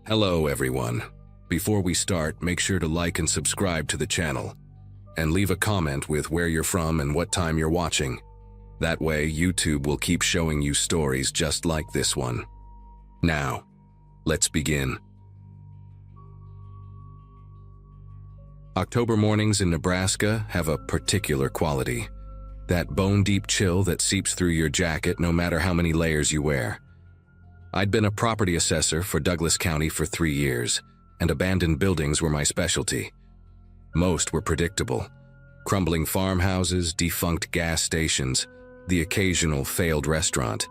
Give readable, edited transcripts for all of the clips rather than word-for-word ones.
Hello everyone. Before we start, make sure to like and subscribe to the channel. And leave a comment with where you're from and what time you're watching. That way, YouTube will keep showing you stories just like this one. Now, let's begin. October mornings in Nebraska have a particular quality. That bone-deep chill that seeps through your jacket no matter how many layers you wear. I'd been a property assessor for Douglas County for 3 years, and abandoned buildings were my specialty. Most were predictable. Crumbling farmhouses, defunct gas stations, the occasional failed restaurant.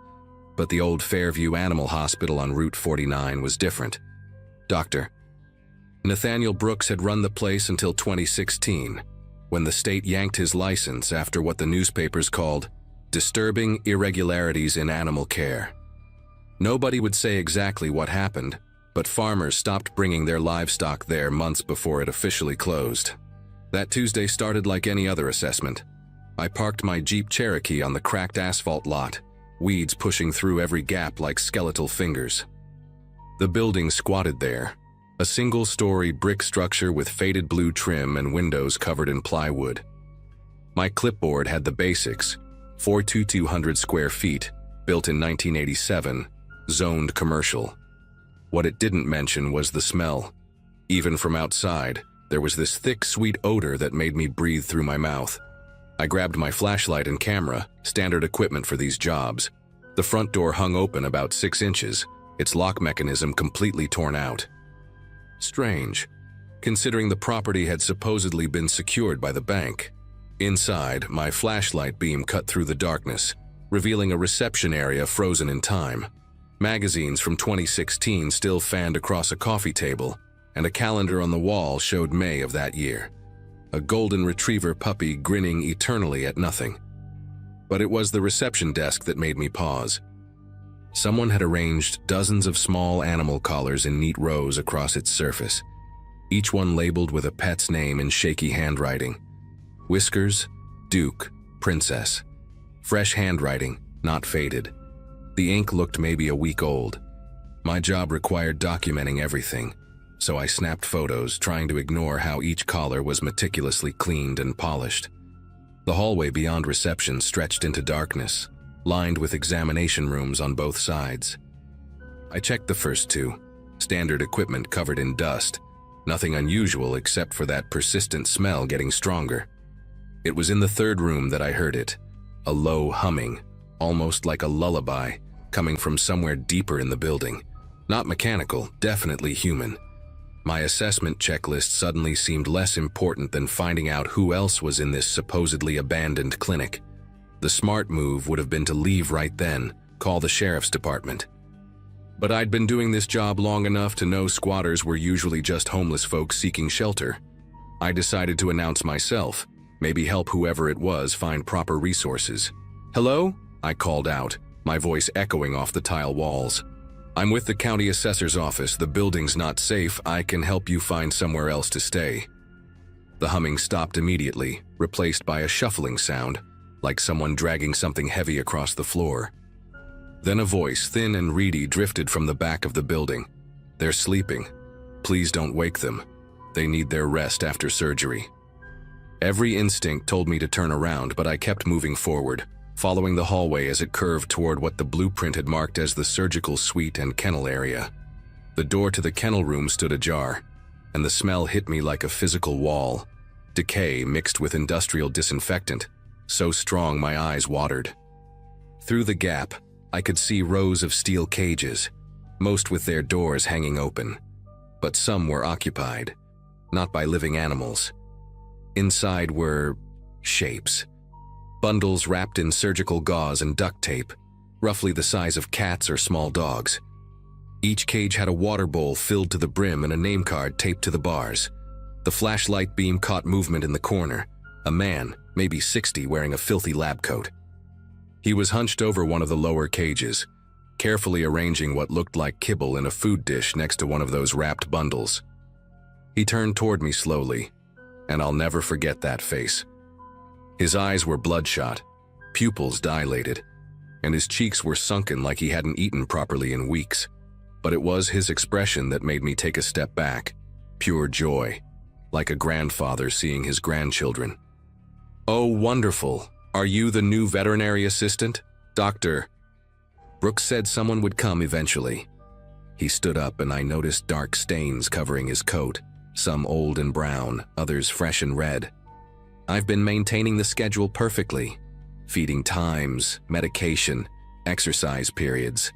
But the old Fairview Animal Hospital on Route 49 was different. Dr. Nathaniel Brooks had run the place until 2016, when the state yanked his license after what the newspapers called disturbing irregularities in animal care. Nobody would say exactly what happened, but farmers stopped bringing their livestock there months before it officially closed. That Tuesday started like any other assessment. I parked my Jeep Cherokee on the cracked asphalt lot, weeds pushing through every gap like skeletal fingers. The building squatted there, a single-story brick structure with faded blue trim and windows covered in plywood. My clipboard had the basics: 4,200 square feet, built in 1987, zoned commercial. What it didn't mention was the smell. Even from outside, there was this thick, sweet odor that made me breathe through my mouth. I grabbed my flashlight and camera, standard equipment for these jobs. The front door hung open about 6 inches, its lock mechanism completely torn out. Strange, considering the property had supposedly been secured by the bank. Inside, my flashlight beam cut through the darkness, revealing a reception area frozen in time. Magazines from 2016 still fanned across a coffee table, and a calendar on the wall showed May of that year. A golden retriever puppy grinning eternally at nothing. But it was the reception desk that made me pause. Someone had arranged dozens of small animal collars in neat rows across its surface, each one labeled with a pet's name in shaky handwriting. Whiskers, Duke, Princess. Fresh handwriting, not faded. The ink looked maybe a week old. My job required documenting everything, so I snapped photos, trying to ignore how each collar was meticulously cleaned and polished. The hallway beyond reception stretched into darkness, lined with examination rooms on both sides. I checked the first 2, standard equipment covered in dust, nothing unusual except for that persistent smell getting stronger. It was in the 3rd room that I heard it, a low humming, almost like a lullaby, coming from somewhere deeper in the building. Not mechanical, definitely human. My assessment checklist suddenly seemed less important than finding out who else was in this supposedly abandoned clinic. The smart move would have been to leave right then, call the sheriff's department. But I'd been doing this job long enough to know squatters were usually just homeless folks seeking shelter. I decided to announce myself, maybe help whoever it was find proper resources. "Hello?" I called out, my voice echoing off the tile walls. "I'm with the county assessor's office. The building's not safe. I can help you find somewhere else to stay." The humming stopped immediately, replaced by a shuffling sound, like someone dragging something heavy across the floor. Then a voice, thin and reedy, drifted from the back of the building. "They're sleeping. Please don't wake them. They need their rest after surgery." Every instinct told me to turn around, but I kept moving forward, following the hallway as it curved toward what the blueprint had marked as the surgical suite and kennel area. The door to the kennel room stood ajar, and the smell hit me like a physical wall. Decay mixed with industrial disinfectant, so strong my eyes watered. Through the gap, I could see rows of steel cages, most with their doors hanging open. But some were occupied, not by living animals. Inside were shapes. Bundles wrapped in surgical gauze and duct tape, roughly the size of cats or small dogs. Each cage had a water bowl filled to the brim and a name card taped to the bars. The flashlight beam caught movement in the corner. A man, maybe 60, wearing a filthy lab coat. He was hunched over one of the lower cages, carefully arranging what looked like kibble in a food dish next to one of those wrapped bundles. He turned toward me slowly, and I'll never forget that face. His eyes were bloodshot, pupils dilated, and his cheeks were sunken like he hadn't eaten properly in weeks. but it was his expression that made me take a step back. Pure joy, like a grandfather seeing his grandchildren. "Oh, wonderful. Are you the new veterinary assistant? Doctor?" Brooks said someone would come eventually. He stood up and I noticed dark stains covering his coat, some old and brown, others fresh and red. I've been maintaining the schedule perfectly, feeding times, medication, exercise periods,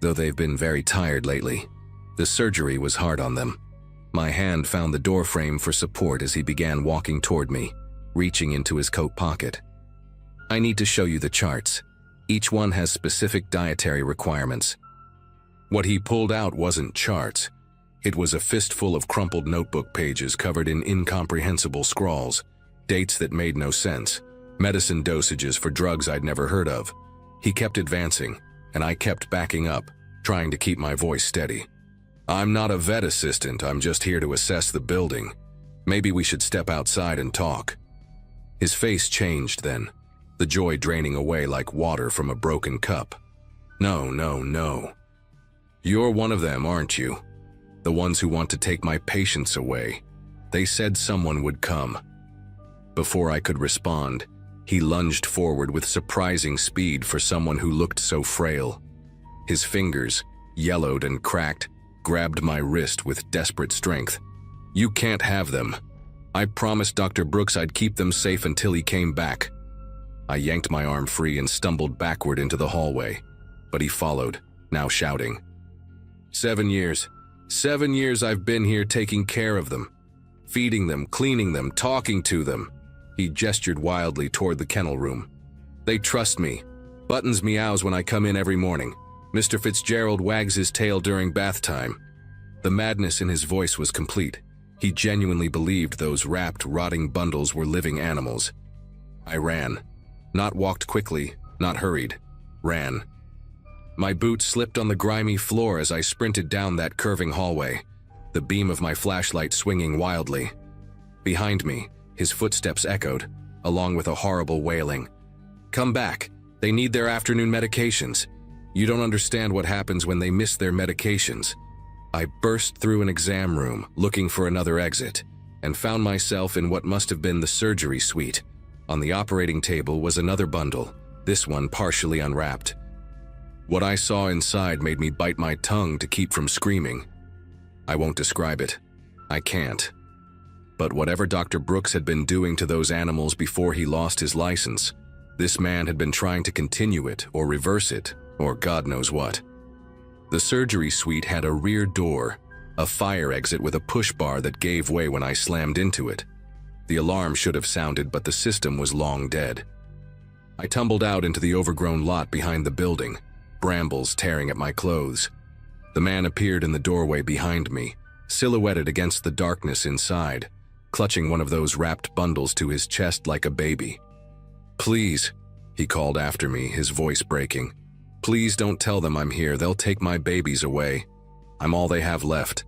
though they've been very tired lately. The surgery was hard on them. My hand found the doorframe for support as he began walking toward me, reaching into his coat pocket. "I need to show you the charts. Each one has specific dietary requirements." What he pulled out wasn't charts. It was a fistful of crumpled notebook pages covered in incomprehensible scrawls, dates that made no sense, medicine dosages for drugs I'd never heard of. He kept advancing, and I kept backing up, trying to keep my voice steady. "I'm not a vet assistant, I'm just here to assess the building. Maybe we should step outside and talk." His face changed then, the joy draining away like water from a broken cup. "No, no, no. You're one of them, aren't you? The ones who want to take my patients away. They said someone would come." Before I could respond, he lunged forward with surprising speed for someone who looked so frail. His fingers, yellowed and cracked, grabbed my wrist with desperate strength. "You can't have them. I promised Dr. Brooks I'd keep them safe until he came back." I yanked my arm free and stumbled backward into the hallway, but he followed, now shouting. 7 years. 7 years I've been here taking care of them. Feeding them, cleaning them, talking to them." He gestured wildly toward the kennel room. "They trust me. Buttons meows when I come in every morning. Mr. Fitzgerald wags his tail during bath time." The madness in his voice was complete. He genuinely believed those wrapped, rotting bundles were living animals. I ran. Not walked quickly, not hurried. Ran. My boots slipped on the grimy floor as I sprinted down that curving hallway, the beam of my flashlight swinging wildly. Behind me, his footsteps echoed, along with a horrible wailing. "Come back. They need their afternoon medications. You don't understand what happens when they miss their medications." I burst through an exam room, looking for another exit, and found myself in what must have been the surgery suite. On the operating table was another bundle, this one partially unwrapped. What I saw inside made me bite my tongue to keep from screaming. I won't describe it. I can't. But whatever Dr. Brooks had been doing to those animals before he lost his license, this man had been trying to continue it or reverse it, or God knows what. The surgery suite had a rear door, a fire exit with a push bar that gave way when I slammed into it. The alarm should have sounded, but the system was long dead. I tumbled out into the overgrown lot behind the building, brambles tearing at my clothes. The man appeared in the doorway behind me, silhouetted against the darkness inside, clutching one of those wrapped bundles to his chest like a baby. "Please," he called after me, his voice breaking. "Please don't tell them I'm here, they'll take my babies away. I'm all they have left."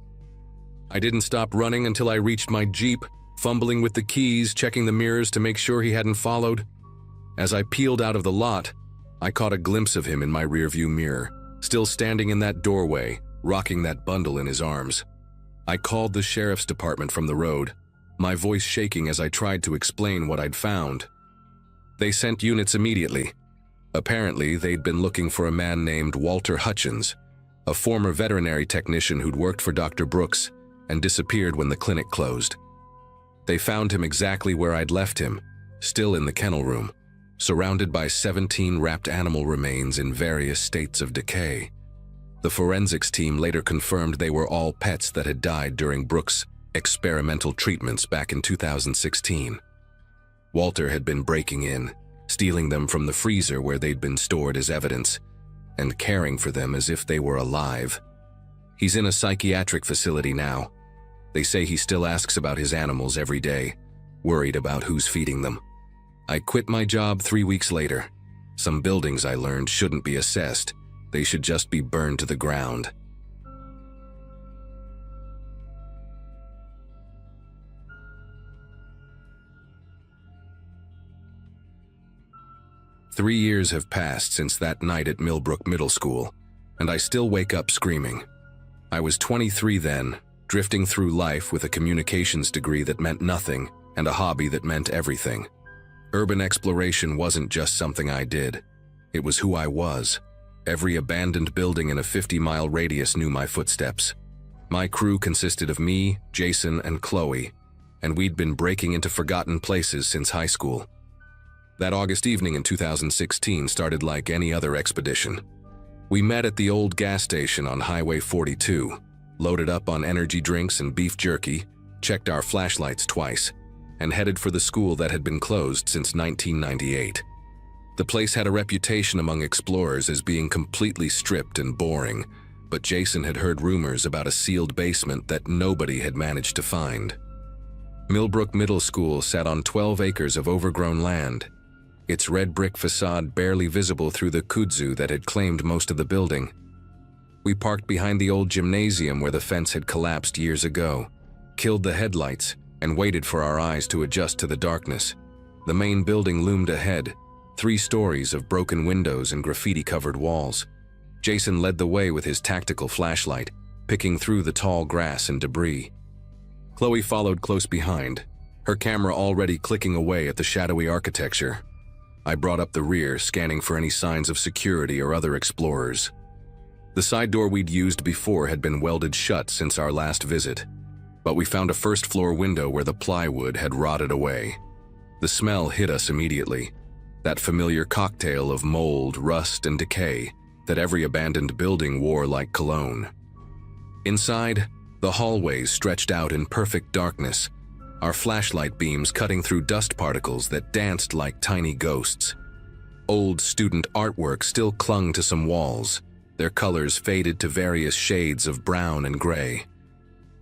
I didn't stop running until I reached my Jeep, fumbling with the keys, checking the mirrors to make sure he hadn't followed. As I peeled out of the lot, I caught a glimpse of him in my rearview mirror, still standing in that doorway, rocking that bundle in his arms. I called the sheriff's department from the road, my voice shaking as I tried to explain what I'd found. They sent units immediately. Apparently, they'd been looking for a man named Walter Hutchins, a former veterinary technician who'd worked for Dr. Brooks and disappeared when the clinic closed. They found him exactly where I'd left him, still in the kennel room, surrounded by 17 wrapped animal remains in various states of decay. The forensics team later confirmed they were all pets that had died during Brooks' experimental treatments back in 2016. Walter had been breaking in, stealing them from the freezer where they'd been stored as evidence, and caring for them as if they were alive. He's in a psychiatric facility now. They say he still asks about his animals every day, worried about who's feeding them. I quit my job 3 weeks later. Some buildings, I learned, shouldn't be assessed. They should just be burned to the ground. Three years have passed since that night at Millbrook Middle School, and I still wake up screaming. I was 23 then, drifting through life with a communications degree that meant nothing and a hobby that meant everything. Urban exploration wasn't just something I did. It was who I was. Every abandoned building in a 50-mile radius knew my footsteps. My crew consisted of me, Jason, and Chloe, and we'd been breaking into forgotten places since high school. That August evening in 2016 started like any other expedition. We met at the old gas station on Highway 42, loaded up on energy drinks and beef jerky, checked our flashlights twice, and headed for the school that had been closed since 1998. The place had a reputation among explorers as being completely stripped and boring, but Jason had heard rumors about a sealed basement that nobody had managed to find. Millbrook Middle School sat on 12 acres of overgrown land, its red brick facade barely visible through the kudzu that had claimed most of the building. We parked behind the old gymnasium where the fence had collapsed years ago, killed the headlights, and waited for our eyes to adjust to the darkness. The main building loomed ahead, 3 stories of broken windows and graffiti-covered walls. Jason led the way with his tactical flashlight, picking through the tall grass and debris. Chloe followed close behind, her camera already clicking away at the shadowy architecture. I brought up the rear, scanning for any signs of security or other explorers. The side door we'd used before had been welded shut since our last visit, but we found a first-floor window where the plywood had rotted away. The smell hit us immediately, that familiar cocktail of mold, rust, and decay that every abandoned building wore like cologne. Inside, the hallways stretched out in perfect darkness, our flashlight beams cutting through dust particles that danced like tiny ghosts. Old student artwork still clung to some walls, their colors faded to various shades of brown and gray.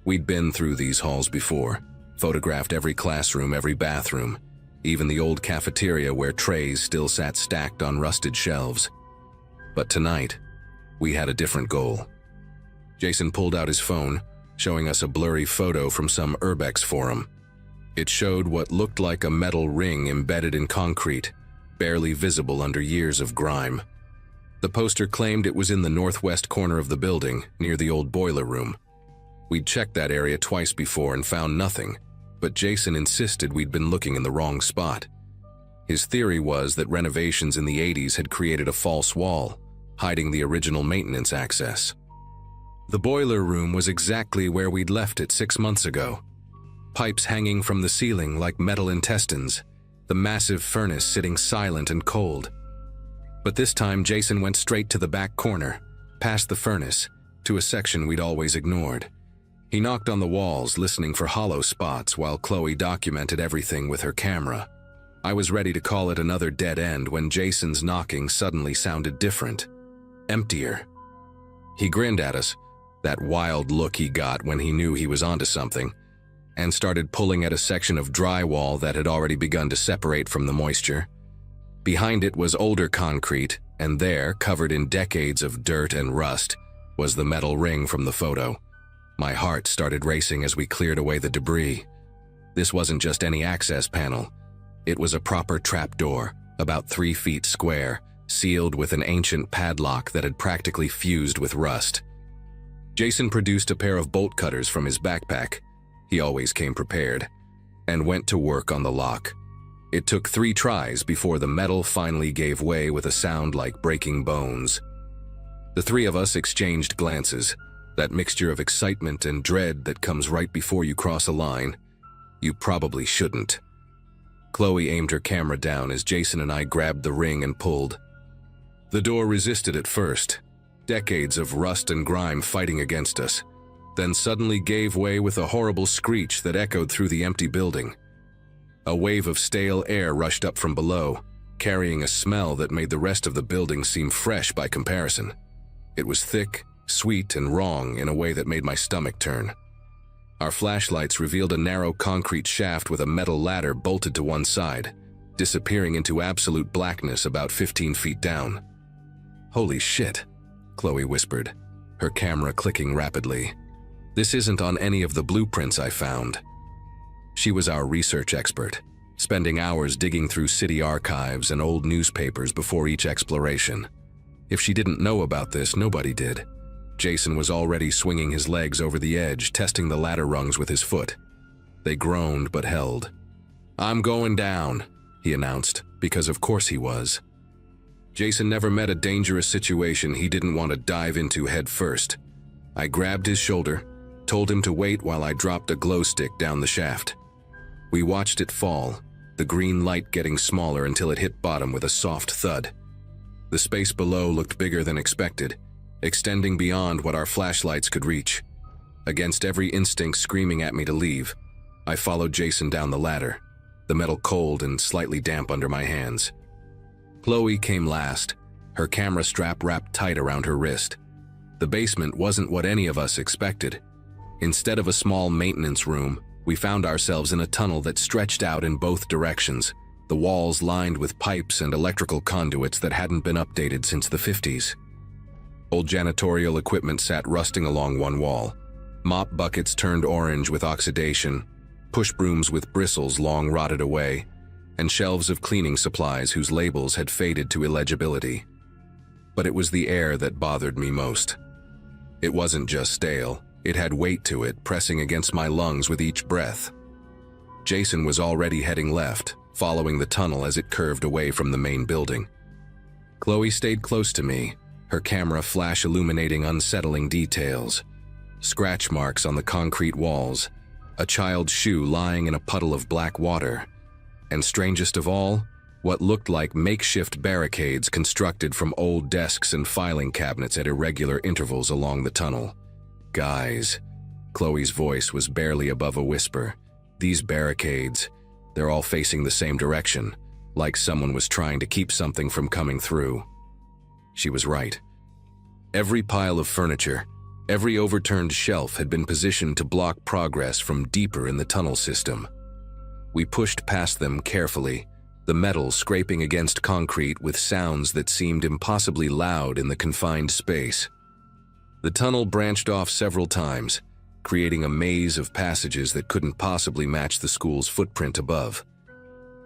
We'd been through these halls before, photographed every classroom, every bathroom, even the old cafeteria where trays still sat stacked on rusted shelves. But tonight, we had a different goal. Jason pulled out his phone, showing us a blurry photo from some urbex forum. It showed what looked like a metal ring embedded in concrete, barely visible under years of grime. The poster claimed it was in the northwest corner of the building, near the old boiler room. We'd checked that area twice before and found nothing, but Jason insisted we'd been looking in the wrong spot. His theory was that renovations in the 80s had created a false wall, hiding the original maintenance access. The boiler room was exactly where we'd left it 6 months ago. Pipes hanging from the ceiling like metal intestines, the massive furnace sitting silent and cold. But this time Jason went straight to the back corner, past the furnace, to a section we'd always ignored. He knocked on the walls, listening for hollow spots while Chloe documented everything with her camera. I was ready to call it another dead end when Jason's knocking suddenly sounded different. Emptier. He grinned at us, that wild look he got when he knew he was onto something, and started pulling at a section of drywall that had already begun to separate from the moisture. Behind it was older concrete, and there, covered in decades of dirt and rust, was the metal ring from the photo. My heart started racing as we cleared away the debris. This wasn't just any access panel. It was a proper trapdoor, about 3 feet square, sealed with an ancient padlock that had practically fused with rust. Jason produced a pair of bolt cutters from his backpack, he always came prepared, and went to work on the lock. It took 3 tries before the metal finally gave way with a sound like breaking bones. The 3 of us exchanged glances, that mixture of excitement and dread that comes right before you cross a line. You probably shouldn't. Chloe aimed her camera down as Jason and I grabbed the ring and pulled. The door resisted at first, decades of rust and grime fighting against us, then suddenly gave way with a horrible screech that echoed through the empty building. A wave of stale air rushed up from below, carrying a smell that made the rest of the building seem fresh by comparison. It was thick, sweet, and wrong in a way that made my stomach turn. Our flashlights revealed a narrow concrete shaft with a metal ladder bolted to one side, disappearing into absolute blackness about 15 feet down. "Holy shit," Chloe whispered, her camera clicking rapidly. "This isn't on any of the blueprints I found." She was our research expert, spending hours digging through city archives and old newspapers before each exploration. If she didn't know about this, nobody did. Jason was already swinging his legs over the edge, testing the ladder rungs with his foot. They groaned but held. "I'm going down," he announced, because of course he was. Jason never met a dangerous situation he didn't want to dive into head first. I grabbed his shoulder, told him to wait while I dropped a glow stick down the shaft. We watched it fall, the green light getting smaller until it hit bottom with a soft thud. The space below looked bigger than expected, extending beyond what our flashlights could reach. Against every instinct screaming at me to leave, I followed Jason down the ladder, the metal cold and slightly damp under my hands. Chloe came last, her camera strap wrapped tight around her wrist. The basement wasn't what any of us expected. Instead of a small maintenance room, we found ourselves in a tunnel that stretched out in both directions, the walls lined with pipes and electrical conduits that hadn't been updated since the 50s. Old janitorial equipment sat rusting along one wall. Mop buckets turned orange with oxidation, push brooms with bristles long rotted away, and shelves of cleaning supplies whose labels had faded to illegibility. But it was the air that bothered me most. It wasn't just stale, it had weight to it, pressing against my lungs with each breath. Jason was already heading left, following the tunnel as it curved away from the main building. Chloe stayed close to me, her camera flash illuminating unsettling details. Scratch marks on the concrete walls, a child's shoe lying in a puddle of black water, and strangest of all, what looked like makeshift barricades constructed from old desks and filing cabinets at irregular intervals along the tunnel. "Guys," Chloe's voice was barely above a whisper. "These barricades, they're all facing the same direction, like someone was trying to keep something from coming through." She was right. Every pile of furniture, every overturned shelf had been positioned to block progress from deeper in the tunnel system. We pushed past them carefully, the metal scraping against concrete with sounds that seemed impossibly loud in the confined space. The tunnel branched off several times, creating a maze of passages that couldn't possibly match the school's footprint above.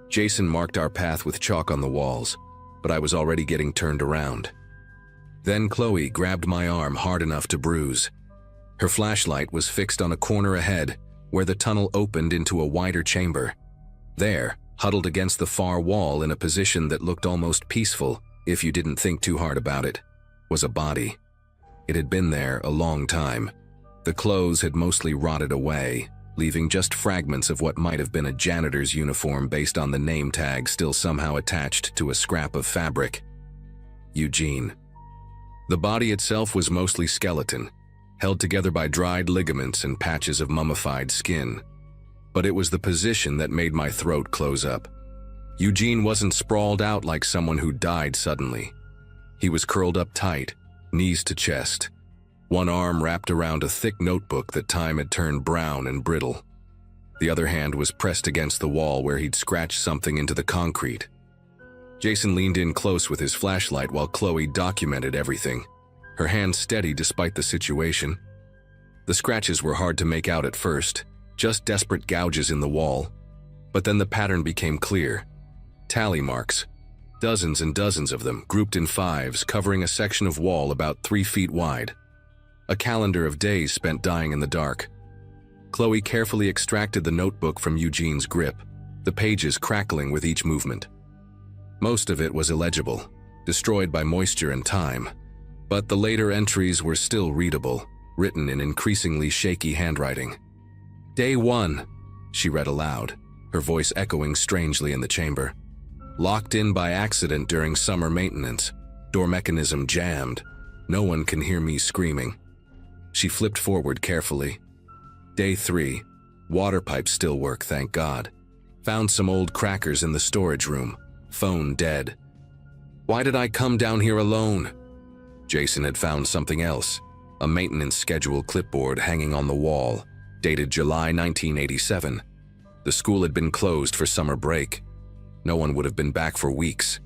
Jason marked our path with chalk on the walls, but I was already getting turned around. Then Chloe grabbed my arm hard enough to bruise. Her flashlight was fixed on a corner ahead, where the tunnel opened into a wider chamber. There, huddled against the far wall in a position that looked almost peaceful, if you didn't think too hard about it, was a body. It had been there a long time. The clothes had mostly rotted away, leaving just fragments of what might have been a janitor's uniform based on the name tag still somehow attached to a scrap of fabric. Eugene. The body itself was mostly skeleton, held together by dried ligaments and patches of mummified skin. But it was the position that made my throat close up. Eugene wasn't sprawled out like someone who died suddenly. He was curled up tight, knees to chest, one arm wrapped around a thick notebook that time had turned brown and brittle. The other hand was pressed against the wall where he'd scratched something into the concrete. Jason leaned in close with his flashlight while Chloe documented everything, her hand steady despite the situation. The scratches were hard to make out at first, just desperate gouges in the wall. But then the pattern became clear. Tally marks, dozens and dozens of them, grouped in fives, covering a section of wall about 3 feet wide. A calendar of days spent dying in the dark. Chloe carefully extracted the notebook from Eugene's grip, the pages crackling with each movement. Most of it was illegible, destroyed by moisture and time, but the later entries were still readable, written in increasingly shaky handwriting. "Day 1, she read aloud, her voice echoing strangely in the chamber. "Locked in by accident during summer maintenance. Door mechanism jammed. No one can hear me screaming." She flipped forward carefully. "Day 3, water pipes still work, thank God. Found some old crackers in the storage room. Phone dead. Why did I come down here alone?" Jason had found something else, a maintenance schedule clipboard hanging on the wall, dated July 1987. The school had been closed for summer break. No one would have been back for weeks.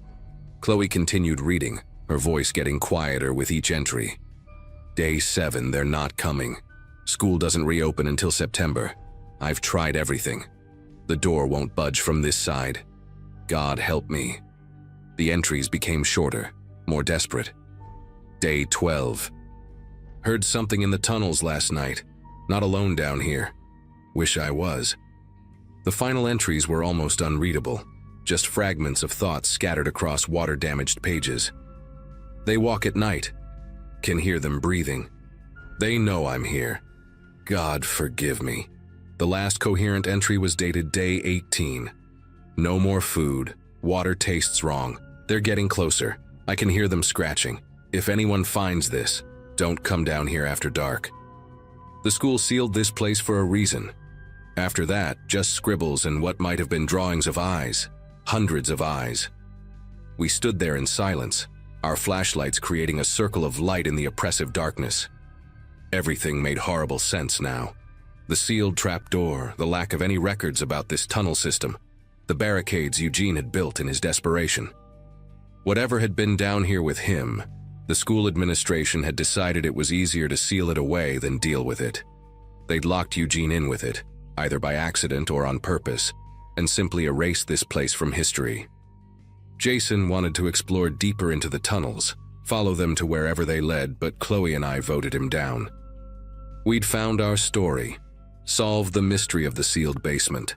Chloe continued reading, her voice getting quieter with each entry. "Day 7, they're not coming. School doesn't reopen until September. I've tried everything. The door won't budge from this side. God help me." The entries became shorter, more desperate. "Day 12. Heard something in the tunnels last night. Not alone down here. Wish I was. The final entries were almost unreadable, just fragments of thoughts scattered across water-damaged pages. They walk at night. Can hear them breathing. They know I'm here. God forgive me. The last coherent entry was dated day 18. No more food. Water tastes wrong. They're getting closer. I can hear them scratching. If anyone finds this, don't come down here after dark. The school sealed this place for a reason. After that, just scribbles and what might have been drawings of eyes. Hundreds of eyes. We stood there in silence, our flashlights creating a circle of light in the oppressive darkness. Everything made horrible sense now. The sealed trapdoor, the lack of any records about this tunnel system, the barricades Eugene had built in his desperation. Whatever had been down here with him, the school administration had decided it was easier to seal it away than deal with it. They'd locked Eugene in with it, either by accident or on purpose, and simply erased this place from history. Jason wanted to explore deeper into the tunnels, follow them to wherever they led, but Chloe and I voted him down. We'd found our story, solved the mystery of the sealed basement,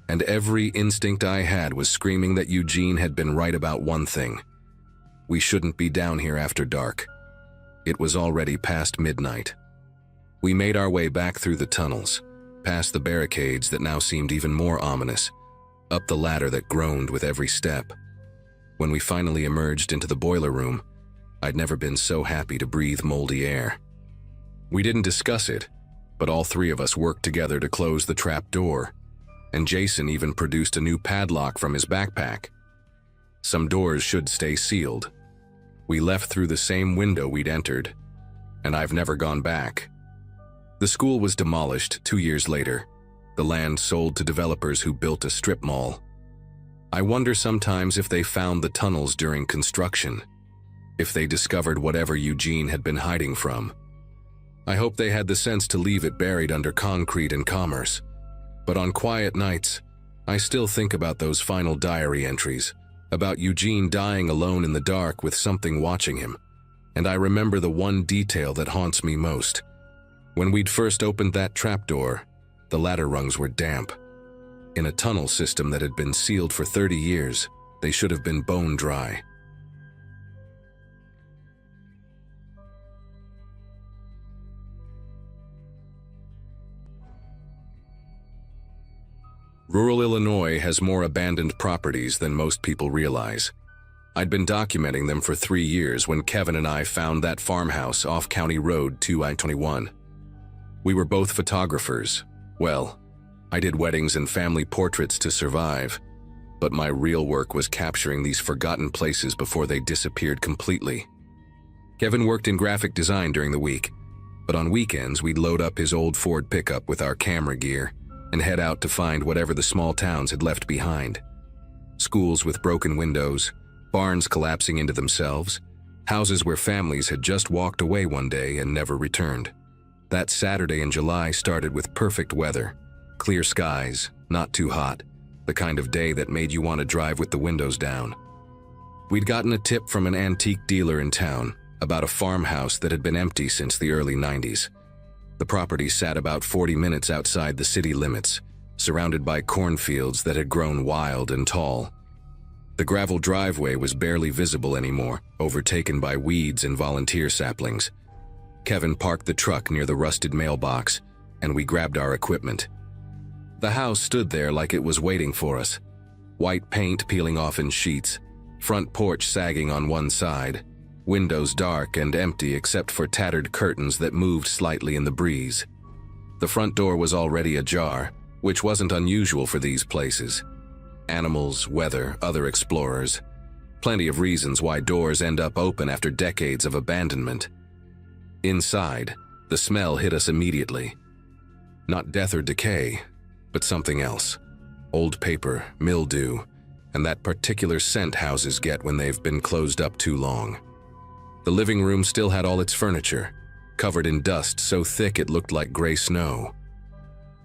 and every instinct I had was screaming that Eugene had been right about one thing. We shouldn't be down here after dark. It was already past midnight. We made our way back through the tunnels, past the barricades that now seemed even more ominous, up the ladder that groaned with every step. When we finally emerged into the boiler room, I'd never been so happy to breathe moldy air. We didn't discuss it, but all three of us worked together to close the trap door, and Jason even produced a new padlock from his backpack. Some doors should stay sealed. We left through the same window we'd entered, and I've never gone back. The school was demolished 2 years later, the land sold to developers who built a strip mall. I wonder sometimes if they found the tunnels during construction, if they discovered whatever Eugene had been hiding from. I hope they had the sense to leave it buried under concrete and commerce. But on quiet nights, I still think about those final diary entries, about Eugene dying alone in the dark with something watching him, and I remember the one detail that haunts me most. When we'd first opened that trapdoor, the ladder rungs were damp. In a tunnel system that had been sealed for 30 years, they should have been bone dry. Rural Illinois has more abandoned properties than most people realize. I'd been documenting them for 3 years when Kevin and I found that farmhouse off County Road 2 I-21. We were both photographers. Well, I did weddings and family portraits to survive, but my real work was capturing these forgotten places before they disappeared completely. Kevin worked in graphic design during the week, but on weekends we'd load up his old Ford pickup with our camera gear and head out to find whatever the small towns had left behind. Schools with broken windows, barns collapsing into themselves, houses where families had just walked away one day and never returned. That Saturday in July started with perfect weather, clear skies, not too hot, the kind of day that made you want to drive with the windows down. We'd gotten a tip from an antique dealer in town about a farmhouse that had been empty since the early 90s. The property sat about 40 minutes outside the city limits, surrounded by cornfields that had grown wild and tall. The gravel driveway was barely visible anymore, overtaken by weeds and volunteer saplings. Kevin parked the truck near the rusted mailbox, and we grabbed our equipment. The house stood there like it was waiting for us. White paint peeling off in sheets, front porch sagging on one side, windows dark and empty except for tattered curtains that moved slightly in the breeze. The front door was already ajar, which wasn't unusual for these places. Animals, weather, other explorers. Plenty of reasons why doors end up open after decades of abandonment. Inside, the smell hit us immediately. Not death or decay, but something else. Old paper, mildew, and that particular scent houses get when they've been closed up too long. The living room still had all its furniture, covered in dust so thick it looked like gray snow.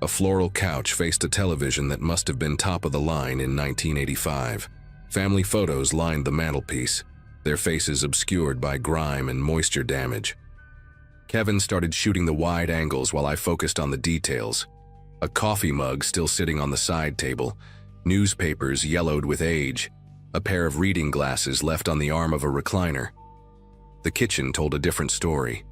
A floral couch faced a television that must have been top of the line in 1985. Family photos lined the mantelpiece, their faces obscured by grime and moisture damage. Kevin started shooting the wide angles while I focused on the details. A coffee mug still sitting on the side table, newspapers yellowed with age, a pair of reading glasses left on the arm of a recliner. The kitchen told a different story.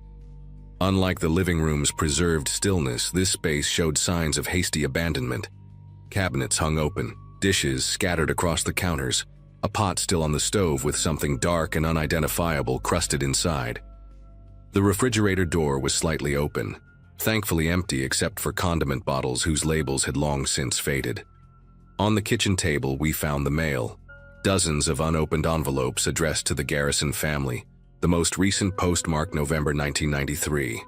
Unlike the living room's preserved stillness, this space showed signs of hasty abandonment. Cabinets hung open, dishes scattered across the counters, a pot still on the stove with something dark and unidentifiable crusted inside. The refrigerator door was slightly open, thankfully empty except for condiment bottles whose labels had long since faded. On the kitchen table, we found the mail. Dozens of unopened envelopes addressed to the Garrison family, the most recent postmarked November 1993.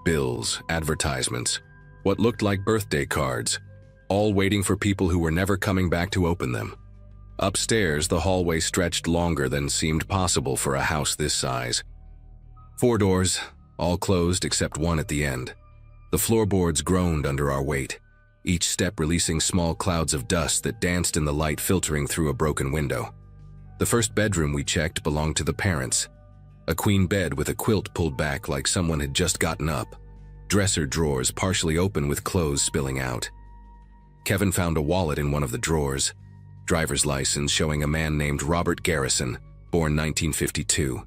Bills, advertisements, what looked like birthday cards, all waiting for people who were never coming back to open them. Upstairs, the hallway stretched longer than seemed possible for a house this size. 4 doors, all closed except one at the end. The floorboards groaned under our weight, each step releasing small clouds of dust that danced in the light filtering through a broken window. The first bedroom we checked belonged to the parents. A queen bed with a quilt pulled back like someone had just gotten up. Dresser drawers partially open with clothes spilling out. Kevin found a wallet in one of the drawers. Driver's license showing a man named Robert Garrison, born 1952.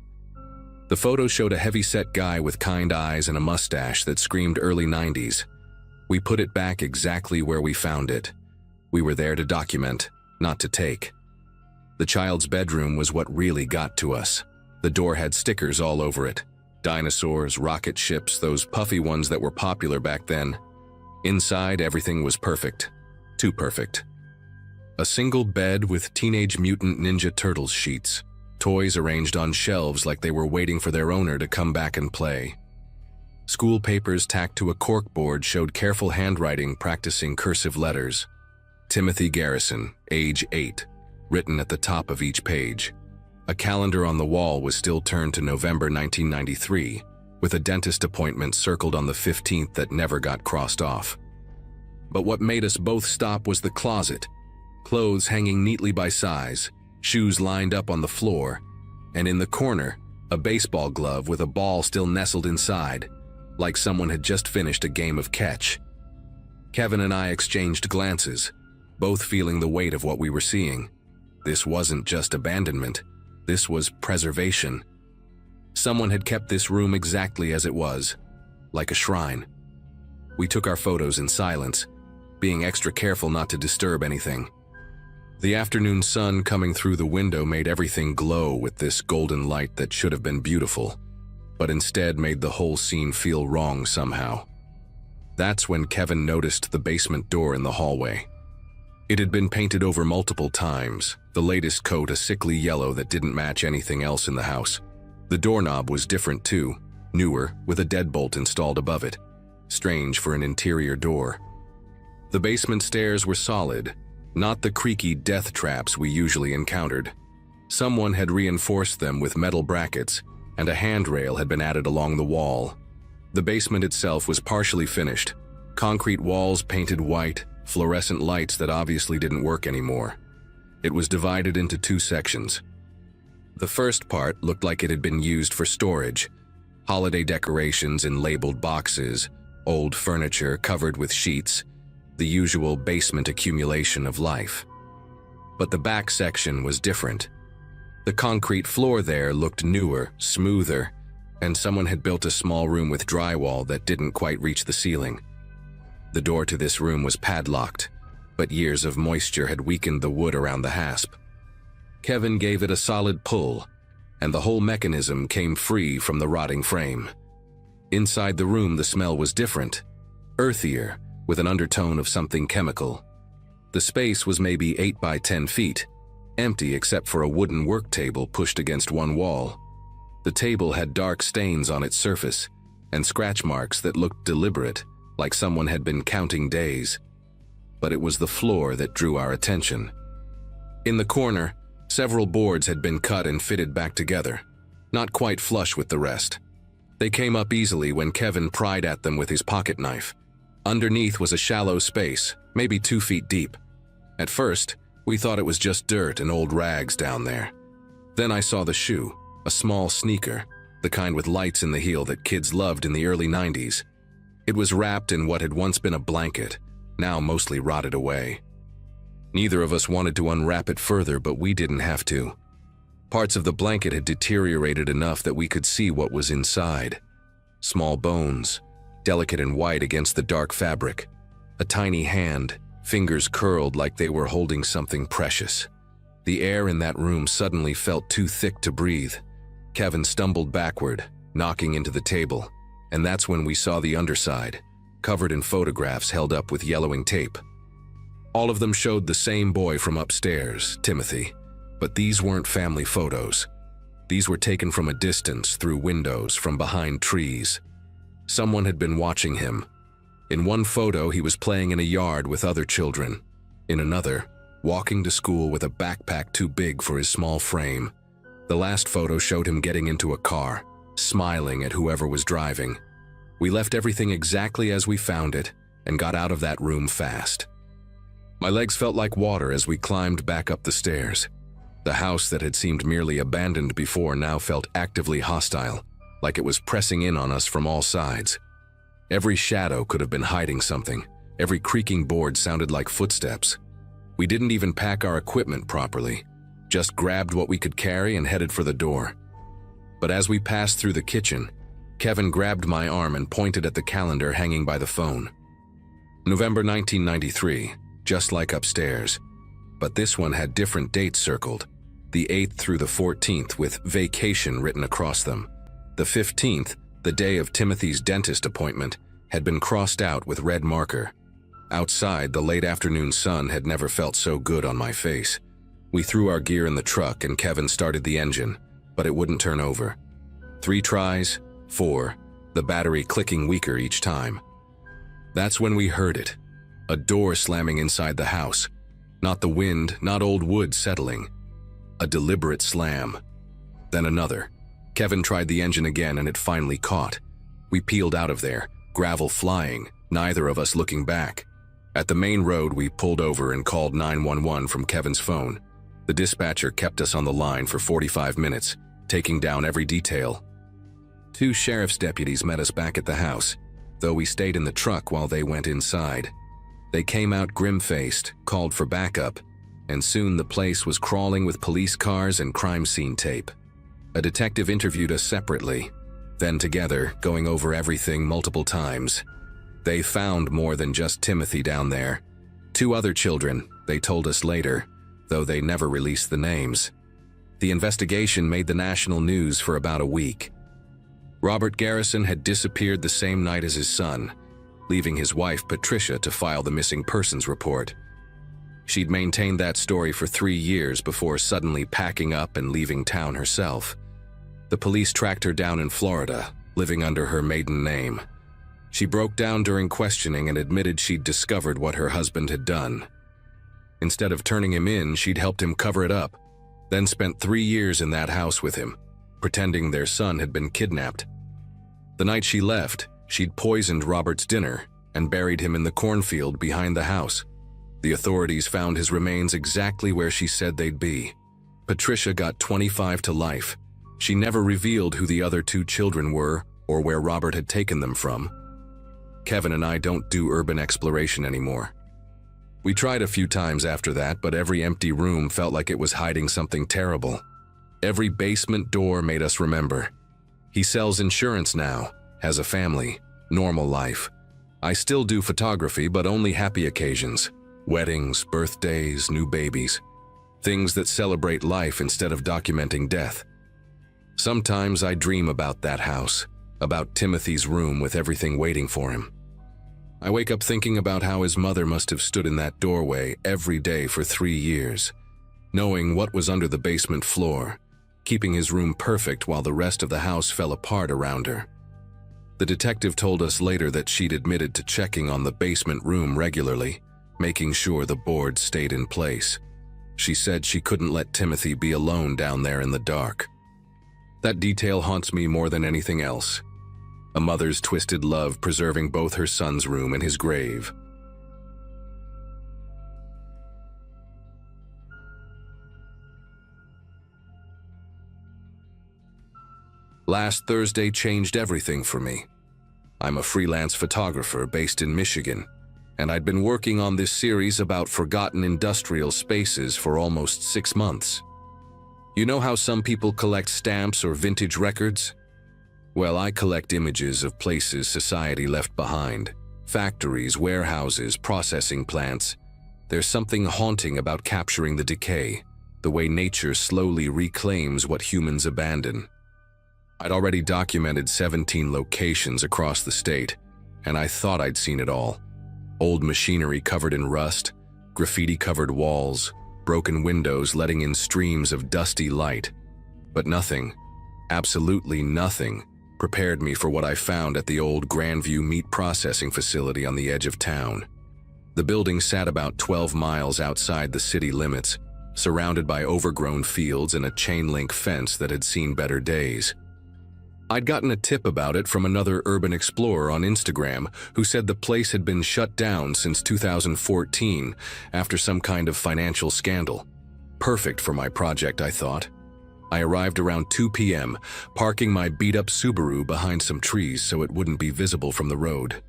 The photo showed a heavy-set guy with kind eyes and a mustache that screamed early 90s. We put it back exactly where we found it. We were there to document, not to take. The child's bedroom was what really got to us. The door had stickers all over it. Dinosaurs, rocket ships, those puffy ones that were popular back then. Inside, everything was perfect. Too perfect. A single bed with Teenage Mutant Ninja Turtles sheets. Toys arranged on shelves like they were waiting for their owner to come back and play. School papers tacked to a corkboard showed careful handwriting practicing cursive letters. Timothy Garrison, age 8, written at the top of each page. A calendar on the wall was still turned to November 1993, with a dentist appointment circled on the 15th that never got crossed off. But what made us both stop was the closet. Clothes hanging neatly by size, shoes lined up on the floor, and in the corner, a baseball glove with a ball still nestled inside, like someone had just finished a game of catch. Kevin and I exchanged glances, both feeling the weight of what we were seeing. This wasn't just abandonment, this was preservation. Someone had kept this room exactly as it was, like a shrine. We took our photos in silence, being extra careful not to disturb anything. The afternoon sun coming through the window made everything glow with this golden light that should have been beautiful, but instead made the whole scene feel wrong somehow. That's when Kevin noticed the basement door in the hallway. It had been painted over multiple times, the latest coat a sickly yellow that didn't match anything else in the house. The doorknob was different too, newer, with a deadbolt installed above it. Strange for an interior door. The basement stairs were solid, not the creaky death traps we usually encountered. Someone had reinforced them with metal brackets, and a handrail had been added along the wall. The basement itself was partially finished, concrete walls painted white, fluorescent lights that obviously didn't work anymore. It was divided into 2 sections. The first part looked like it had been used for storage. Holiday decorations in labeled boxes, old furniture covered with sheets, the usual basement accumulation of life. But the back section was different. The concrete floor there looked newer, smoother, and someone had built a small room with drywall that didn't quite reach the ceiling. The door to this room was padlocked, but years of moisture had weakened the wood around the hasp. Kevin gave it a solid pull, and the whole mechanism came free from the rotting frame. Inside the room, the smell was different, earthier, with an undertone of something chemical. The space was maybe 8 by 10 feet, empty except for a wooden work table pushed against one wall. The table had dark stains on its surface, and scratch marks that looked deliberate, like someone had been counting days. But it was the floor that drew our attention. In the corner, several boards had been cut and fitted back together, not quite flush with the rest. They came up easily when Kevin pried at them with his pocket knife. Underneath was a shallow space, maybe 2 feet deep. At first, we thought it was just dirt and old rags down there. Then I saw the shoe, a small sneaker, the kind with lights in the heel that kids loved in the early 90s. It was wrapped in what had once been a blanket, now mostly rotted away. Neither of us wanted to unwrap it further, but we didn't have to. Parts of the blanket had deteriorated enough that we could see what was inside. Small bones, delicate and white against the dark fabric. A tiny hand, fingers curled like they were holding something precious. The air in that room suddenly felt too thick to breathe. Kevin stumbled backward, knocking into the table, and that's when we saw the underside, covered in photographs held up with yellowing tape. All of them showed the same boy from upstairs, Timothy, but these weren't family photos. These were taken from a distance, through windows, from behind trees. Someone had been watching him. In one photo, he was playing in a yard with other children. In another, walking to school with a backpack too big for his small frame. The last photo showed him getting into a car, smiling at whoever was driving. We left everything exactly as we found it and got out of that room fast. My legs felt like water as we climbed back up the stairs. The house that had seemed merely abandoned before now felt actively hostile, like it was pressing in on us from all sides. Every shadow could have been hiding something. Every creaking board sounded like footsteps. We didn't even pack our equipment properly, just grabbed what we could carry and headed for the door. But as we passed through the kitchen, Kevin grabbed my arm and pointed at the calendar hanging by the phone. November 1993, just like upstairs, but this one had different dates circled. The 8th through the 14th with vacation written across them. The 15th, the day of Timothy's dentist appointment, had been crossed out with red marker. Outside, the late afternoon sun had never felt so good on my face. We threw our gear in the truck and Kevin started the engine, but it wouldn't turn over. 3 tries, 4, the battery clicking weaker each time. That's when we heard it. A door slamming inside the house. Not the wind, not old wood settling. A deliberate slam. Then another. Kevin tried the engine again and it finally caught. We peeled out of there, gravel flying, neither of us looking back. At the main road, we pulled over and called 911 from Kevin's phone. The dispatcher kept us on the line for 45 minutes, taking down every detail. 2 sheriff's deputies met us back at the house, though we stayed in the truck while they went inside. They came out grim-faced, called for backup, and soon the place was crawling with police cars and crime scene tape. A detective interviewed us separately, then together, going over everything multiple times. They found more than just Timothy down there. 2 other children, they told us later, though they never released the names. The investigation made the national news for about a week. Robert Garrison had disappeared the same night as his son, leaving his wife Patricia to file the missing persons report. She'd maintained that story for 3 years before suddenly packing up and leaving town herself. The police tracked her down in Florida, living under her maiden name. She broke down during questioning and admitted she'd discovered what her husband had done. Instead of turning him in, she'd helped him cover it up, then spent 3 years in that house with him, pretending their son had been kidnapped. The night she left, she'd poisoned Robert's dinner and buried him in the cornfield behind the house. The authorities found his remains exactly where she said they'd be. Patricia got 25 to life. She never revealed who the other 2 children were or where Robert had taken them from. Kevin and I don't do urban exploration anymore. We tried a few times after that, but every empty room felt like it was hiding something terrible. Every basement door made us remember. He sells insurance now, has a family, normal life. I still do photography, but only happy occasions. Weddings, birthdays, new babies. Things that celebrate life instead of documenting death. Sometimes I dream about that house, about Timothy's room with everything waiting for him. I wake up thinking about how his mother must have stood in that doorway every day for 3 years, knowing what was under the basement floor, keeping his room perfect while the rest of the house fell apart around her. The detective told us later that she'd admitted to checking on the basement room regularly, making sure the boards stayed in place. She said she couldn't let Timothy be alone down there in the dark. That detail haunts me more than anything else. A mother's twisted love preserving both her son's room and his grave. Last Thursday changed everything for me. I'm a freelance photographer based in Michigan, and I'd been working on this series about forgotten industrial spaces for almost 6 months. You know how some people collect stamps or vintage records? Well, I collect images of places society left behind. Factories, warehouses, processing plants. There's something haunting about capturing the decay, the way nature slowly reclaims what humans abandon. I'd already documented 17 locations across the state, and I thought I'd seen it all. Old machinery covered in rust, graffiti-covered walls, broken windows letting in streams of dusty light. But nothing, absolutely nothing, prepared me for what I found at the old Grandview meat processing facility on the edge of town. The building sat about 12 miles outside the city limits, surrounded by overgrown fields and a chain-link fence that had seen better days. I'd gotten a tip about it from another urban explorer on Instagram who said the place had been shut down since 2014 after some kind of financial scandal. Perfect for my project, I thought. I arrived around 2 p.m., parking my beat-up Subaru behind some trees so it wouldn't be visible from the road.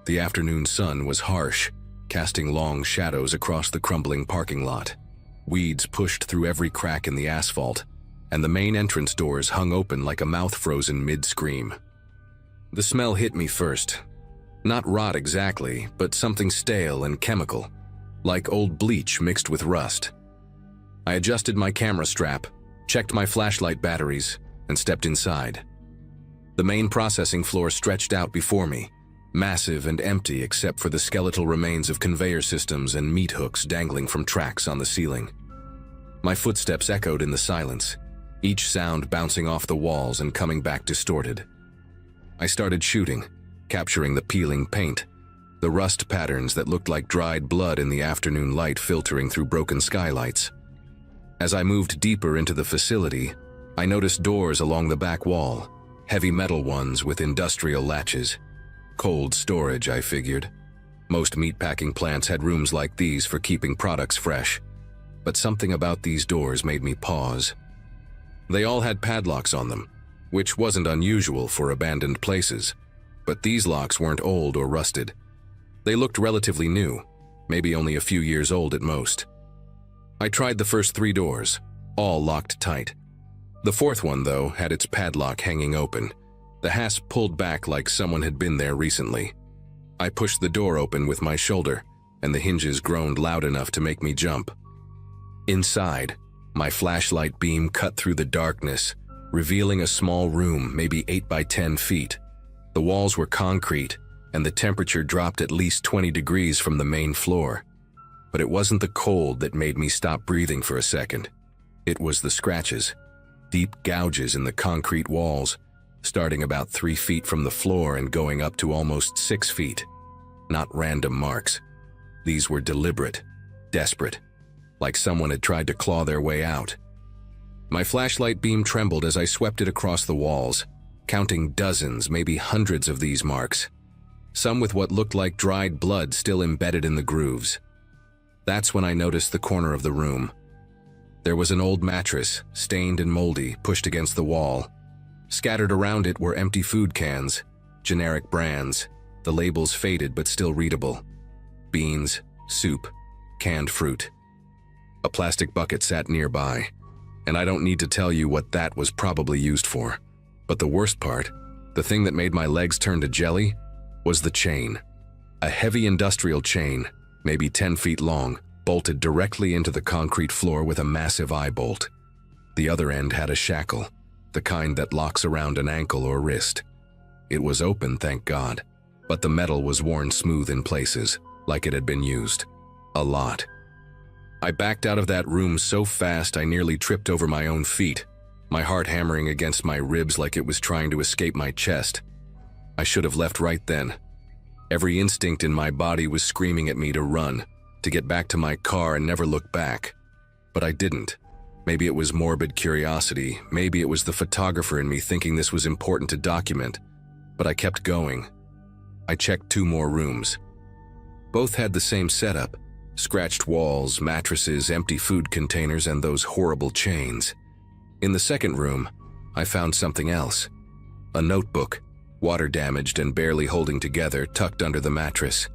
The afternoon sun was harsh, casting long shadows across the crumbling parking lot. Weeds pushed through every crack in the asphalt, and the main entrance doors hung open like a mouth frozen mid-scream. The smell hit me first. Not rot exactly, but something stale and chemical, like old bleach mixed with rust. I adjusted my camera strap, checked my flashlight batteries, and stepped inside. The main processing floor stretched out before me, massive and empty except for the skeletal remains of conveyor systems and meat hooks dangling from tracks on the ceiling. My footsteps echoed in the silence, each sound bouncing off the walls and coming back distorted. I started shooting, capturing the peeling paint, the rust patterns that looked like dried blood in the afternoon light filtering through broken skylights. As I moved deeper into the facility, I noticed doors along the back wall, heavy metal ones with industrial latches. Cold storage, I figured. Most meatpacking plants had rooms like these for keeping products fresh, but something about these doors made me pause. They all had padlocks on them, which wasn't unusual for abandoned places, but these locks weren't old or rusted. They looked relatively new, maybe only a few years old at most. I tried the first 3 doors, all locked tight. The fourth one, though, had its padlock hanging open, the hasp pulled back like someone had been there recently. I pushed the door open with my shoulder, and the hinges groaned loud enough to make me jump. Inside, my flashlight beam cut through the darkness, revealing a small room, maybe 8 by 10 feet. The walls were concrete, and the temperature dropped at least 20 degrees from the main floor. But it wasn't the cold that made me stop breathing for a second. It was the scratches, deep gouges in the concrete walls, starting about 3 feet from the floor and going up to almost 6 feet. Not random marks. These were deliberate, desperate, like someone had tried to claw their way out. My flashlight beam trembled as I swept it across the walls, counting dozens, maybe hundreds of these marks, some with what looked like dried blood still embedded in the grooves. That's when I noticed the corner of the room. There was an old mattress, stained and moldy, pushed against the wall. Scattered around it were empty food cans, generic brands, the labels faded but still readable. Beans, soup, canned fruit. A plastic bucket sat nearby, and I don't need to tell you what that was probably used for. But the worst part, the thing that made my legs turn to jelly, was the chain. A heavy industrial chain, maybe 10 feet long, bolted directly into the concrete floor with a massive eye bolt. The other end had a shackle, the kind that locks around an ankle or wrist. It was open, thank God, but the metal was worn smooth in places, like it had been used. A lot. I backed out of that room so fast I nearly tripped over my own feet, my heart hammering against my ribs like it was trying to escape my chest. I should have left right then. Every instinct in my body was screaming at me to run, to get back to my car and never look back. But I didn't. Maybe it was morbid curiosity, maybe it was the photographer in me thinking this was important to document, but I kept going. I checked 2 more rooms. Both had the same setup. Scratched walls, mattresses, empty food containers, and those horrible chains. In the second room, I found something else. A notebook, water-damaged and barely holding together, tucked under the mattress.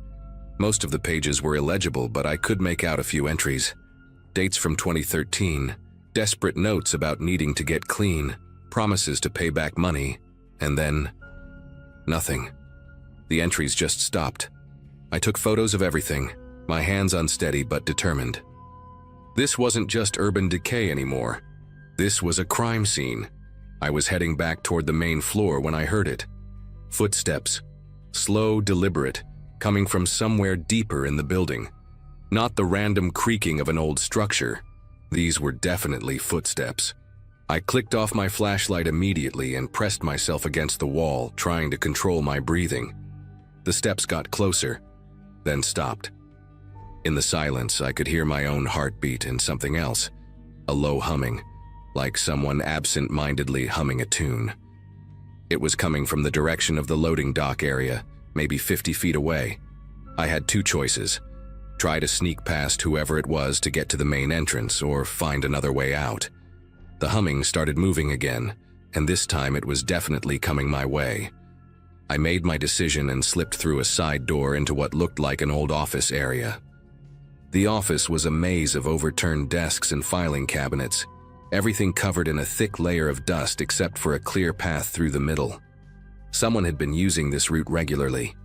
Most of the pages were illegible, but I could make out a few entries. Dates from 2013, desperate notes about needing to get clean, promises to pay back money, and then nothing. The entries just stopped. I took photos of everything, my hands unsteady but determined. This wasn't just urban decay anymore. This was a crime scene. I was heading back toward the main floor when I heard it. Footsteps, slow, deliberate, coming from somewhere deeper in the building. Not the random creaking of an old structure. These were definitely footsteps. I clicked off my flashlight immediately and pressed myself against the wall, trying to control my breathing. The steps got closer, then stopped. In the silence, I could hear my own heartbeat and something else, a low humming, like someone absent-mindedly humming a tune. It was coming from the direction of the loading dock area, maybe 50 feet away. I had two choices: try to sneak past whoever it was to get to the main entrance, or find another way out. The humming started moving again, and this time it was definitely coming my way. I made my decision and slipped through a side door into what looked like an old office area. The office was a maze of overturned desks and filing cabinets, everything covered in a thick layer of dust except for a clear path through the middle. Someone had been using this route regularly.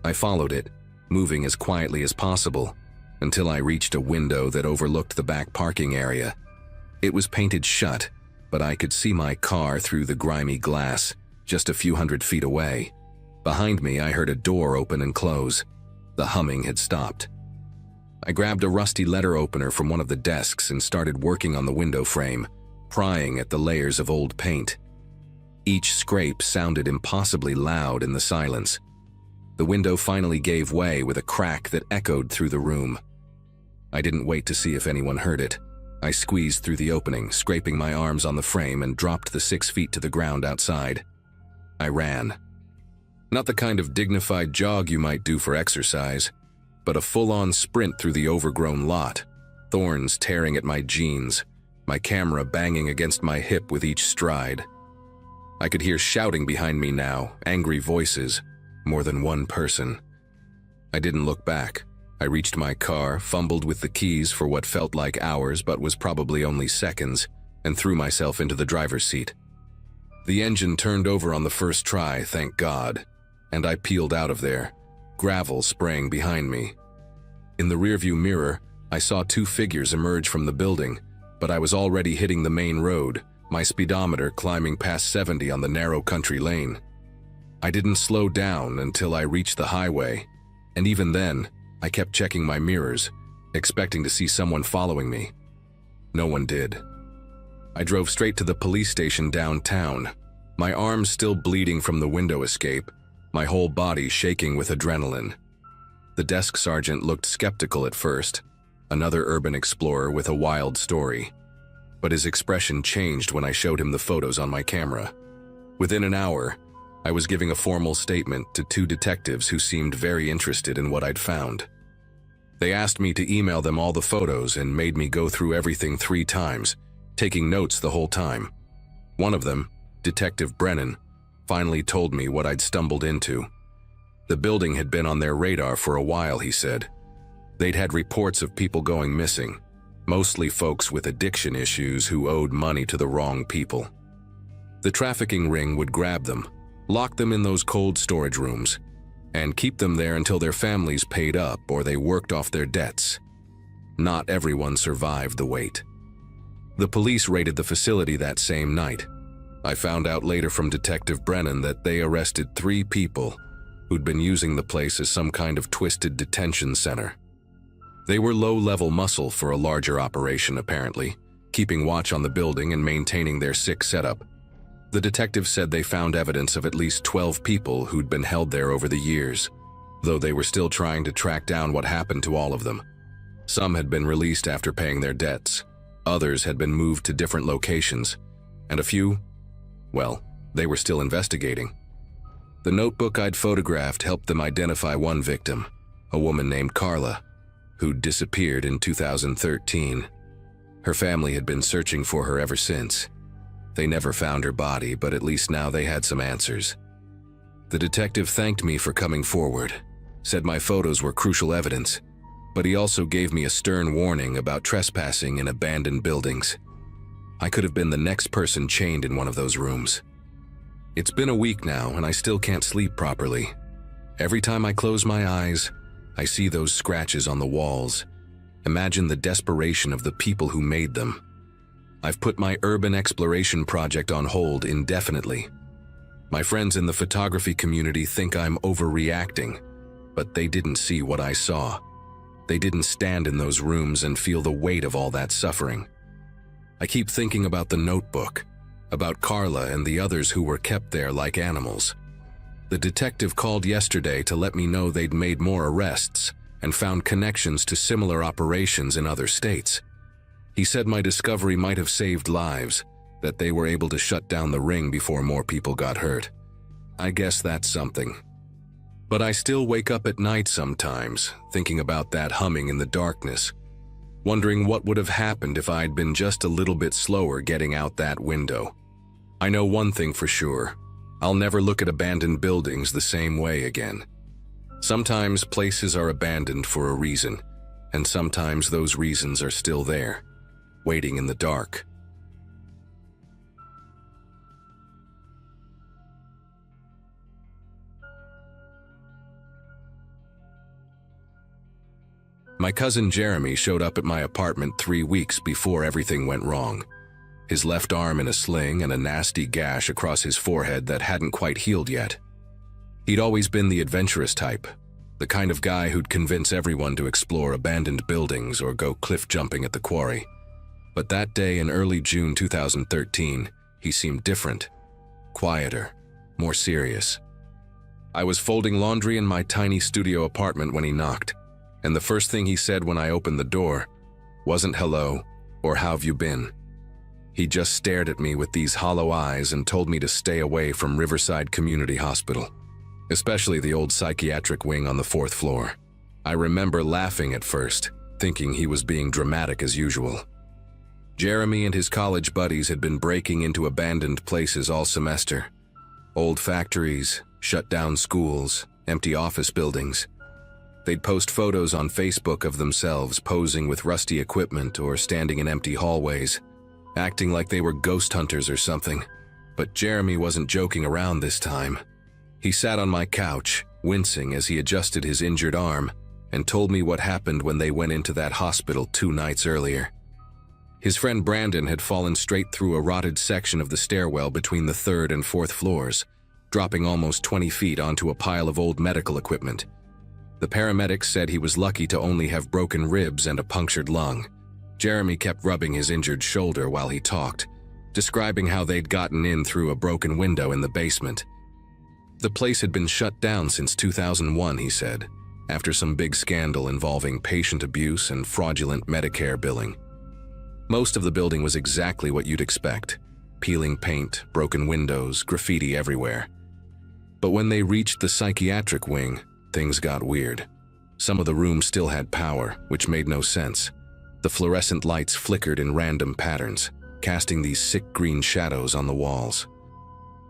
I followed it, moving as quietly as possible, until I reached a window that overlooked the back parking area. It was painted shut, but I could see my car through the grimy glass, just a few hundred feet away. Behind me, I heard a door open and close. The humming had stopped. I grabbed a rusty letter opener from one of the desks and started working on the window frame, prying at the layers of old paint. Each scrape sounded impossibly loud in the silence. The window finally gave way with a crack that echoed through the room. I didn't wait to see if anyone heard it. I squeezed through the opening, scraping my arms on the frame, and dropped the 6 feet to the ground outside. I ran. Not the kind of dignified jog you might do for exercise, but a full-on sprint through the overgrown lot, thorns tearing at my jeans, my camera banging against my hip with each stride. I could hear shouting behind me now, angry voices, more than one person. I didn't look back. I reached my car, fumbled with the keys for what felt like hours but was probably only seconds, and threw myself into the driver's seat. The engine turned over on the first try, thank God, and I peeled out of there, gravel spraying behind me. In the rearview mirror, I saw two figures emerge from the building, but I was already hitting the main road, my speedometer climbing past 70 on the narrow country lane. I didn't slow down until I reached the highway, and even then, I kept checking my mirrors, expecting to see someone following me. No one did. I drove straight to the police station downtown, my arms still bleeding from the window escape, my whole body shaking with adrenaline. The desk sergeant looked skeptical at first, another urban explorer with a wild story. But his expression changed when I showed him the photos on my camera. Within an hour, I was giving a formal statement to two detectives who seemed very interested in what I'd found. They asked me to email them all the photos and made me go through everything 3 times, taking notes the whole time. One of them, Detective Brennan, finally told me what I'd stumbled into. The building had been on their radar for a while, he said. They'd had reports of people going missing, mostly folks with addiction issues who owed money to the wrong people. The trafficking ring would grab them, lock them in those cold storage rooms, and keep them there until their families paid up or they worked off their debts. Not everyone survived the wait. The police raided the facility that same night. I found out later from Detective Brennan that they arrested 3 people who'd been using the place as some kind of twisted detention center. They were low-level muscle for a larger operation, apparently, keeping watch on the building and maintaining their sick setup. The detectives said they found evidence of at least 12 people who'd been held there over the years, though they were still trying to track down what happened to all of them. Some had been released after paying their debts, others had been moved to different locations, and a few, well, they were still investigating. The notebook I'd photographed helped them identify one victim, a woman named Carla, who'd disappeared in 2013. Her family had been searching for her ever since. They never found her body, but at least now they had some answers. The detective thanked me for coming forward, said my photos were crucial evidence, but he also gave me a stern warning about trespassing in abandoned buildings. I could have been the next person chained in one of those rooms. It's been a week now, and I still can't sleep properly. Every time I close my eyes, I see those scratches on the walls. Imagine the desperation of the people who made them. I've put my urban exploration project on hold indefinitely. My friends in the photography community think I'm overreacting, but they didn't see what I saw. They didn't stand in those rooms and feel the weight of all that suffering. I keep thinking about the notebook, about Carla and the others who were kept there like animals. The detective called yesterday to let me know they'd made more arrests and found connections to similar operations in other states. He said my discovery might have saved lives, that they were able to shut down the ring before more people got hurt. I guess that's something. But I still wake up at night sometimes, thinking about that humming in the darkness, wondering what would have happened if I'd been just a little bit slower getting out that window. I know one thing for sure: I'll never look at abandoned buildings the same way again. Sometimes places are abandoned for a reason, and sometimes those reasons are still there, waiting in the dark. My cousin Jeremy showed up at my apartment 3 weeks before everything went wrong. His left arm in a sling and a nasty gash across his forehead that hadn't quite healed yet. He'd always been the adventurous type, the kind of guy who'd convince everyone to explore abandoned buildings or go cliff jumping at the quarry. But that day in early June 2013, he seemed different, quieter, more serious. I was folding laundry in my tiny studio apartment when he knocked, and the first thing he said when I opened the door wasn't hello or how have you been. He just stared at me with these hollow eyes and told me to stay away from Riverside Community Hospital, especially the old psychiatric wing on the 4th floor. I remember laughing at first, thinking he was being dramatic as usual. Jeremy and his college buddies had been breaking into abandoned places all semester. Old factories, shut down schools, empty office buildings. They'd post photos on Facebook of themselves posing with rusty equipment or standing in empty hallways, acting like they were ghost hunters or something. But Jeremy wasn't joking around this time. He sat on my couch, wincing as he adjusted his injured arm, and told me what happened when they went into that hospital 2 nights earlier. His friend Brandon had fallen straight through a rotted section of the stairwell between the 3rd and 4th floors, dropping almost 20 feet onto a pile of old medical equipment. The paramedics said he was lucky to only have broken ribs and a punctured lung. Jeremy kept rubbing his injured shoulder while he talked, describing how they'd gotten in through a broken window in the basement. The place had been shut down since 2001, he said, after some big scandal involving patient abuse and fraudulent Medicare billing. Most of the building was exactly what you'd expect: peeling paint, broken windows, graffiti everywhere. But when they reached the psychiatric wing, things got weird. Some of the rooms still had power, which made no sense. The fluorescent lights flickered in random patterns, casting these sick green shadows on the walls.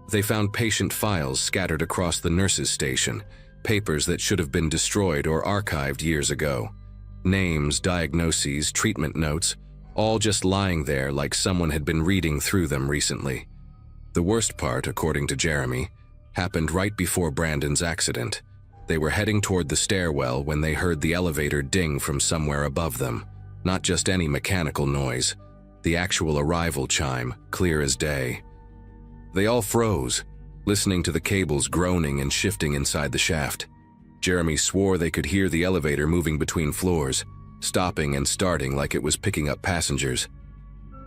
They found patient files scattered across the nurses' station, papers that should have been destroyed or archived years ago. Names, diagnoses, treatment notes, all just lying there like someone had been reading through them recently. The worst part, according to Jeremy, happened right before Brandon's accident. They were heading toward the stairwell when they heard the elevator ding from somewhere above them. Not just any mechanical noise, the actual arrival chime, clear as day. They all froze, listening to the cables groaning and shifting inside the shaft. Jeremy swore they could hear the elevator moving between floors, stopping and starting like it was picking up passengers.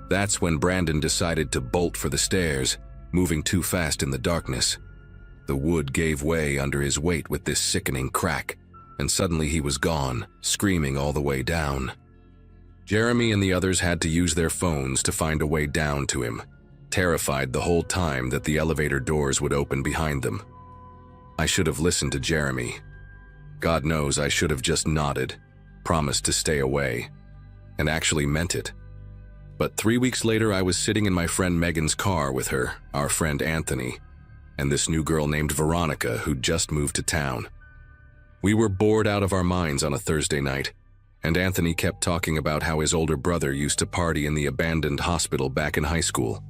That's when Brandon decided to bolt for the stairs, moving too fast in the darkness. The wood gave way under his weight with this sickening crack, and suddenly he was gone, screaming all the way down. Jeremy and the others had to use their phones to find a way down to him, terrified the whole time that the elevator doors would open behind them. I should have listened to Jeremy. God knows I should have just nodded, promised to stay away, and actually meant it. But 3 weeks later, I was sitting in my friend Megan's car with her, our friend Anthony, and this new girl named Veronica who'd just moved to town. We were bored out of our minds on a Thursday night, and Anthony kept talking about how his older brother used to party in the abandoned hospital back in high school.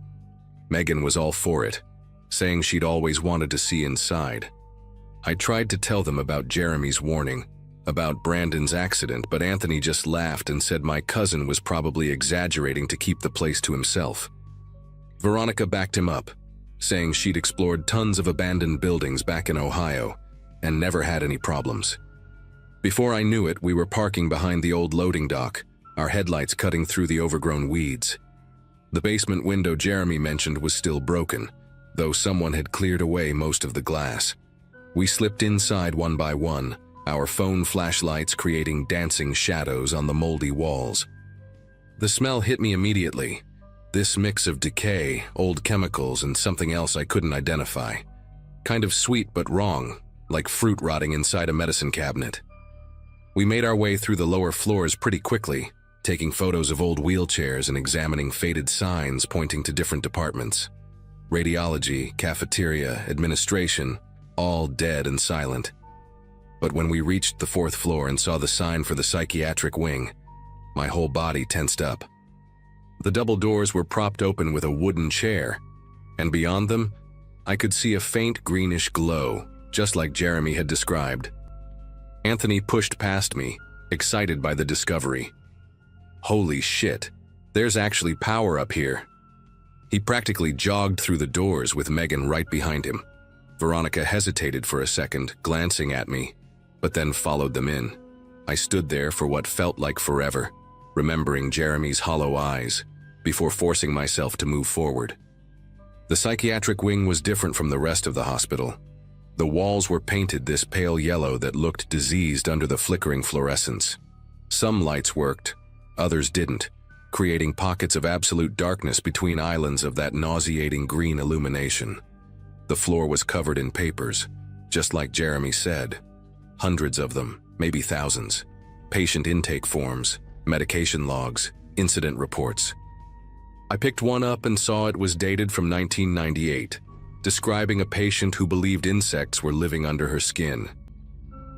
Megan was all for it, saying she'd always wanted to see inside. I tried to tell them about Jeremy's warning, about Brandon's accident, but Anthony just laughed and said my cousin was probably exaggerating to keep the place to himself. Veronica backed him up, saying she'd explored tons of abandoned buildings back in Ohio and never had any problems. Before I knew it, we were parking behind the old loading dock, our headlights cutting through the overgrown weeds. The basement window Jeremy mentioned was still broken, though someone had cleared away most of the glass. We slipped inside one by one, our phone flashlights creating dancing shadows on the moldy walls. The smell hit me immediately. This mix of decay, old chemicals, and something else I couldn't identify. Kind of sweet but wrong, like fruit rotting inside a medicine cabinet. We made our way through the lower floors pretty quickly, taking photos of old wheelchairs and examining faded signs pointing to different departments. Radiology, cafeteria, administration, all dead and silent. But when we reached the 4th floor and saw the sign for the psychiatric wing, my whole body tensed up. The double doors were propped open with a wooden chair, and beyond them, I could see a faint greenish glow, just like Jeremy had described. Anthony pushed past me, excited by the discovery. Holy shit, there's actually power up here. He practically jogged through the doors with Megan right behind him. Veronica hesitated for a second, glancing at me, but then followed them in. I stood there for what felt like forever, remembering Jeremy's hollow eyes, before forcing myself to move forward. The psychiatric wing was different from the rest of the hospital. The walls were painted this pale yellow that looked diseased under the flickering fluorescence. Some lights worked, others didn't, creating pockets of absolute darkness between islands of that nauseating green illumination. The floor was covered in papers, just like Jeremy said. Hundreds of them, maybe thousands. Patient intake forms, medication logs, incident reports. I picked one up and saw it was dated from 1998. Describing a patient who believed insects were living under her skin.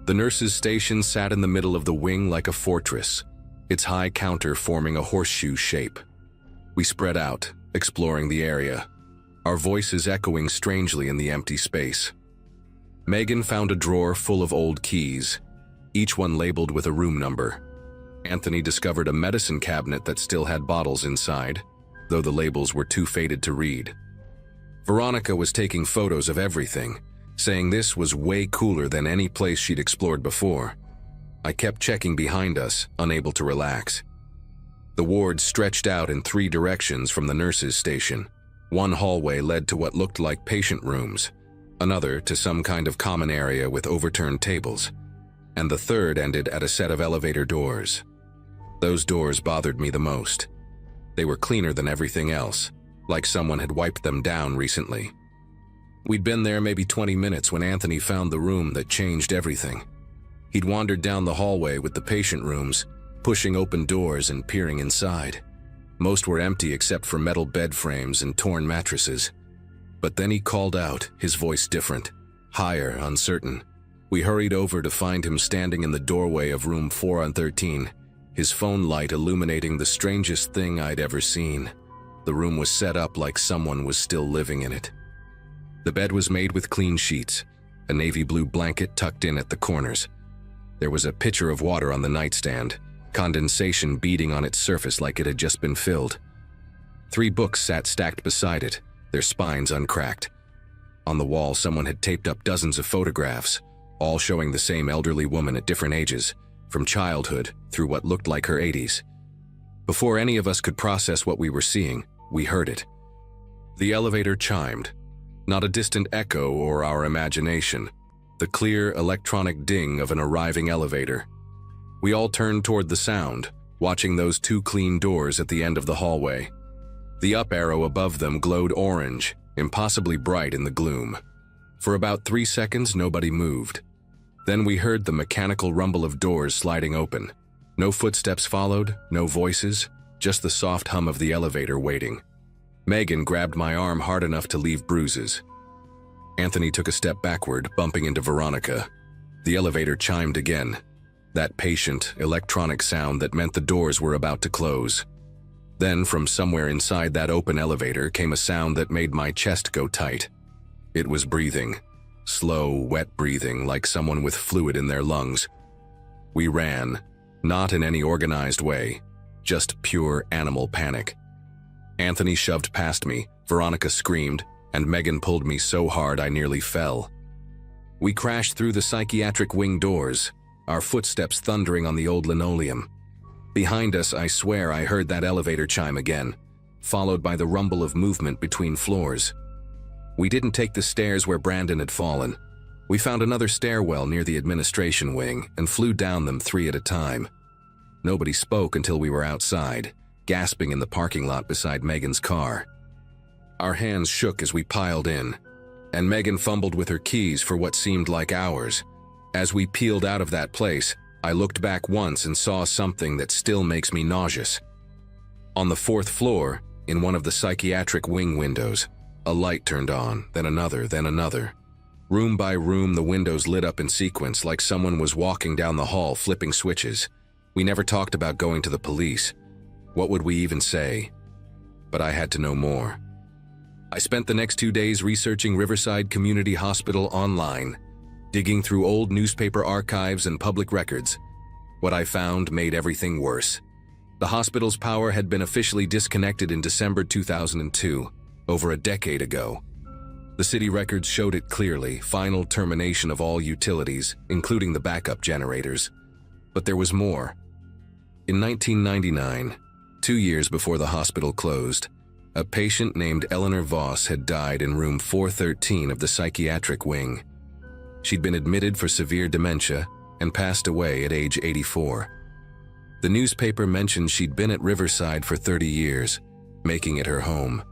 The nurse's station sat in the middle of the wing like a fortress, its high counter forming a horseshoe shape. We spread out, exploring the area, our voices echoing strangely in the empty space. Megan found a drawer full of old keys, each one labeled with a room number. Anthony discovered a medicine cabinet that still had bottles inside, though the labels were too faded to read. Veronica was taking photos of everything, saying this was way cooler than any place she'd explored before. I kept checking behind us, unable to relax. The ward stretched out in 3 directions from the nurse's station. One hallway led to what looked like patient rooms, another to some kind of common area with overturned tables, and the third ended at a set of elevator doors. Those doors bothered me the most. They were cleaner than everything else, like someone had wiped them down recently. We'd been there maybe 20 minutes when Anthony found the room that changed everything. He'd wandered down the hallway with the patient rooms, pushing open doors and peering inside. Most were empty except for metal bed frames and torn mattresses. But then he called out, his voice different, higher, uncertain. We hurried over to find him standing in the doorway of room 413, his phone light illuminating the strangest thing I'd ever seen. The room was set up like someone was still living in it. The bed was made with clean sheets, a navy blue blanket tucked in at the corners. There was a pitcher of water on the nightstand, condensation beading on its surface like it had just been filled. 3 books sat stacked beside it, their spines uncracked. On the wall, someone had taped up dozens of photographs, all showing the same elderly woman at different ages, from childhood through what looked like her 80s. Before any of us could process what we were seeing, we heard it. The elevator chimed, not a distant echo or our imagination, the clear electronic ding of an arriving elevator. We all turned toward the sound, watching those 2 clean doors at the end of the hallway. The up arrow above them glowed orange, impossibly bright in the gloom. For about 3 seconds, nobody moved. Then we heard the mechanical rumble of doors sliding open. No footsteps followed, no voices, just the soft hum of the elevator waiting. Megan grabbed my arm hard enough to leave bruises. Anthony took a step backward, bumping into Veronica. The elevator chimed again, that patient, electronic sound that meant the doors were about to close. Then, from somewhere inside that open elevator came a sound that made my chest go tight. It was breathing. Slow, wet breathing, like someone with fluid in their lungs. We ran, not in any organized way, just pure animal panic. Anthony shoved past me, Veronica screamed, and Megan pulled me so hard I nearly fell. We crashed through the psychiatric wing doors, our footsteps thundering on the old linoleum. Behind us, I swear I heard that elevator chime again, followed by the rumble of movement between floors. We didn't take the stairs where Brandon had fallen. We found another stairwell near the administration wing and flew down them 3 at a time. Nobody spoke until we were outside, gasping in the parking lot beside Megan's car. Our hands shook as we piled in, and Megan fumbled with her keys for what seemed like hours. As we peeled out of that place, I looked back once and saw something that still makes me nauseous. On the 4th floor, in one of the psychiatric wing windows, a light turned on, then another, then another. Room by room, the windows lit up in sequence like someone was walking down the hall flipping switches. We never talked about going to the police. What would we even say? But I had to know more. I spent the next 2 days researching Riverside Community Hospital online, digging through old newspaper archives and public records. What I found made everything worse. The hospital's power had been officially disconnected in December 2002, over a decade ago. The city records showed it clearly, final termination of all utilities, including the backup generators. But there was more. In 1999, 2 years before the hospital closed, a patient named Eleanor Voss had died in room 413 of the psychiatric wing. She'd been admitted for severe dementia and passed away at age 84. The newspaper mentioned she'd been at Riverside for 30 years, making it her home.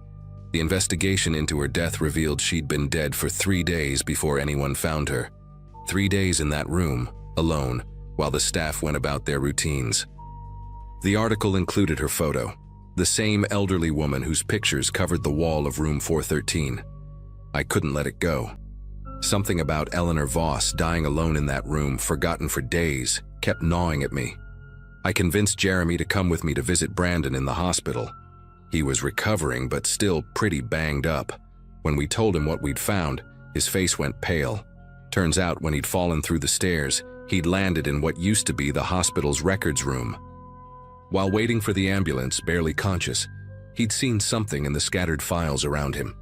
The investigation into her death revealed she'd been dead for 3 days before anyone found her. 3 days in that room, alone, while the staff went about their routines. The article included her photo, the same elderly woman whose pictures covered the wall of room 413. I couldn't let it go. Something about Eleanor Voss dying alone in that room, forgotten for days, kept gnawing at me. I convinced Jeremy to come with me to visit Brandon in the hospital. He was recovering, but still pretty banged up. When we told him what we'd found, his face went pale. Turns out when he'd fallen through the stairs, he'd landed in what used to be the hospital's records room. While waiting for the ambulance, barely conscious, he'd seen something in the scattered files around him.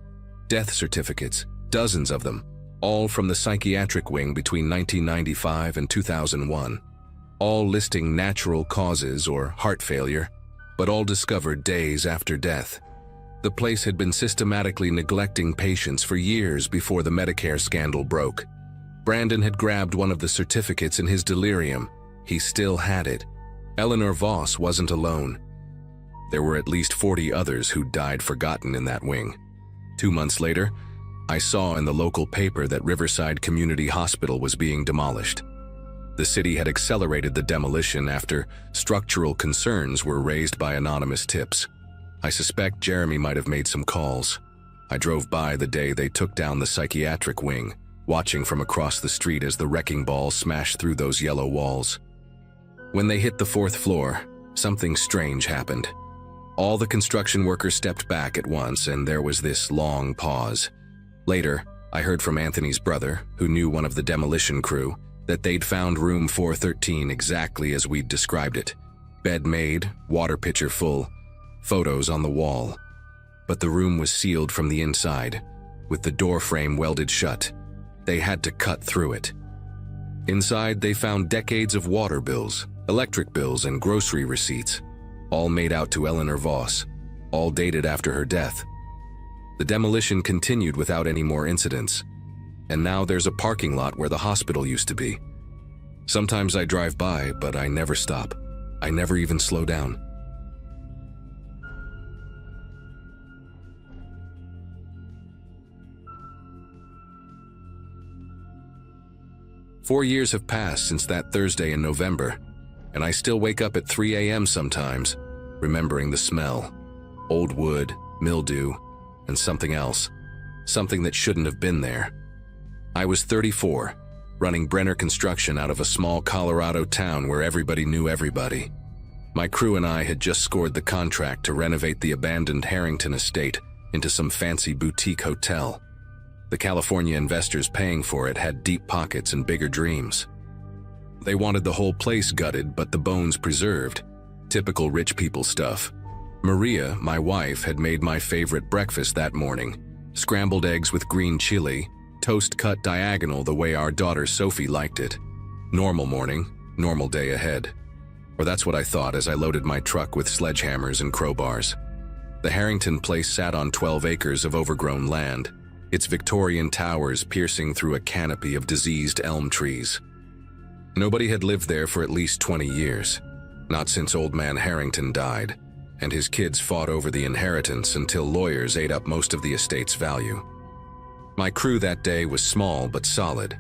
Death certificates, dozens of them, all from the psychiatric wing between 1995 and 2001. All listing natural causes or heart failure, but all discovered days after death. The place had been systematically neglecting patients for years before the Medicare scandal broke. Brandon had grabbed one of the certificates in his delirium. He still had it. Eleanor Voss wasn't alone. There were at least 40 others who died forgotten in that wing. 2 months later, I saw in the local paper that Riverside Community Hospital was being demolished. The city had accelerated the demolition after structural concerns were raised by anonymous tips. I suspect Jeremy might have made some calls. I drove by the day they took down the psychiatric wing, watching from across the street as the wrecking ball smashed through those yellow walls. When they hit the 4th floor, something strange happened. All the construction workers stepped back at once, and there was this long pause. Later, I heard from Anthony's brother, who knew one of the demolition crew, that they'd found room 413 exactly as we'd described it. Bed made, water pitcher full, photos on the wall. But the room was sealed from the inside, with the door frame welded shut. They had to cut through it. Inside, they found decades of water bills, electric bills, and grocery receipts, all made out to Eleanor Voss, all dated after her death. The demolition continued without any more incidents, and now there's a parking lot where the hospital used to be. Sometimes I drive by, but I never stop. I never even slow down. Four years have passed since that Thursday in November, and I still wake up at 3 a.m. sometimes, remembering the smell. Old wood, mildew, and something else. Something that shouldn't have been there. I was 34, running Brenner Construction out of a small Colorado town where everybody knew everybody. My crew and I had just scored the contract to renovate the abandoned Harrington estate into some fancy boutique hotel. The California investors paying for it had deep pockets and bigger dreams. They wanted the whole place gutted but the bones preserved. Typical rich people stuff. Maria, my wife, had made my favorite breakfast that morning. Scrambled eggs with green chili, toast cut diagonal the way our daughter Sophie liked it. Normal morning, normal day ahead. Or that's what I thought as I loaded my truck with sledgehammers and crowbars. The Harrington place sat on 12 acres of overgrown land, its Victorian towers piercing through a canopy of diseased elm trees. Nobody had lived there for at least 20 years, not since old man Harrington died, and his kids fought over the inheritance until lawyers ate up most of the estate's value. My crew that day was small but solid.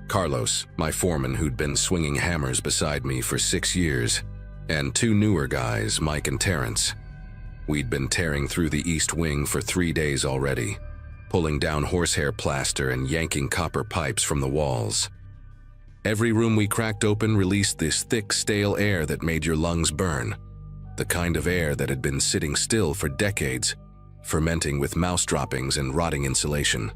Carlos, my foreman who'd been swinging hammers beside me for 6 years, and 2 newer guys, Mike and Terrence. We'd been tearing through the east wing for 3 days already, pulling down horsehair plaster and yanking copper pipes from the walls. Every room we cracked open released this thick, stale air that made your lungs burn. The kind of air that had been sitting still for decades, fermenting with mouse droppings and rotting insulation.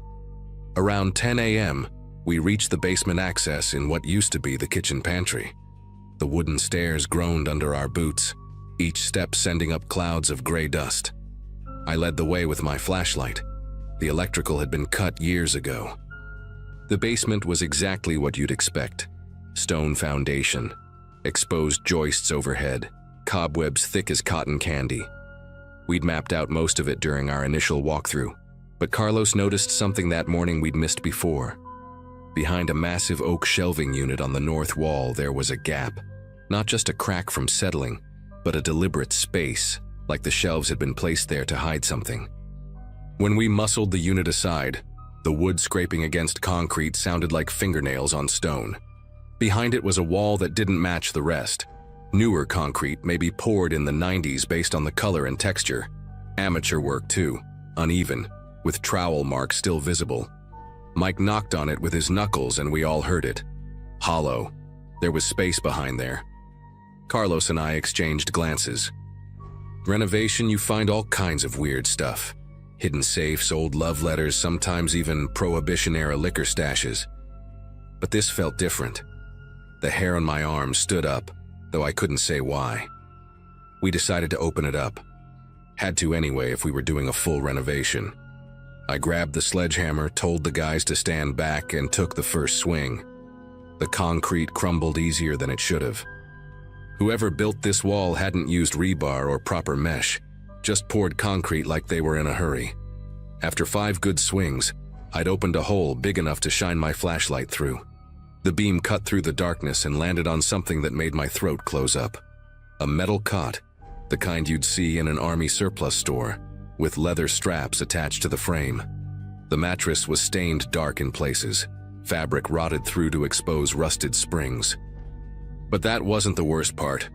Around 10 a.m., we reached the basement access in what used to be the kitchen pantry. The wooden stairs groaned under our boots, each step sending up clouds of gray dust. I led the way with my flashlight. The electrical had been cut years ago. The basement was exactly what you'd expect. Stone foundation, exposed joists overhead, cobwebs thick as cotton candy. We'd mapped out most of it during our initial walkthrough, but Carlos noticed something that morning we'd missed before. Behind a massive oak shelving unit on the north wall, there was a gap. Not just a crack from settling, but a deliberate space, like the shelves had been placed there to hide something. When we muscled the unit aside, the wood scraping against concrete sounded like fingernails on stone. Behind it was a wall that didn't match the rest. Newer concrete, maybe poured in the 90s based on the color and texture. Amateur work too, uneven, with trowel marks still visible. Mike knocked on it with his knuckles and we all heard it. Hollow. There was space behind there. Carlos and I exchanged glances. Renovation, you find all kinds of weird stuff. Hidden safes, old love letters, sometimes even Prohibition-era liquor stashes. But this felt different. The hair on my arm stood up, though I couldn't say why. We decided to open it up. Had to anyway if we were doing a full renovation. I grabbed the sledgehammer, told the guys to stand back, and took the first swing. The concrete crumbled easier than it should have. Whoever built this wall hadn't used rebar or proper mesh, just poured concrete like they were in a hurry. After 5 good swings, I'd opened a hole big enough to shine my flashlight through. The beam cut through the darkness and landed on something that made my throat close up. A metal cot, the kind you'd see in an army surplus store, with leather straps attached to the frame. The mattress was stained dark in places, fabric rotted through to expose rusted springs. But that wasn't the worst part.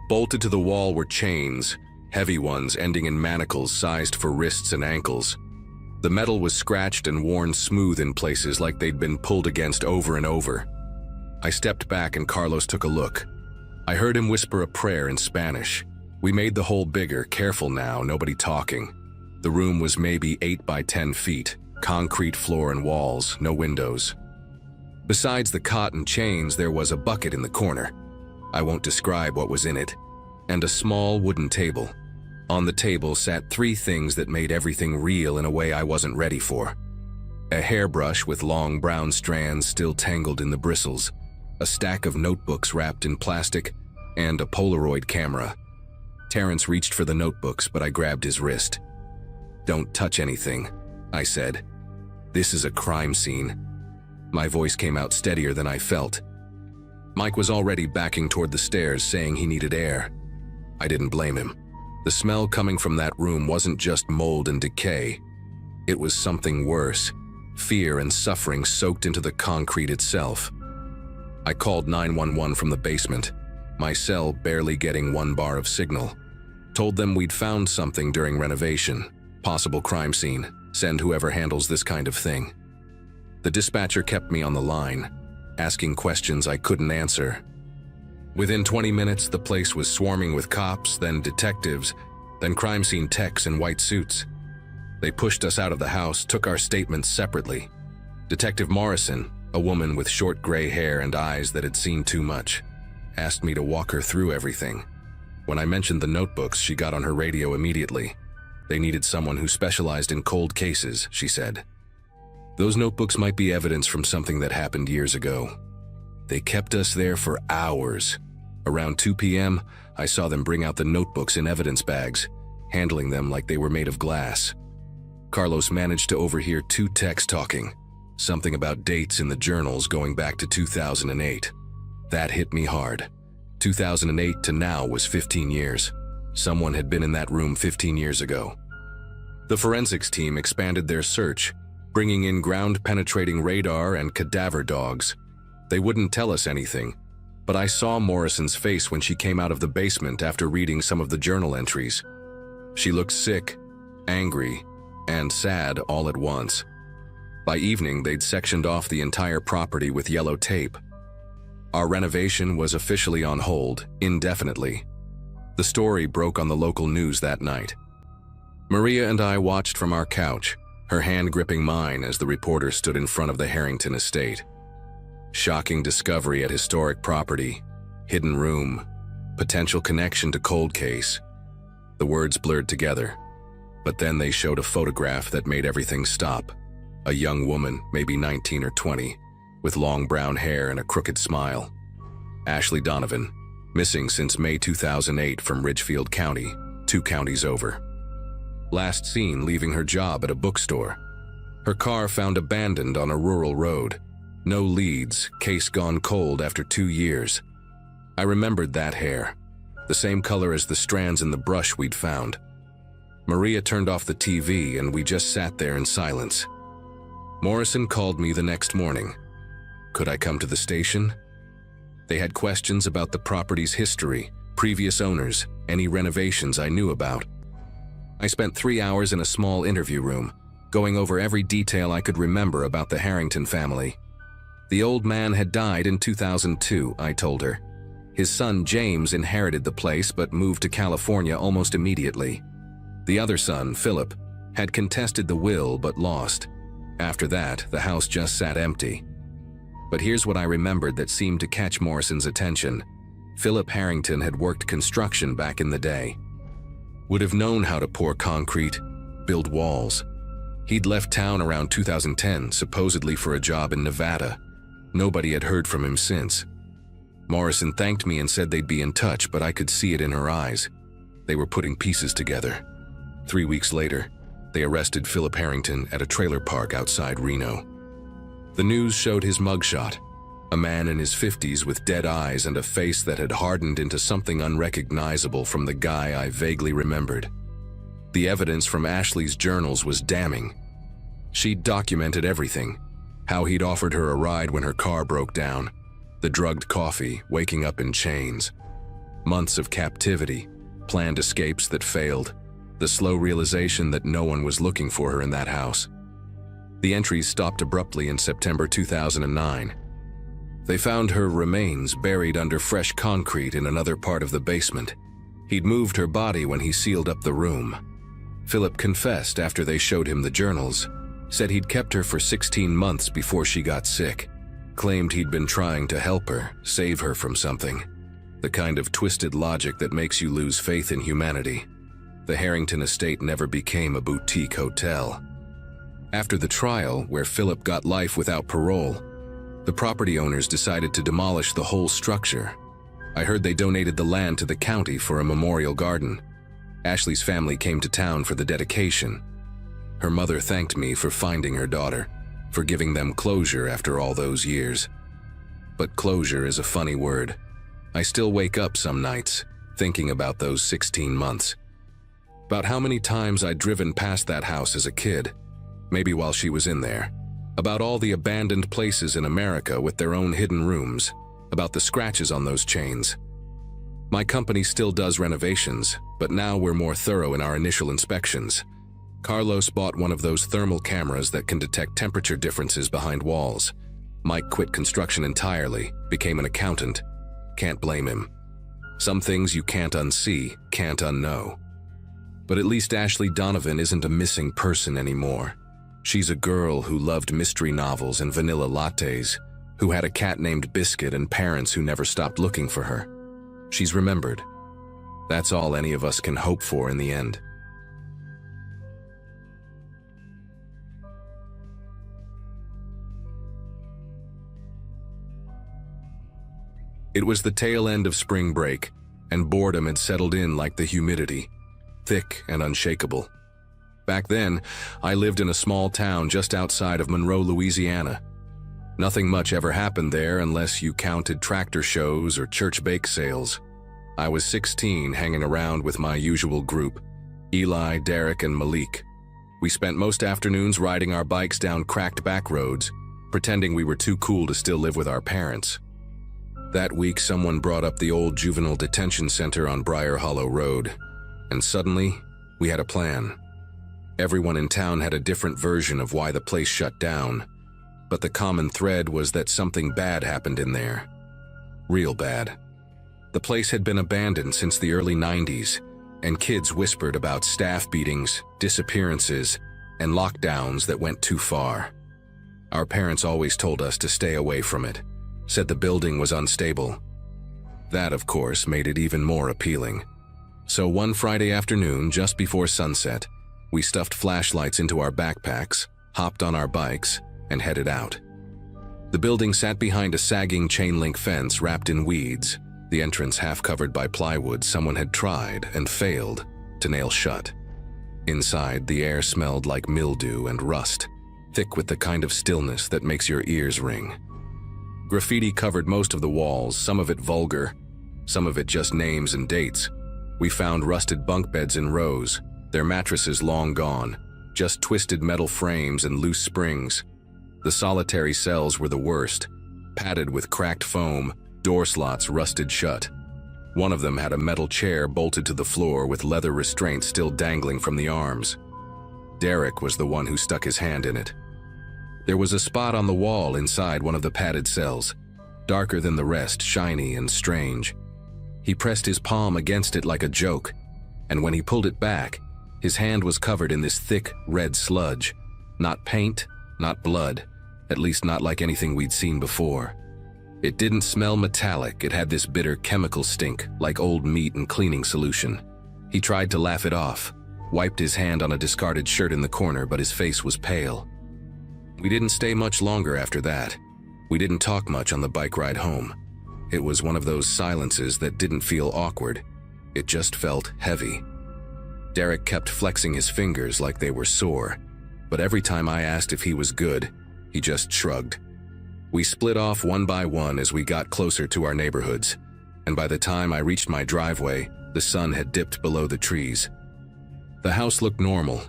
Bolted to the wall were chains, heavy ones ending in manacles sized for wrists and ankles. The metal was scratched and worn smooth in places like they'd been pulled against over and over. I stepped back and Carlos took a look. I heard him whisper a prayer in Spanish. We made the hole bigger, careful now, nobody talking. The room was maybe 8 by 10 feet, concrete floor and walls, no windows. Besides the cot and chains, there was a bucket in the corner. I won't describe what was in it. And a small wooden table. On the table sat 3 things that made everything real in a way I wasn't ready for. A hairbrush with long brown strands still tangled in the bristles, a stack of notebooks wrapped in plastic, and a Polaroid camera. Terrence reached for the notebooks, but I grabbed his wrist. "Don't touch anything," I said. "This is a crime scene." My voice came out steadier than I felt. Mike was already backing toward the stairs, saying he needed air. I didn't blame him. The smell coming from that room wasn't just mold and decay. It was something worse. Fear and suffering soaked into the concrete itself. I called 911 from the basement, my cell barely getting 1 bar of signal. Told them we'd found something during renovation. Possible crime scene. Send whoever handles this kind of thing. The dispatcher kept me on the line, asking questions I couldn't answer. Within 20 minutes, the place was swarming with cops, then detectives, then crime scene techs in white suits. They pushed us out of the house, took our statements separately. Detective Morrison, a woman with short gray hair and eyes that had seen too much, asked me to walk her through everything. When I mentioned the notebooks, she got on her radio immediately. They needed someone who specialized in cold cases, she said. Those notebooks might be evidence from something that happened years ago. They kept us there for hours. Around 2 p.m., I saw them bring out the notebooks in evidence bags, handling them like they were made of glass. Carlos managed to overhear 2 techs talking, something about dates in the journals going back to 2008. That hit me hard. 2008 to now was 15 years. Someone had been in that room 15 years ago. The forensics team expanded their search, bringing in ground-penetrating radar and cadaver dogs. They wouldn't tell us anything, but I saw Morrison's face when she came out of the basement after reading some of the journal entries. She looked sick, angry, and sad all at once. By evening, they'd sectioned off the entire property with yellow tape. Our renovation was officially on hold, indefinitely. The story broke on the local news that night. Maria and I watched from our couch, her hand gripping mine as the reporter stood in front of the Harrington estate. Shocking discovery at historic property, hidden room, potential connection to cold case. The words blurred together, but then they showed a photograph that made everything stop. A young woman, maybe 19 or 20, with long brown hair and a crooked smile. Ashley Donovan, missing since May 2008 from Ridgefield County, 2 counties over. Last seen leaving her job at a bookstore. Her car found abandoned on a rural road. No leads, case gone cold after 2 years. I remembered that hair, the same color as the strands in the brush we'd found. Maria turned off the TV and we just sat there in silence. Morrison called me the next morning. Could I come to the station? They had questions about the property's history, previous owners, any renovations I knew about. I spent 3 hours in a small interview room, going over every detail I could remember about the Harrington family. The old man had died in 2002, I told her. His son James inherited the place but moved to California almost immediately. The other son, Philip, had contested the will but lost. After that, the house just sat empty. But here's what I remembered that seemed to catch Morrison's attention. Philip Harrington had worked construction back in the day. Would have known how to pour concrete, build walls. He'd left town around 2010, supposedly for a job in Nevada. Nobody had heard from him since. Morrison thanked me and said they'd be in touch, but I could see it in her eyes. They were putting pieces together. 3 weeks later, they arrested Philip Harrington at a trailer park outside Reno. The news showed his mugshot, a man in his 50s with dead eyes and a face that had hardened into something unrecognizable from the guy I vaguely remembered. The evidence from Ashley's journals was damning. She'd documented everything, how he'd offered her a ride when her car broke down, the drugged coffee, waking up in chains, months of captivity, planned escapes that failed, the slow realization that no one was looking for her in that house. The entries stopped abruptly in September 2009. They found her remains buried under fresh concrete in another part of the basement. He'd moved her body when he sealed up the room. Philip confessed after they showed him the journals, said he'd kept her for 16 months before she got sick, claimed he'd been trying to help her, save her from something. The kind of twisted logic that makes you lose faith in humanity. The Harrington estate never became a boutique hotel. After the trial, where Philip got life without parole, the property owners decided to demolish the whole structure. I heard they donated the land to the county for a memorial garden. Ashley's family came to town for the dedication. Her mother thanked me for finding her daughter, for giving them closure after all those years. But closure is a funny word. I still wake up some nights, thinking about those 16 months. About how many times I'd driven past that house as a kid, maybe while she was in there. About all the abandoned places in America with their own hidden rooms, about the scratches on those chains. My company still does renovations, but now we're more thorough in our initial inspections. Carlos bought one of those thermal cameras that can detect temperature differences behind walls. Mike quit construction entirely, became an accountant. Can't blame him. Some things you can't unsee, can't unknow. But at least Ashley Donovan isn't a missing person anymore. She's a girl who loved mystery novels and vanilla lattes, who had a cat named Biscuit and parents who never stopped looking for her. She's remembered. That's all any of us can hope for in the end. It was the tail end of spring break, and boredom had settled in like the humidity, thick and unshakable. Back then, I lived in a small town just outside of Monroe, Louisiana. Nothing much ever happened there unless you counted tractor shows or church bake sales. I was 16, hanging around with my usual group, Eli, Derek, and Malik. We spent most afternoons riding our bikes down cracked back roads, pretending we were too cool to still live with our parents. That week, someone brought up the old juvenile detention center on Briar Hollow Road, and suddenly, we had a plan. Everyone in town had a different version of why the place shut down, but the common thread was that something bad happened in there. Real bad. The place had been abandoned since the early 90s, and kids whispered about staff beatings, disappearances, and lockdowns that went too far. Our parents always told us to stay away from it, said the building was unstable. That, of course, made it even more appealing. So one Friday afternoon, just before sunset, we stuffed flashlights into our backpacks, hopped on our bikes, and headed out. The building sat behind a sagging chain-link fence wrapped in weeds, the entrance half covered by plywood someone had tried and failed to nail shut. Inside, the air smelled like mildew and rust, thick with the kind of stillness that makes your ears ring. Graffiti covered most of the walls, some of it vulgar, some of it just names and dates. We found rusted bunk beds in rows, their mattresses long gone, just twisted metal frames and loose springs. The solitary cells were the worst, padded with cracked foam, door slots rusted shut. One of them had a metal chair bolted to the floor with leather restraints still dangling from the arms. Derek was the one who stuck his hand in it. There was a spot on the wall inside one of the padded cells, darker than the rest, shiny and strange. He pressed his palm against it like a joke, and when he pulled it back, his hand was covered in this thick, red sludge. Not paint, not blood, at least not like anything we'd seen before. It didn't smell metallic, it had this bitter chemical stink, like old meat and cleaning solution. He tried to laugh it off, wiped his hand on a discarded shirt in the corner, but his face was pale. We didn't stay much longer after that. We didn't talk much on the bike ride home. It was one of those silences that didn't feel awkward. It just felt heavy. Derek kept flexing his fingers like they were sore, but every time I asked if he was good, he just shrugged. We split off one by one as we got closer to our neighborhoods, and by the time I reached my driveway, the sun had dipped below the trees. The house looked normal,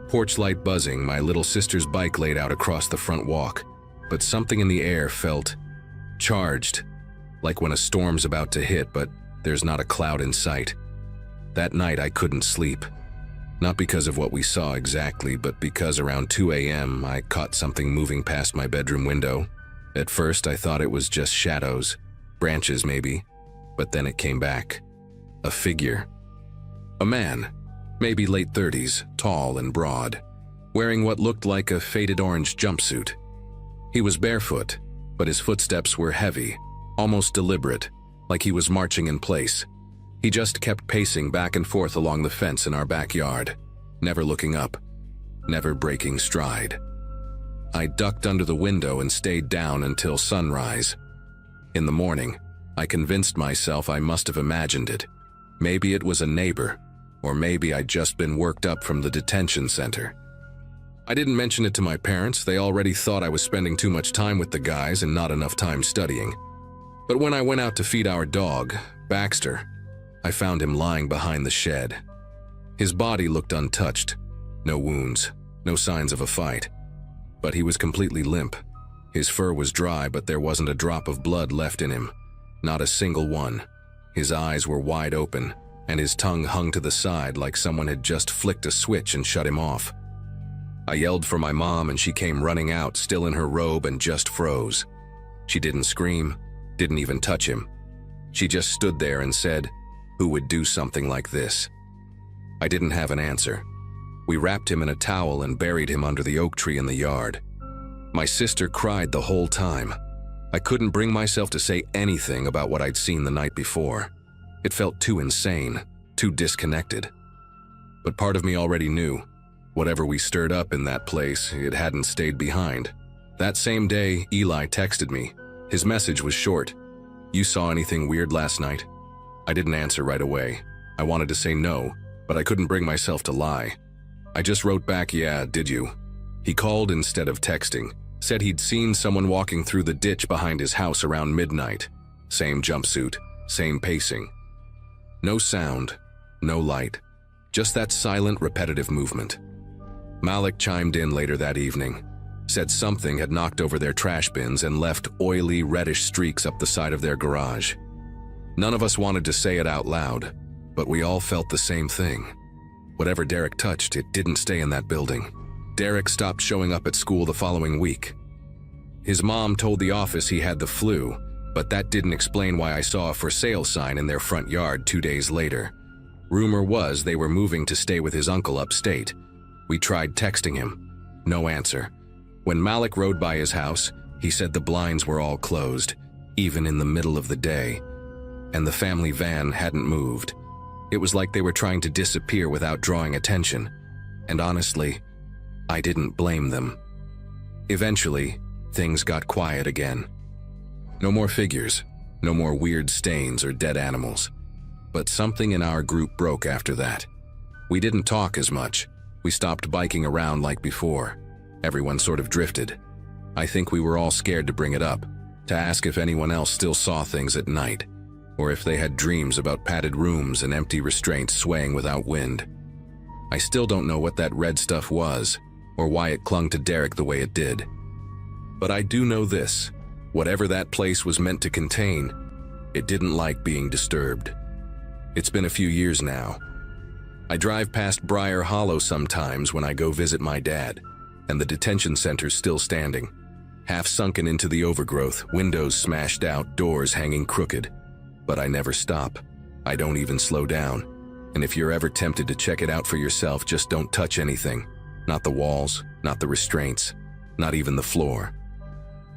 porch light buzzing, my little sister's bike laid out across the front walk, but something in the air felt charged, like when a storm's about to hit, but there's not a cloud in sight. That night I couldn't sleep. Not because of what we saw exactly, but because around 2 a.m. I caught something moving past my bedroom window. At first I thought it was just shadows, branches maybe, but then it came back. A figure. A man, maybe late 30s, tall and broad, wearing what looked like a faded orange jumpsuit. He was barefoot, but his footsteps were heavy, almost deliberate, like he was marching in place. He just kept pacing back and forth along the fence in our backyard, never looking up, never breaking stride. I ducked under the window and stayed down until sunrise. In the morning, I convinced myself I must have imagined it. Maybe it was a neighbor, or maybe I'd just been worked up from the detention center. I didn't mention it to my parents. They already thought I was spending too much time with the guys and not enough time studying. But when I went out to feed our dog, Baxter, I found him lying behind the shed. His body looked untouched. No wounds, no signs of a fight. But he was completely limp. His fur was dry, but there wasn't a drop of blood left in him. Not a single one. His eyes were wide open, and his tongue hung to the side like someone had just flicked a switch and shut him off. I yelled for my mom and she came running out, still in her robe, and just froze. She didn't scream, didn't even touch him. She just stood there and said, "Who would do something like this?" I didn't have an answer. We wrapped him in a towel and buried him under the oak tree in the yard. My sister cried the whole time. I couldn't bring myself to say anything about what I'd seen the night before. It felt too insane, too disconnected. But part of me already knew. Whatever we stirred up in that place, it hadn't stayed behind. That same day, Eli texted me. His message was short. "You saw anything weird last night?" I didn't answer right away. I wanted to say no, but I couldn't bring myself to lie. I just wrote back, "Yeah, did you?" He called instead of texting, said he'd seen someone walking through the ditch behind his house around midnight. Same jumpsuit, same pacing. No sound, no light, just that silent, repetitive movement. Malik chimed in later that evening, said something had knocked over their trash bins and left oily, reddish streaks up the side of their garage. None of us wanted to say it out loud, but we all felt the same thing. Whatever Derek touched, it didn't stay in that building. Derek stopped showing up at school the following week. His mom told the office he had the flu, but that didn't explain why I saw a for sale sign in their front yard 2 days later. Rumor was they were moving to stay with his uncle upstate. We tried texting him. No answer. When Malik rode by his house, he said the blinds were all closed, even in the middle of the day, and the family van hadn't moved. It was like they were trying to disappear without drawing attention, and honestly, I didn't blame them. Eventually, things got quiet again. No more figures, no more weird stains or dead animals. But something in our group broke after that. We didn't talk as much. We stopped biking around like before. Everyone sort of drifted. I think we were all scared to bring it up, to ask if anyone else still saw things at night, or if they had dreams about padded rooms and empty restraints swaying without wind. I still don't know what that red stuff was, or why it clung to Derek the way it did. But I do know this: whatever that place was meant to contain, it didn't like being disturbed. It's been a few years now. I drive past Briar Hollow sometimes when I go visit my dad, and the detention center's still standing, half sunken into the overgrowth, windows smashed out, doors hanging crooked. But I never stop. I don't even slow down. And if you're ever tempted to check it out for yourself, just don't touch anything. Not the walls, not the restraints, not even the floor.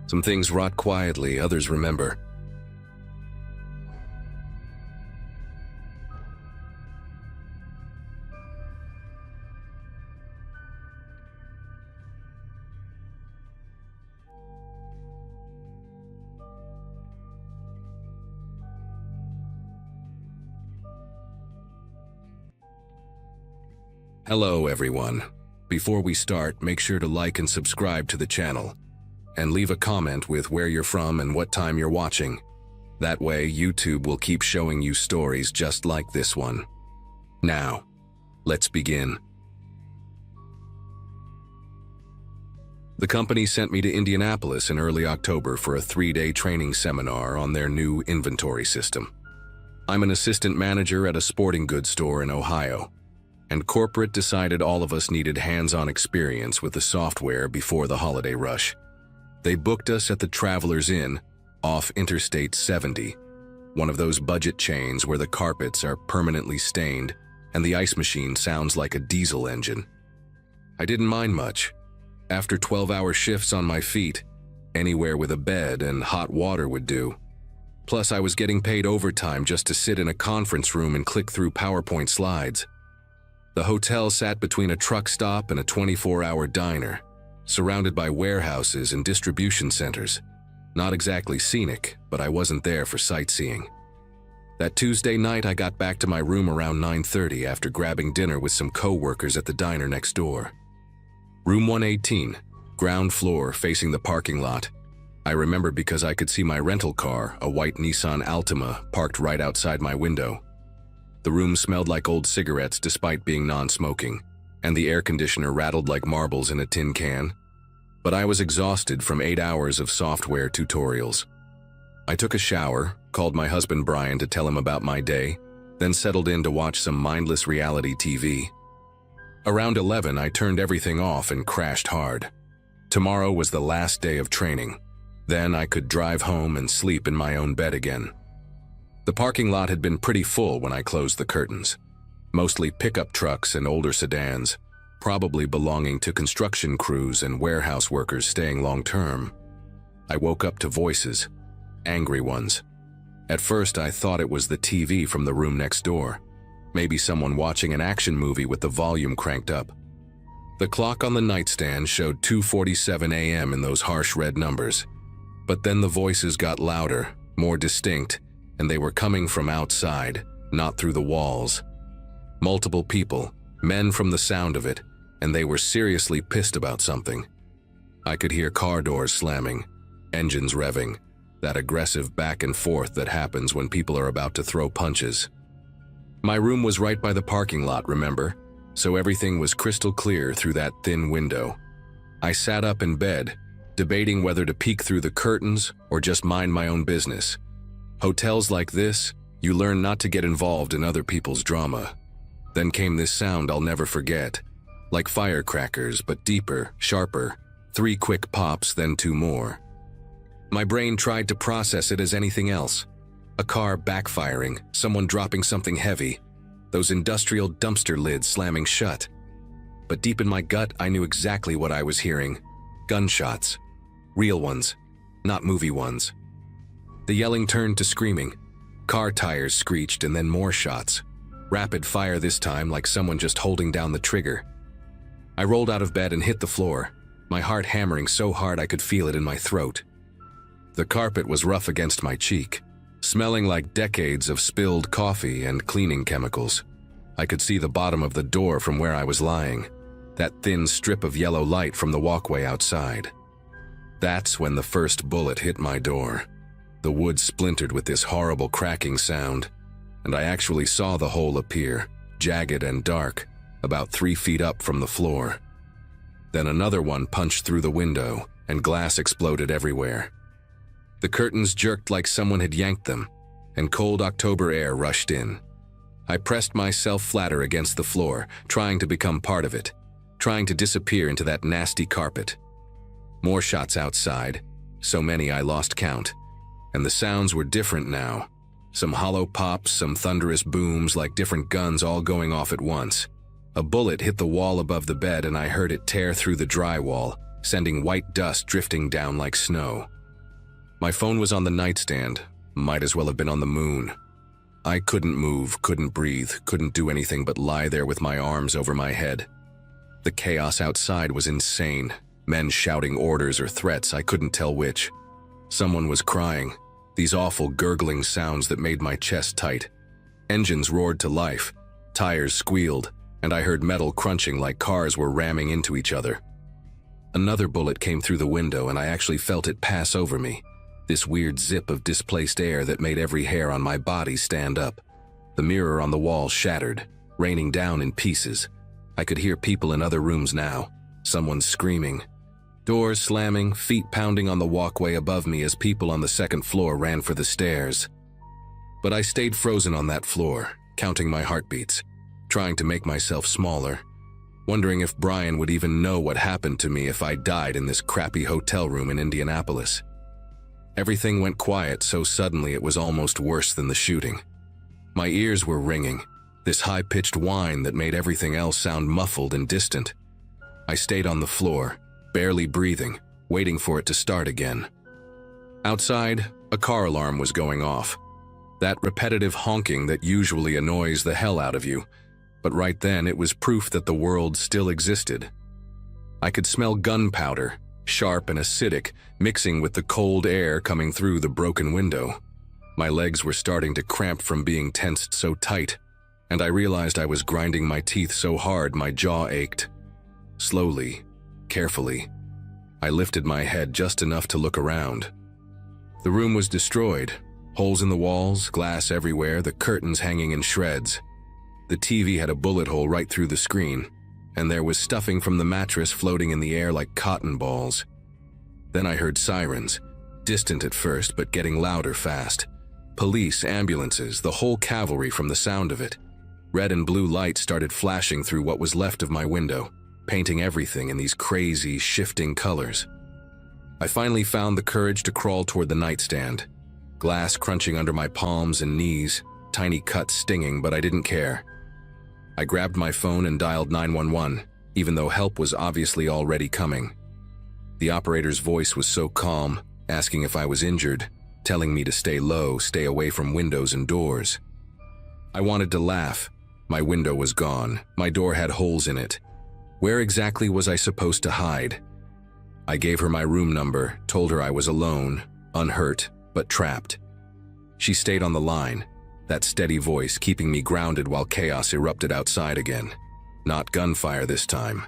Some things rot quietly, others remember. Hello everyone. Before we start, make sure to like and subscribe to the channel, and leave a comment with where you're from and what time you're watching. That way, YouTube will keep showing you stories just like this one. Now, let's begin. The company sent me to Indianapolis in early October for a 3-day training seminar on their new inventory system. I'm an assistant manager at a sporting goods store in Ohio, and corporate decided all of us needed hands-on experience with the software before the holiday rush. They booked us at the Travelers Inn off Interstate 70, one of those budget chains where the carpets are permanently stained and the ice machine sounds like a diesel engine. I didn't mind much. After 12-hour shifts on my feet, anywhere with a bed and hot water would do. Plus, I was getting paid overtime just to sit in a conference room and click through PowerPoint slides. The hotel sat between a truck stop and a 24-hour diner, surrounded by warehouses and distribution centers. Not exactly scenic, but I wasn't there for sightseeing. That Tuesday night, I got back to my room around 9:30 after grabbing dinner with some co-workers at the diner next door. Room 118, ground floor facing the parking lot. I remember because I could see my rental car, a white Nissan Altima, parked right outside my window. The room smelled like old cigarettes despite being non-smoking, and the air conditioner rattled like marbles in a tin can. But I was exhausted from 8 hours of software tutorials. I took a shower, called my husband Brian to tell him about my day, then settled in to watch some mindless reality TV. Around 11, I turned everything off and crashed hard. Tomorrow was the last day of training. Then I could drive home and sleep in my own bed again. The parking lot had been pretty full when I closed the curtains. Mostly pickup trucks and older sedans, probably belonging to construction crews and warehouse workers staying long-term. I woke up to voices, angry ones. At first, I thought it was the TV from the room next door. Maybe someone watching an action movie with the volume cranked up. The clock on the nightstand showed 2:47 a.m. in those harsh red numbers. But then the voices got louder, more distinct, and they were coming from outside, not through the walls. Multiple people, men from the sound of it, and they were seriously pissed about something. I could hear car doors slamming, engines revving, that aggressive back and forth that happens when people are about to throw punches. My room was right by the parking lot, remember? So everything was crystal clear through that thin window. I sat up in bed, debating whether to peek through the curtains or just mind my own business. Hotels like this, you learn not to get involved in other people's drama. Then came this sound I'll never forget. Like firecrackers, but deeper, sharper. 3 quick pops, then 2 more. My brain tried to process it as anything else. A car backfiring, someone dropping something heavy, those industrial dumpster lids slamming shut. But deep in my gut, I knew exactly what I was hearing. Gunshots. Real ones, not movie ones. The yelling turned to screaming. Car tires screeched and then more shots. Rapid fire this time, like someone just holding down the trigger. I rolled out of bed and hit the floor, my heart hammering so hard I could feel it in my throat. The carpet was rough against my cheek, smelling like decades of spilled coffee and cleaning chemicals. I could see the bottom of the door from where I was lying, that thin strip of yellow light from the walkway outside. That's when the first bullet hit my door. The wood splintered with this horrible cracking sound, and I actually saw the hole appear, jagged and dark, about 3 feet up from the floor. Then another one punched through the window, and glass exploded everywhere. The curtains jerked like someone had yanked them, and cold October air rushed in. I pressed myself flatter against the floor, trying to become part of it, trying to disappear into that nasty carpet. More shots outside, so many I lost count, and the sounds were different now. Some hollow pops, some thunderous booms like different guns all going off at once. A bullet hit the wall above the bed and I heard it tear through the drywall, sending white dust drifting down like snow. My phone was on the nightstand, might as well have been on the moon. I couldn't move, couldn't breathe, couldn't do anything but lie there with my arms over my head. The chaos outside was insane, men shouting orders or threats, I couldn't tell which. Someone was crying, these awful gurgling sounds that made my chest tight. Engines roared to life, tires squealed, and I heard metal crunching like cars were ramming into each other. Another bullet came through the window and I actually felt it pass over me, this weird zip of displaced air that made every hair on my body stand up. The mirror on the wall shattered, raining down in pieces. I could hear people in other rooms now, someone screaming. Doors slamming, feet pounding on the walkway above me as people on the second floor ran for the stairs. But I stayed frozen on that floor, counting my heartbeats, trying to make myself smaller, wondering if Brian would even know what happened to me if I died in this crappy hotel room in Indianapolis. Everything went quiet so suddenly it was almost worse than the shooting. My ears were ringing, this high-pitched whine that made everything else sound muffled and distant. I stayed on the floor, barely breathing, waiting for it to start again. Outside, a car alarm was going off. That repetitive honking that usually annoys the hell out of you, but right then it was proof that the world still existed. I could smell gunpowder, sharp and acidic, mixing with the cold air coming through the broken window. My legs were starting to cramp from being tensed so tight, and I realized I was grinding my teeth so hard my jaw ached. Slowly, carefully, I lifted my head just enough to look around. The room was destroyed, holes in the walls, glass everywhere, the curtains hanging in shreds. The TV had a bullet hole right through the screen, and there was stuffing from the mattress floating in the air like cotton balls. Then I heard sirens, distant at first, but getting louder fast. Police, ambulances, the whole cavalry from the sound of it. Red and blue lights started flashing through what was left of my window, painting everything in these crazy, shifting colors. I finally found the courage to crawl toward the nightstand. Glass crunching under my palms and knees, tiny cuts stinging, but I didn't care. I grabbed my phone and dialed 911, even though help was obviously already coming. The operator's voice was so calm, asking if I was injured, telling me to stay low, stay away from windows and doors. I wanted to laugh. My window was gone. My door had holes in it. Where exactly was I supposed to hide? I gave her my room number, told her I was alone, unhurt, but trapped. She stayed on the line, that steady voice keeping me grounded while chaos erupted outside again. Not gunfire this time,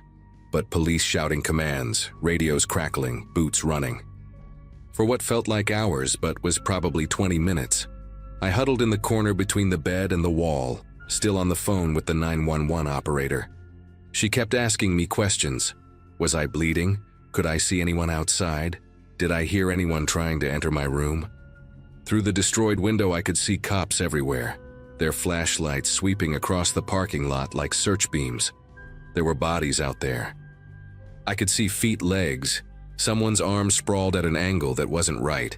but police shouting commands, radios crackling, boots running. For what felt like hours but was probably 20 minutes, I huddled in the corner between the bed and the wall, still on the phone with the 911 operator. She kept asking me questions. Was I bleeding? Could I see anyone outside? Did I hear anyone trying to enter my room? Through the destroyed window I could see cops everywhere, their flashlights sweeping across the parking lot like search beams. There were bodies out there. I could see feet, legs, someone's arms sprawled at an angle that wasn't right.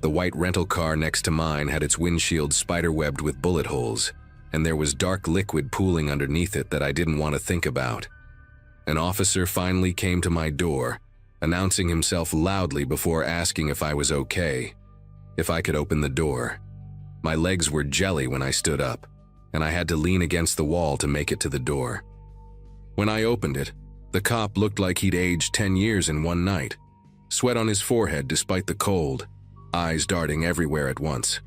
The white rental car next to mine had its windshield spiderwebbed with bullet holes, and there was dark liquid pooling underneath it that I didn't want to think about. An officer finally came to my door, announcing himself loudly before asking if I was okay, if I could open the door. My legs were jelly when I stood up, and I had to lean against the wall to make it to the door. When I opened it, the cop looked like he'd aged 10 years in one night, sweat on his forehead despite the cold, eyes darting everywhere at once.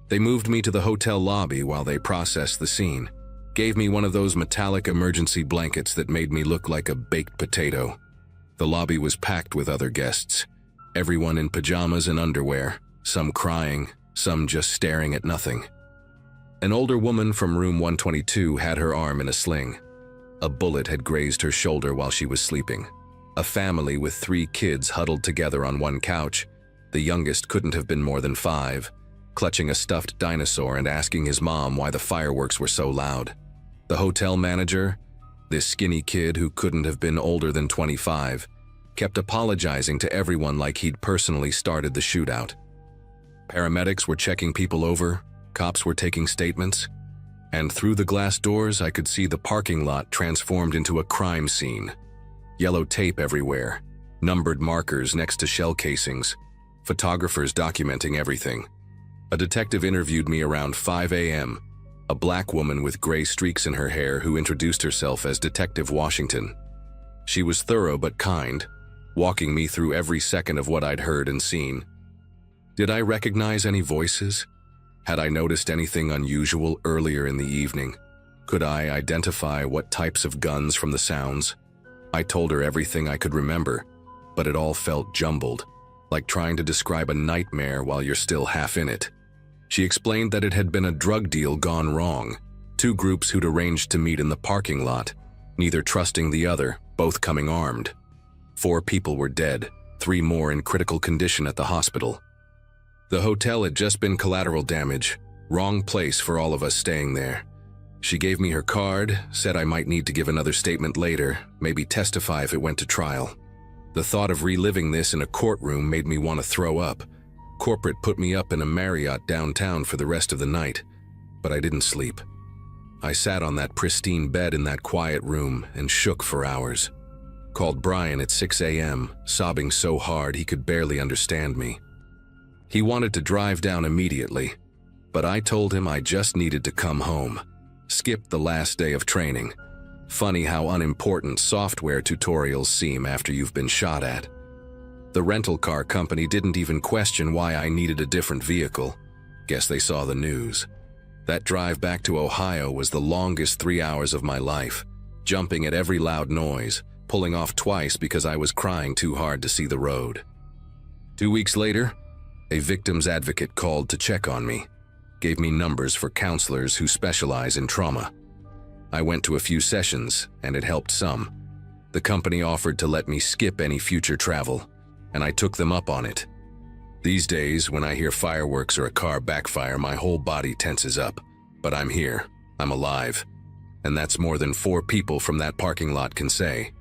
They moved me to the hotel lobby while they processed the scene, gave me one of those metallic emergency blankets that made me look like a baked potato. The lobby was packed with other guests, everyone in pajamas and underwear, some crying, some just staring at nothing. An older woman from room 122 had her arm in a sling. A bullet had grazed her shoulder while she was sleeping. A family with 3 kids huddled together on one couch. The youngest couldn't have been more than 5, clutching a stuffed dinosaur and asking his mom why the fireworks were so loud. The hotel manager, this skinny kid who couldn't have been older than 25, kept apologizing to everyone like he'd personally started the shootout. Paramedics were checking people over, cops were taking statements, and through the glass doors I could see the parking lot transformed into a crime scene. Yellow tape everywhere, numbered markers next to shell casings, photographers documenting everything. A detective interviewed me around 5 a.m., a black woman with gray streaks in her hair who introduced herself as Detective Washington. She was thorough but kind, walking me through every second of what I'd heard and seen. Did I recognize any voices? Had I noticed anything unusual earlier in the evening? Could I identify what types of guns from the sounds? I told her everything I could remember, but it all felt jumbled, like trying to describe a nightmare while you're still half in it. She explained that it had been a drug deal gone wrong, 2 groups who'd arranged to meet in the parking lot, neither trusting the other, both coming armed. 4 people were dead, 3 more in critical condition at the hospital. The hotel had just been collateral damage, wrong place for all of us staying there. She gave me her card, said I might need to give another statement later, maybe testify if it went to trial. The thought of reliving this in a courtroom made me want to throw up. Corporate put me up in a Marriott downtown for the rest of the night, but I didn't sleep. I sat on that pristine bed in that quiet room and shook for hours. Called Brian at 6 a.m., sobbing so hard he could barely understand me. He wanted to drive down immediately, but I told him I just needed to come home. Skip the last day of training. Funny how unimportant software tutorials seem after you've been shot at. The rental car company didn't even question why I needed a different vehicle. Guess they saw the news. That drive back to Ohio was the longest 3 hours of my life, jumping at every loud noise, pulling off twice because I was crying too hard to see the road. 2 weeks later, a victim's advocate called to check on me, gave me numbers for counselors who specialize in trauma. I went to a few sessions, and it helped some. The company offered to let me skip any future travel, and I took them up on it. These days, when I hear fireworks or a car backfire, my whole body tenses up. But I'm here. I'm alive. And that's more than 4 people from that parking lot can say.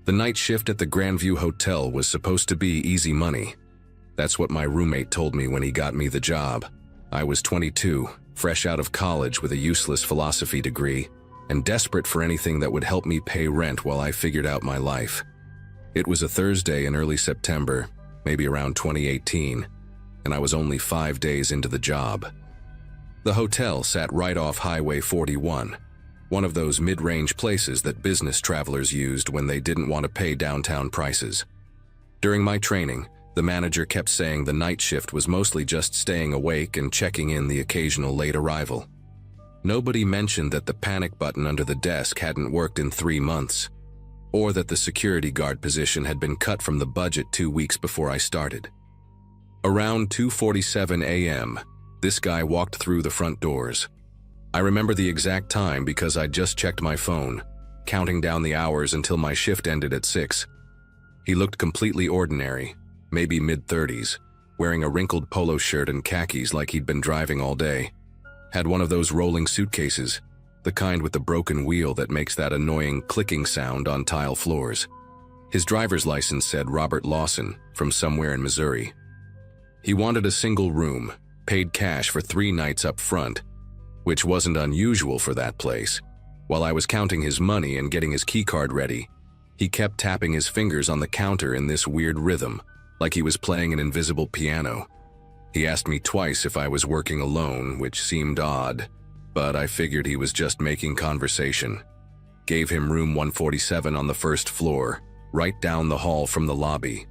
The night shift at the Grandview Hotel was supposed to be easy money. That's what my roommate told me when he got me the job. I was 22, fresh out of college with a useless philosophy degree, and desperate for anything that would help me pay rent while I figured out my life. It was a Thursday in early September, maybe around 2018, and I was only 5 days into the job. The hotel sat right off Highway 41, one of those mid-range places that business travelers used when they didn't want to pay downtown prices. During my training, the manager kept saying the night shift was mostly just staying awake and checking in the occasional late arrival. Nobody mentioned that the panic button under the desk hadn't worked in 3 months, or that the security guard position had been cut from the budget 2 weeks before I started. Around 2:47 a.m., this guy walked through the front doors. I remember the exact time because I'd just checked my phone, counting down the hours until my shift ended at 6. He looked completely ordinary, maybe mid-30s, wearing a wrinkled polo shirt and khakis like he'd been driving all day. Had one of those rolling suitcases, the kind with the broken wheel that makes that annoying clicking sound on tile floors. His driver's license said Robert Lawson, from somewhere in Missouri. He wanted a single room, paid cash for 3 nights up front, which wasn't unusual for that place. While I was counting his money and getting his keycard ready, he kept tapping his fingers on the counter in this weird rhythm, like he was playing an invisible piano. He asked me twice if I was working alone, which seemed odd, but I figured he was just making conversation. Gave him room 147 on the first floor, right down the hall from the lobby.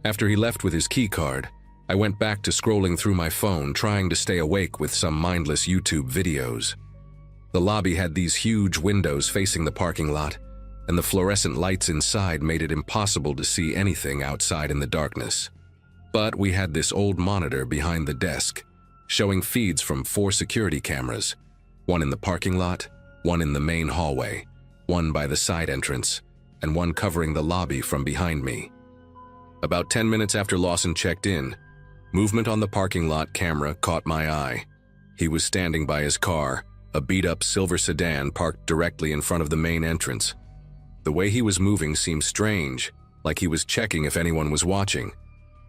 After he left with his keycard, I went back to scrolling through my phone, trying to stay awake with some mindless YouTube videos. The lobby had these huge windows facing the parking lot, and the fluorescent lights inside made it impossible to see anything outside in the darkness. But we had this old monitor behind the desk, showing feeds from 4 security cameras, one in the parking lot, one in the main hallway, one by the side entrance, and one covering the lobby from behind me. About 10 minutes after Lawson checked in, movement on the parking lot camera caught my eye. He was standing by his car, a beat-up silver sedan parked directly in front of the main entrance. The way he was moving seemed strange, like he was checking if anyone was watching.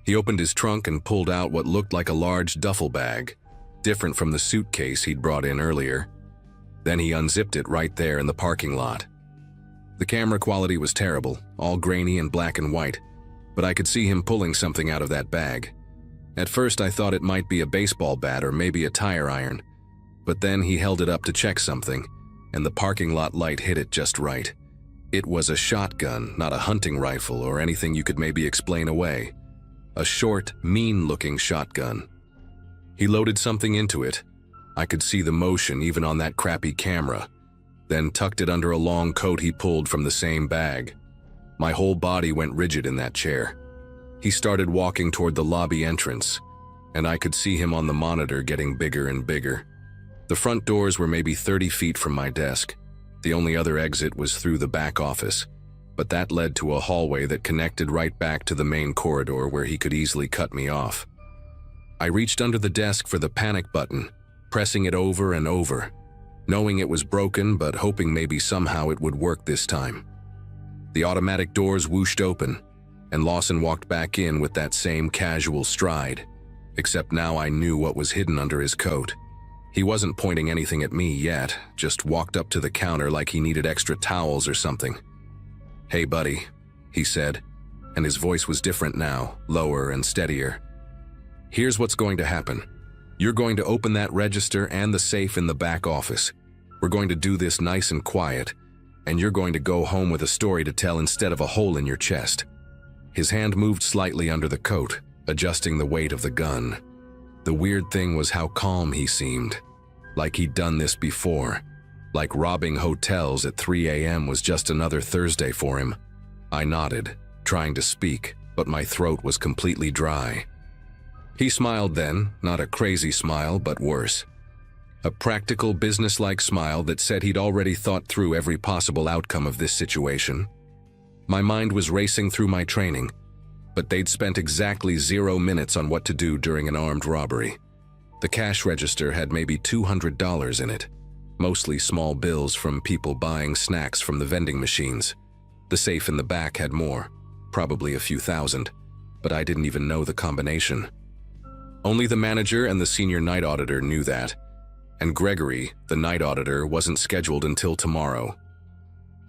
He opened his trunk and pulled out what looked like a large duffel bag, different from the suitcase he'd brought in earlier. Then he unzipped it right there in the parking lot. The camera quality was terrible, all grainy and black and white, but I could see him pulling something out of that bag. At first I thought it might be a baseball bat or maybe a tire iron, but then he held it up to check something, and the parking lot light hit it just right. It was a shotgun, not a hunting rifle or anything you could maybe explain away. A short, mean-looking shotgun. He loaded something into it. I could see the motion even on that crappy camera, then tucked it under a long coat he pulled from the same bag. My whole body went rigid in that chair. He started walking toward the lobby entrance, and I could see him on the monitor getting bigger and bigger. The front doors were maybe 30 feet from my desk. The only other exit was through the back office, but that led to a hallway that connected right back to the main corridor where he could easily cut me off. I reached under the desk for the panic button, pressing it over and over, knowing it was broken but hoping maybe somehow it would work this time. The automatic doors whooshed open, and Lawson walked back in with that same casual stride, except now I knew what was hidden under his coat. He wasn't pointing anything at me yet, just walked up to the counter like he needed extra towels or something. "Hey, buddy," he said, and his voice was different now, lower and steadier. "Here's what's going to happen. You're going to open that register and the safe in the back office. We're going to do this nice and quiet, and you're going to go home with a story to tell instead of a hole in your chest." His hand moved slightly under the coat, adjusting the weight of the gun. The weird thing was how calm he seemed, like he'd done this before, like robbing hotels at 3 a.m. was just another Thursday for him. I nodded, trying to speak, but my throat was completely dry. He smiled then, not a crazy smile, but worse. a practical, businesslike smile that said he'd already thought through every possible outcome of this situation. My mind was racing through my training, but they'd spent exactly 0 minutes on what to do during an armed robbery. The cash register had maybe $200 in it, mostly small bills from people buying snacks from the vending machines. The safe in the back had more, probably a few thousand, but I didn't even know the combination. Only the manager and the senior night auditor knew that, and Gregory, the night auditor, wasn't scheduled until tomorrow.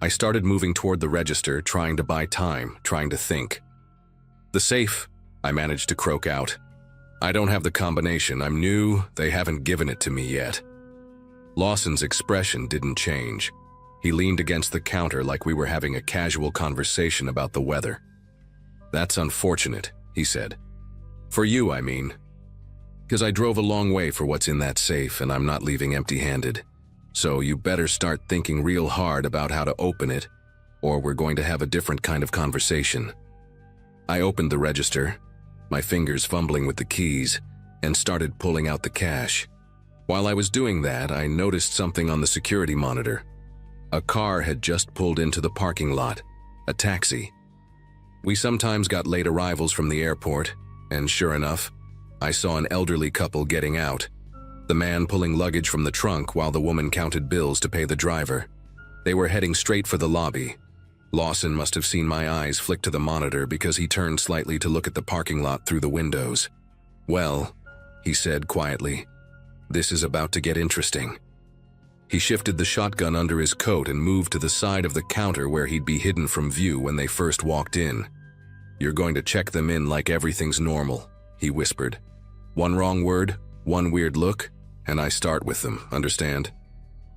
I started moving toward the register, trying to buy time, trying to think. "The safe," I managed to croak out. "I don't have the combination. I'm new. They haven't given it to me yet." Lawson's expression didn't change. He leaned against the counter like we were having a casual conversation about the weather. "That's unfortunate," he said. "For you, I mean. Because I drove a long way for what's in that safe and I'm not leaving empty-handed. So you better start thinking real hard about how to open it, or we're going to have a different kind of conversation." I opened the register, my fingers fumbling with the keys, and started pulling out the cash. While I was doing that, I noticed something on the security monitor. A car had just pulled into the parking lot, a taxi. We sometimes got late arrivals from the airport, and sure enough, I saw an elderly couple getting out, the man pulling luggage from the trunk while the woman counted bills to pay the driver. They were heading straight for the lobby. Lawson must have seen my eyes flick to the monitor because he turned slightly to look at the parking lot through the windows. "Well," he said quietly, "this is about to get interesting." He shifted the shotgun under his coat and moved to the side of the counter where he'd be hidden from view when they first walked in. "You're going to check them in like everything's normal," he whispered. "One wrong word, one weird look, and I start with them, understand?"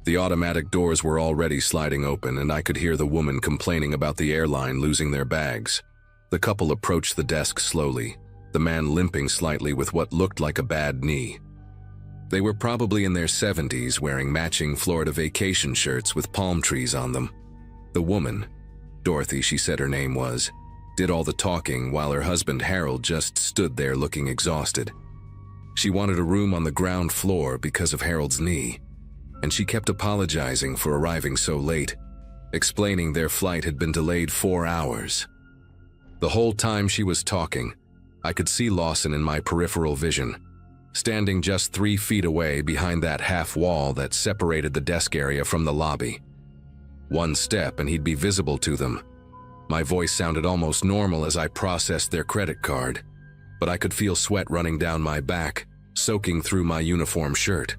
The automatic doors were already sliding open, and I could hear the woman complaining about the airline losing their bags. The couple approached the desk slowly, the man limping slightly with what looked like a bad knee. They were probably in their 70s, wearing matching Florida vacation shirts with palm trees on them. The woman, Dorothy she said her name was, did all the talking while her husband Harold just stood there looking exhausted. She wanted a room on the ground floor because of Harold's knee, and she kept apologizing for arriving so late, explaining their flight had been delayed 4 hours. The whole time she was talking, I could see Lawson in my peripheral vision, standing just 3 feet away behind that half wall that separated the desk area from the lobby. One step and he'd be visible to them. My voice sounded almost normal as I processed their credit card, but I could feel sweat running down my back, soaking through my uniform shirt.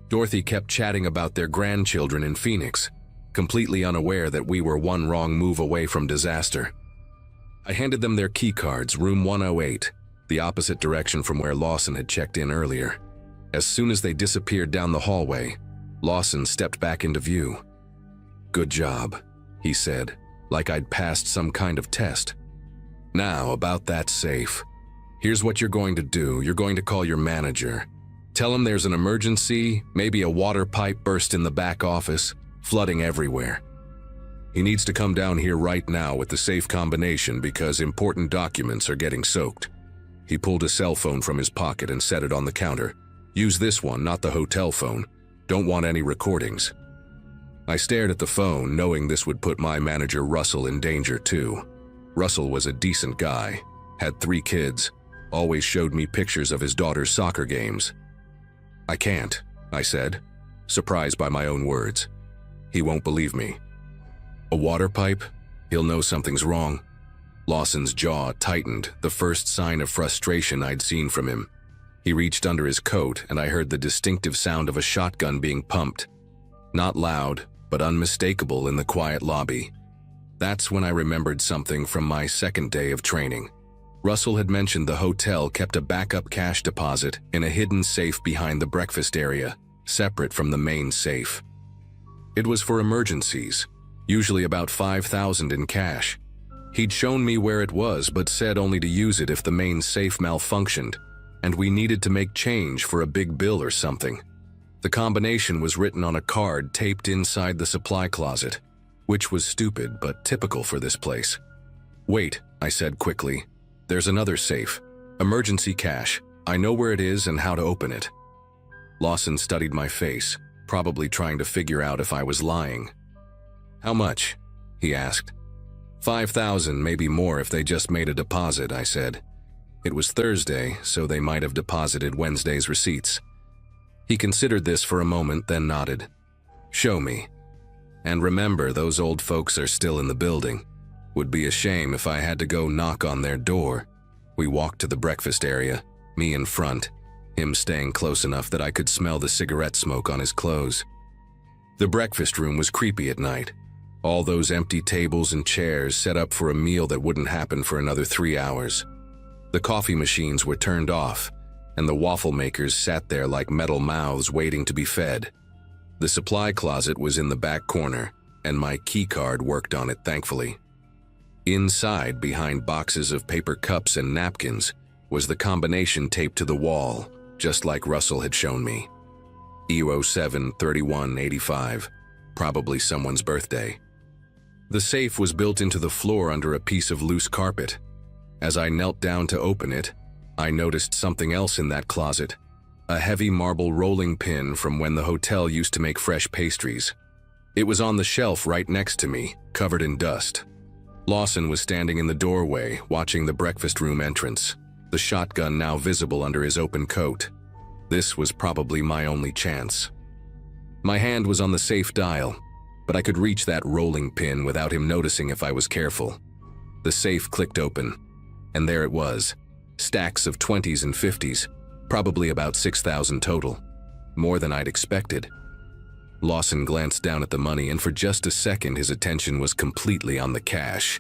Dorothy kept chatting about their grandchildren in Phoenix, completely unaware that we were one wrong move away from disaster. I handed them their key cards, room 108, the opposite direction from where Lawson had checked in earlier. As soon as they disappeared down the hallway, Lawson stepped back into view. "Good job," he said, like I'd passed some kind of test. "Now, about that safe. Here's what you're going to do. You're going to call your manager. Tell him there's an emergency, maybe a water pipe burst in the back office, flooding everywhere. He needs to come down here right now with the safe combination because important documents are getting soaked." He pulled a cell phone from his pocket and set it on the counter. "Use this one, not the hotel phone. Don't want any recordings." I stared at the phone, knowing this would put my manager Russell in danger too. Russell was a decent guy, had 3 kids, always showed me pictures of his daughter's soccer games. "I can't," I said, surprised by my own words. "He won't believe me." "A water pipe? He'll know something's wrong." Lawson's jaw tightened, the first sign of frustration I'd seen from him. He reached under his coat, and I heard the distinctive sound of a shotgun being pumped. Not loud, but unmistakable in the quiet lobby. That's when I remembered something from my second day of training. Russell had mentioned the hotel kept a backup cash deposit in a hidden safe behind the breakfast area, separate from the main safe. It was for emergencies, usually about $5,000 in cash. He'd shown me where it was but said only to use it if the main safe malfunctioned, and we needed to make change for a big bill or something. The combination was written on a card taped inside the supply closet, which was stupid but typical for this place. "Wait," I said quickly. "There's another safe. Emergency cash. I know where it is and how to open it." Lawson studied my face, probably trying to figure out if I was lying. "How much?" he asked. "5,000, maybe more if they just made a deposit," I said. It was Thursday, so they might have deposited Wednesday's receipts. He considered this for a moment, then nodded. "Show me. And remember, those old folks are still in the building. Would be a shame if I had to go knock on their door." We walked to the breakfast area, me in front, him staying close enough that I could smell the cigarette smoke on his clothes. The breakfast room was creepy at night. All those empty tables and chairs set up for a meal that wouldn't happen for another 3 hours. The coffee machines were turned off, and the waffle makers sat there like metal mouths waiting to be fed. The supply closet was in the back corner, and my key card worked on it, thankfully. Inside, behind boxes of paper cups and napkins, was the combination taped to the wall, just like Russell had shown me. EU07-3185, probably someone's birthday. The safe was built into the floor under a piece of loose carpet. As I knelt down to open it, I noticed something else in that closet, a heavy marble rolling pin from when the hotel used to make fresh pastries. It was on the shelf right next to me, covered in dust. Lawson was standing in the doorway, watching the breakfast room entrance, the shotgun now visible under his open coat. This was probably my only chance. My hand was on the safe dial, but I could reach that rolling pin without him noticing if I was careful. The safe clicked open, and there it was, stacks of 20s and 50s, probably about 6,000 total, more than I'd expected. Lawson glanced down at the money, and for just a second his attention was completely on the cash.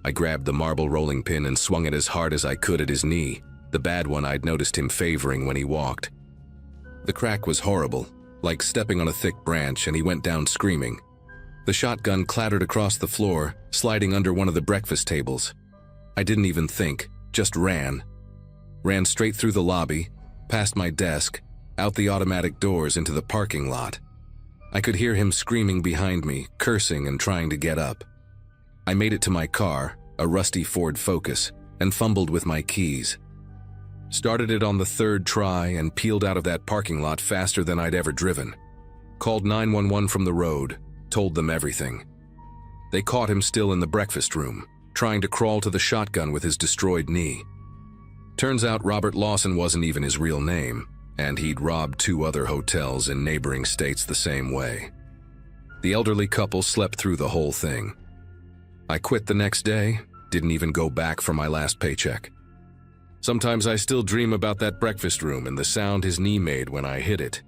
I grabbed the marble rolling pin and swung it as hard as I could at his knee, the bad one I'd noticed him favoring when he walked. The crack was horrible, like stepping on a thick branch, and he went down screaming. The shotgun clattered across the floor, sliding under one of the breakfast tables. I didn't even think, just ran. Ran straight through the lobby, past my desk, out the automatic doors into the parking lot. I could hear him screaming behind me, cursing and trying to get up. I made it to my car, a rusty Ford Focus, and fumbled with my keys. Started it on the third try and peeled out of that parking lot faster than I'd ever driven. Called 911 from the road, told them everything. They caught him still in the breakfast room, trying to crawl to the shotgun with his destroyed knee. Turns out Robert Lawson wasn't even his real name, and he'd robbed 2 other hotels in neighboring states the same way. The elderly couple slept through the whole thing. I quit the next day, didn't even go back for my last paycheck. Sometimes I still dream about that breakfast room and the sound his knee made when I hit it.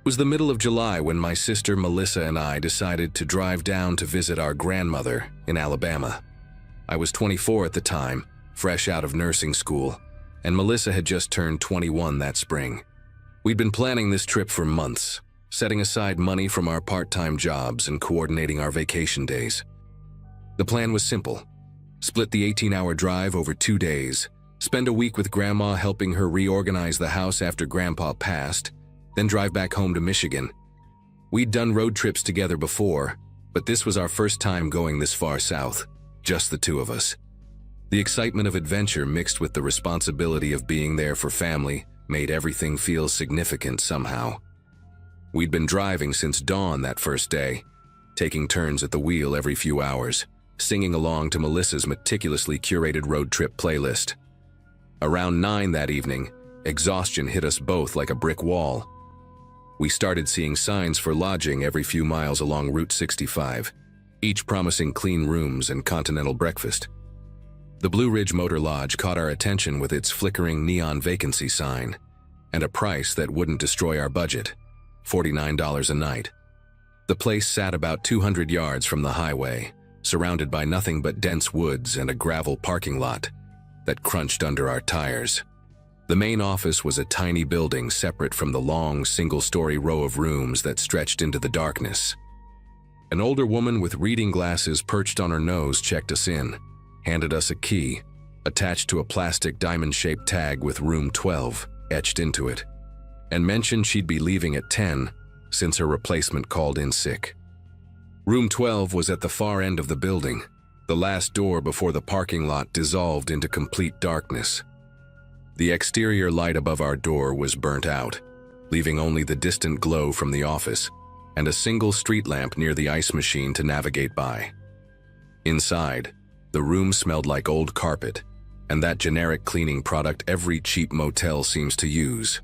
It was the middle of July when my sister Melissa and I decided to drive down to visit our grandmother in Alabama. I was 24 at the time, fresh out of nursing school, and Melissa had just turned 21 that spring. We'd been planning this trip for months, setting aside money from our part-time jobs and coordinating our vacation days. The plan was simple: split the 18-hour drive over 2 days, spend a week with Grandma helping her reorganize the house after Grandpa passed, then drive back home to Michigan. We'd done road trips together before, but this was our first time going this far south, just the 2 of us. The excitement of adventure mixed with the responsibility of being there for family made everything feel significant somehow. We'd been driving since dawn that first day, taking turns at the wheel every few hours, singing along to Melissa's meticulously curated road trip playlist. Around 9 that evening, exhaustion hit us both like a brick wall. We started seeing signs for lodging every few miles along Route 65, each promising clean rooms and continental breakfast. The Blue Ridge Motor Lodge caught our attention with its flickering neon vacancy sign and a price that wouldn't destroy our budget, $49 a night. The place sat about 200 yards from the highway, surrounded by nothing but dense woods and a gravel parking lot that crunched under our tires. The main office was a tiny building separate from the long, single-story row of rooms that stretched into the darkness. An older woman with reading glasses perched on her nose checked us in, handed us a key, attached to a plastic diamond-shaped tag with Room 12 etched into it, and mentioned she'd be leaving at 10 since her replacement called in sick. Room 12 was at the far end of the building, the last door before the parking lot dissolved into complete darkness. The exterior light above our door was burnt out, leaving only the distant glow from the office and a single street lamp near the ice machine to navigate by. Inside, the room smelled like old carpet and that generic cleaning product every cheap motel seems to use,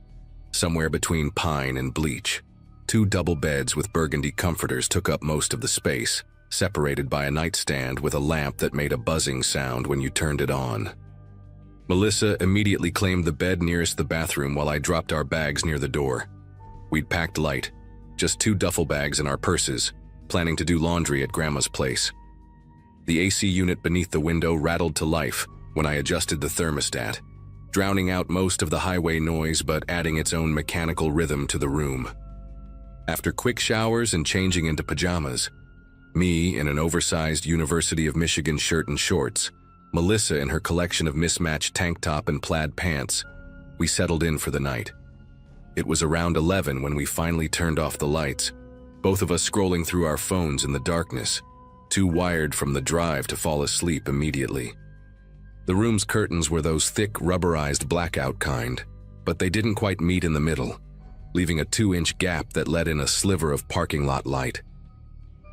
somewhere between pine and bleach. 2 double beds with burgundy comforters took up most of the space, separated by a nightstand with a lamp that made a buzzing sound when you turned it on. Melissa immediately claimed the bed nearest the bathroom while I dropped our bags near the door. We'd packed light, just 2 duffel bags in our purses, planning to do laundry at Grandma's place. The AC unit beneath the window rattled to life when I adjusted the thermostat, drowning out most of the highway noise but adding its own mechanical rhythm to the room. After quick showers and changing into pajamas, me in an oversized University of Michigan shirt and shorts, Melissa in her collection of mismatched tank top and plaid pants, we settled in for the night. It was around 11 when we finally turned off the lights, both of us scrolling through our phones in the darkness, too wired from the drive to fall asleep immediately. The room's curtains were those thick, rubberized blackout kind, but they didn't quite meet in the middle, leaving a 2-inch gap that let in a sliver of parking lot light.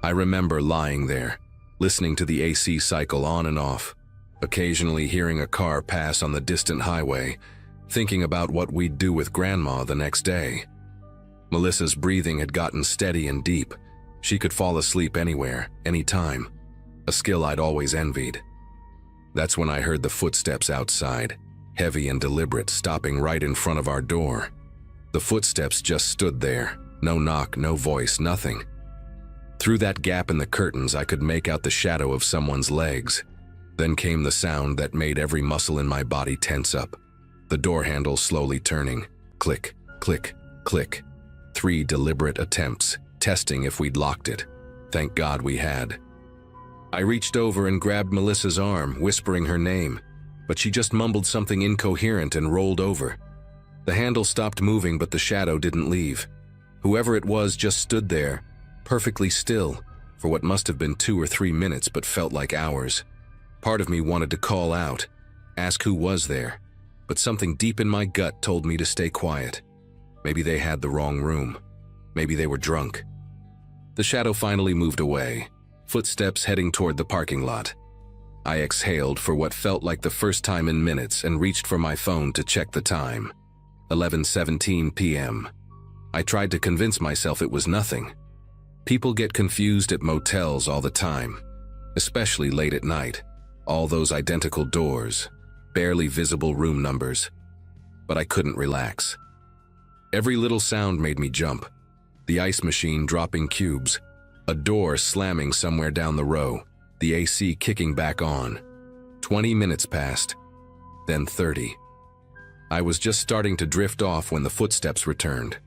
I remember lying there, listening to the AC cycle on and off, occasionally hearing a car pass on the distant highway, thinking about what we'd do with Grandma the next day. Melissa's breathing had gotten steady and deep. She could fall asleep anywhere, anytime, a skill I'd always envied. That's when I heard the footsteps outside, heavy and deliberate, stopping right in front of our door. The footsteps just stood there, no knock, no voice, nothing. Through that gap in the curtains, I could make out the shadow of someone's legs. Then came the sound that made every muscle in my body tense up. The door handle slowly turning. Click, click, click. 3 deliberate attempts, testing if we'd locked it. Thank God we had. I reached over and grabbed Melissa's arm, whispering her name, but she just mumbled something incoherent and rolled over. The handle stopped moving, but the shadow didn't leave. Whoever it was just stood there, perfectly still, for what must have been 2 or 3 minutes but felt like hours. Part of me wanted to call out, ask who was there, but something deep in my gut told me to stay quiet. Maybe they had the wrong room. Maybe they were drunk. The shadow finally moved away, footsteps heading toward the parking lot. I exhaled for what felt like the first time in minutes and reached for my phone to check the time. 11:17 p.m. I tried to convince myself it was nothing. People get confused at motels all the time, especially late at night. All those identical doors, barely visible room numbers. But I couldn't relax. Every little sound made me jump. The ice machine dropping cubes, a door slamming somewhere down the row, the AC kicking back on. 20 minutes passed, then 30. I was just starting to drift off when the footsteps returned.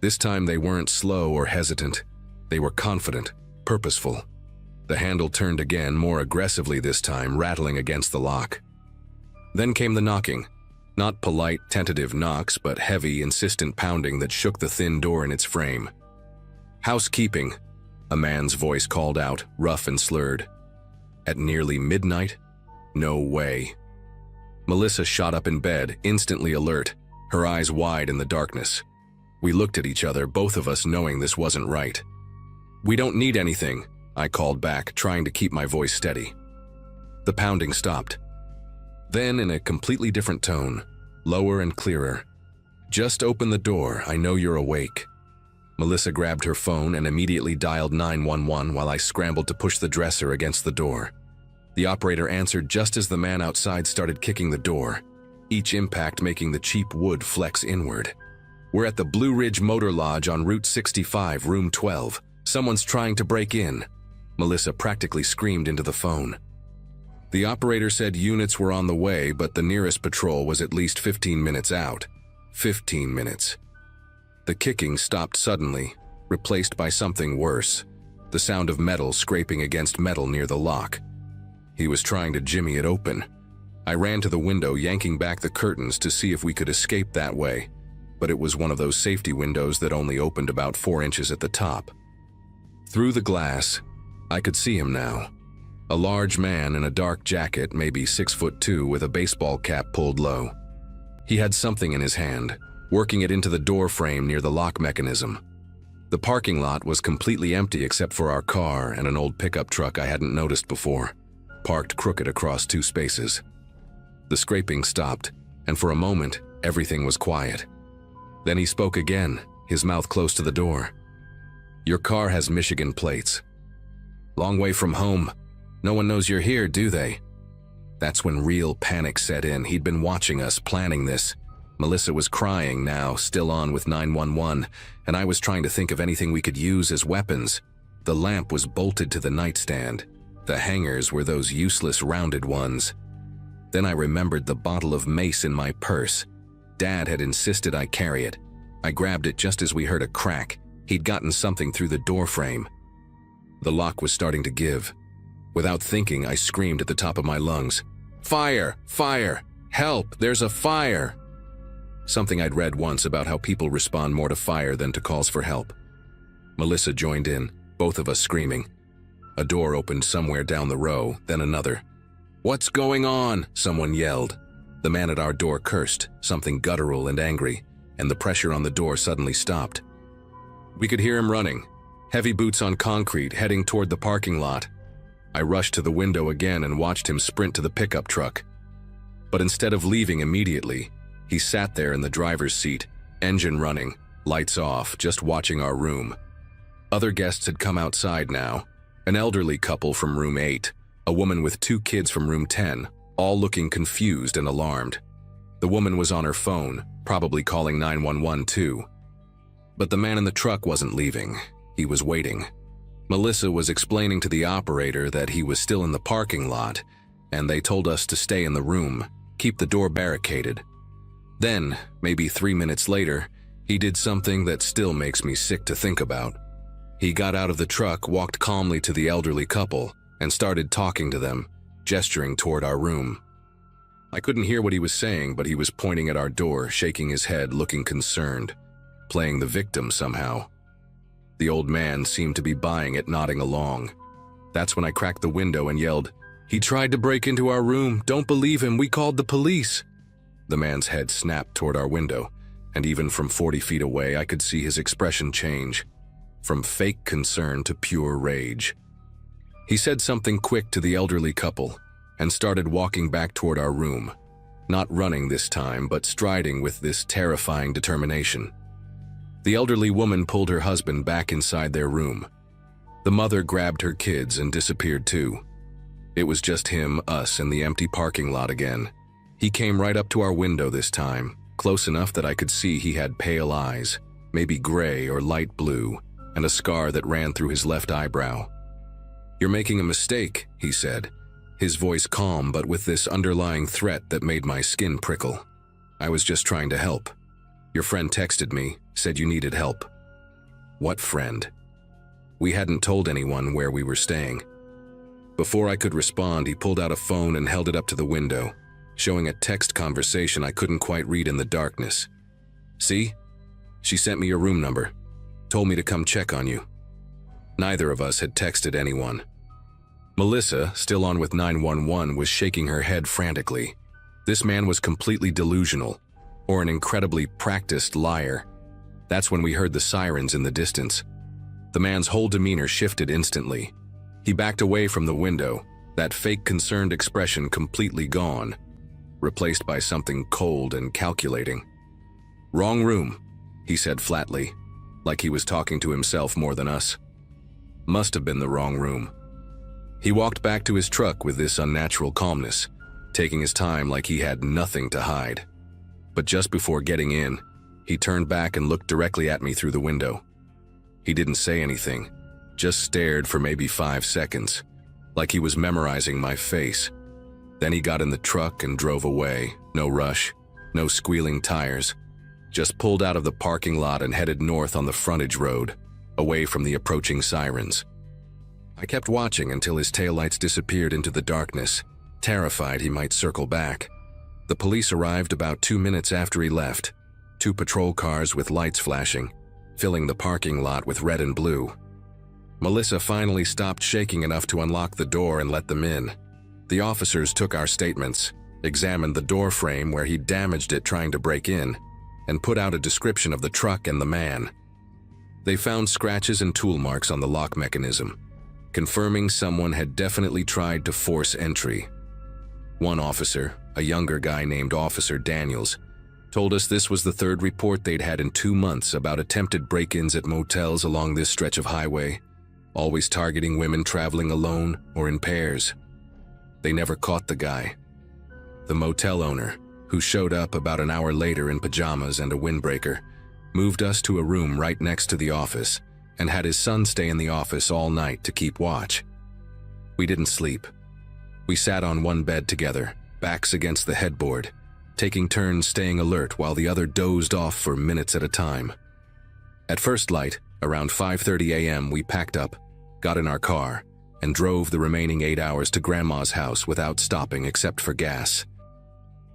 This time they weren't slow or hesitant. They were confident, purposeful. The handle turned again, more aggressively this time, rattling against the lock. Then came the knocking. Not polite, tentative knocks, but heavy, insistent pounding that shook the thin door in its frame. "Housekeeping," a man's voice called out, rough and slurred. At nearly midnight? No way. Melissa shot up in bed, instantly alert, her eyes wide in the darkness. We looked at each other, both of us knowing this wasn't right. "We don't need anything," I called back, trying to keep my voice steady. The pounding stopped. Then, in a completely different tone, lower and clearer, "Just open the door, I know you're awake." Melissa grabbed her phone and immediately dialed 911 while I scrambled to push the dresser against the door. The operator answered just as the man outside started kicking the door, each impact making the cheap wood flex inward. "We're at the Blue Ridge Motor Lodge on Route 65, Room 12. Someone's trying to break in," Melissa practically screamed into the phone. The operator said units were on the way, but the nearest patrol was at least 15 minutes out. 15 minutes. The kicking stopped suddenly, replaced by something worse, the sound of metal scraping against metal near the lock. He was trying to jimmy it open. I ran to the window, yanking back the curtains to see if we could escape that way, but it was one of those safety windows that only opened about 4 inches at the top. Through the glass, I could see him now. A large man in a dark jacket, maybe 6'2", with a baseball cap pulled low. He had something in his hand, working it into the door frame near the lock mechanism. The parking lot was completely empty except for our car and an old pickup truck I hadn't noticed before, parked crooked across 2 spaces. The scraping stopped, and for a moment, everything was quiet. Then he spoke again, his mouth close to the door. "Your car has Michigan plates. Long way from home. No one knows you're here, do they?" That's when real panic set in. He'd been watching us, planning this. Melissa was crying now, still on with 911, and I was trying to think of anything we could use as weapons. The lamp was bolted to the nightstand. The hangers were those useless rounded ones. Then I remembered the bottle of mace in my purse. Dad had insisted I carry it. I grabbed it just as we heard a crack. He'd gotten something through the door frame. The lock was starting to give. Without thinking, I screamed at the top of my lungs, "Fire! Fire! Help! There's a fire!" Something I'd read once about how people respond more to fire than to calls for help. Melissa joined in, both of us screaming. A door opened somewhere down the row, then another. "What's going on?" someone yelled. The man at our door cursed, something guttural and angry, and the pressure on the door suddenly stopped. We could hear him running, heavy boots on concrete, heading toward the parking lot. I rushed to the window again and watched him sprint to the pickup truck. But instead of leaving immediately, he sat there in the driver's seat, engine running, lights off, just watching our room. Other guests had come outside now, an elderly couple from room 8, a woman with 2 kids from room 10, all looking confused and alarmed. The woman was on her phone, probably calling 911 too. But the man in the truck wasn't leaving. He was waiting. Melissa was explaining to the operator that he was still in the parking lot, and they told us to stay in the room, keep the door barricaded. Then, maybe 3 minutes later, he did something that still makes me sick to think about. He got out of the truck, walked calmly to the elderly couple, and started talking to them, gesturing toward our room. I couldn't hear what he was saying, but he was pointing at our door, shaking his head, looking concerned, playing the victim somehow. The old man seemed to be buying it, nodding along. That's when I cracked the window and yelled, "He tried to break into our room. Don't believe him. We called the police." The man's head snapped toward our window, and even from 40 feet away, I could see his expression change, from fake concern to pure rage. He said something quick to the elderly couple and started walking back toward our room, not running this time, but striding with this terrifying determination. The elderly woman pulled her husband back inside their room. The mother grabbed her kids and disappeared too. It was just him, us, and the empty parking lot again. He came right up to our window this time, close enough that I could see he had pale eyes, maybe gray or light blue, and a scar that ran through his left eyebrow. "You're making a mistake," he said, his voice calm but with this underlying threat that made my skin prickle. "I was just trying to help. Your friend texted me, said you needed help." What friend? We hadn't told anyone where we were staying. Before I could respond, he pulled out a phone and held it up to the window, showing a text conversation I couldn't quite read in the darkness. "See? She sent me your room number. Told me to come check on you." Neither of us had texted anyone. Melissa, still on with 911, was shaking her head frantically. This man was completely delusional, or an incredibly practiced liar. That's when we heard the sirens in the distance. The man's whole demeanor shifted instantly. He backed away from the window, that fake concerned expression completely gone, replaced by something cold and calculating. "Wrong room," he said flatly, like he was talking to himself more than us. Must have been the wrong room. He walked back to his truck with this unnatural calmness, taking his time like he had nothing to hide. But just before getting in, he turned back and looked directly at me through the window. He didn't say anything, just stared for maybe 5 seconds, like he was memorizing my face. Then he got in the truck and drove away, no rush, no squealing tires, just pulled out of the parking lot and headed north on the frontage road, away from the approaching sirens. I kept watching until his taillights disappeared into the darkness, terrified he might circle back. The police arrived about 2 minutes after he left, 2 patrol cars with lights flashing, filling the parking lot with red and blue. Melissa finally stopped shaking enough to unlock the door and let them in. The officers took our statements, examined the door frame where he'd damaged it trying to break in, and put out a description of the truck and the man. They found scratches and tool marks on the lock mechanism, confirming someone had definitely tried to force entry. One officer, a younger guy named Officer Daniels, told us this was the third report they'd had in 2 months about attempted break-ins at motels along this stretch of highway, always targeting women traveling alone or in pairs. They never caught the guy. The motel owner, who showed up about an hour later in pajamas and a windbreaker, moved us to a room right next to the office and had his son stay in the office all night to keep watch. We didn't sleep. We sat on one bed together, backs against the headboard, taking turns staying alert while the other dozed off for minutes at a time. At first light, around 5:30 a.m., we packed up, got in our car, and drove the remaining 8 hours to Grandma's house without stopping except for gas.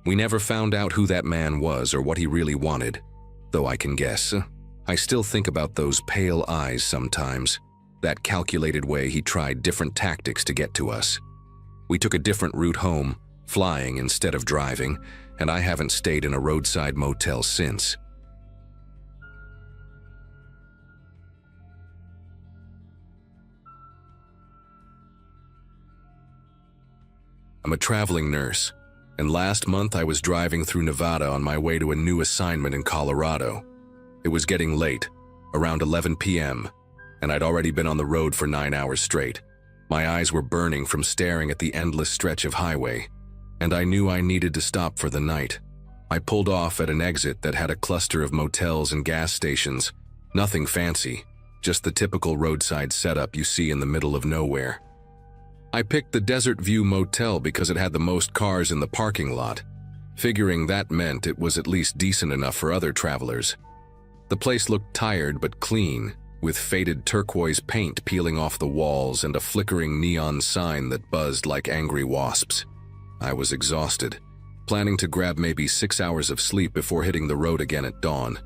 We never found out who that man was or what he really wanted, though I can guess. I still think about those pale eyes sometimes, that calculated way he tried different tactics to get to us. We took a different route home, flying instead of driving, and I haven't stayed in a roadside motel since. I'm a traveling nurse, and last month I was driving through Nevada on my way to a new assignment in Colorado. It was getting late, around 11 p.m., and I'd already been on the road for 9 hours straight. My eyes were burning from staring at the endless stretch of highway, and I knew I needed to stop for the night. I pulled off at an exit that had a cluster of motels and gas stations. Nothing fancy, just the typical roadside setup you see in the middle of nowhere. I picked the Desert View Motel because it had the most cars in the parking lot, figuring that meant it was at least decent enough for other travelers. The place looked tired but clean, with faded turquoise paint peeling off the walls and a flickering neon sign that buzzed like angry wasps. I was exhausted, planning to grab maybe 6 hours of sleep before hitting the road again at dawn.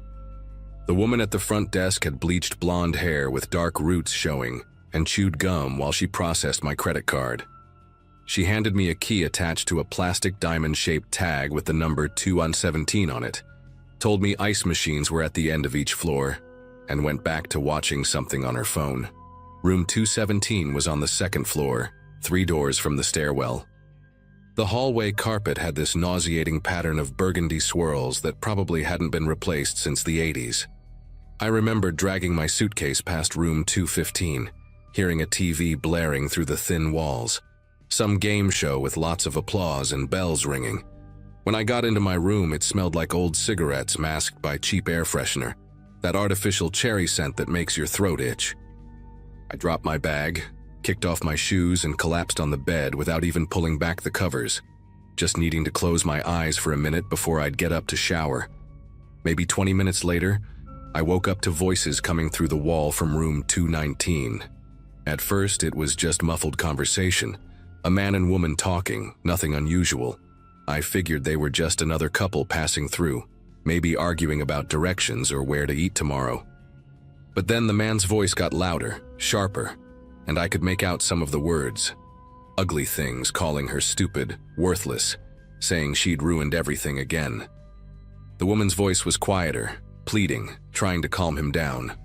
The woman at the front desk had bleached blonde hair with dark roots showing, and chewed gum while she processed my credit card. She handed me a key attached to a plastic diamond-shaped tag with the number 217 on it, told me ice machines were at the end of each floor, and went back to watching something on her phone. Room 217 was on the second floor, 3 doors from the stairwell. The hallway carpet had this nauseating pattern of burgundy swirls that probably hadn't been replaced since the 80s. I remember dragging my suitcase past room 215, hearing a TV blaring through the thin walls, some game show with lots of applause and bells ringing. When I got into my room, it smelled like old cigarettes masked by cheap air freshener, that artificial cherry scent that makes your throat itch. I dropped my bag, kicked off my shoes, and collapsed on the bed without even pulling back the covers, just needing to close my eyes for a minute before I'd get up to shower. Maybe 20 minutes later, I woke up to voices coming through the wall from room 219. At first, it was just muffled conversation, a man and woman talking, nothing unusual. I figured they were just another couple passing through, maybe arguing about directions or where to eat tomorrow. But then the man's voice got louder, sharper, and I could make out some of the words. Ugly things, calling her stupid, worthless, saying she'd ruined everything again. The woman's voice was quieter, pleading, trying to calm him down.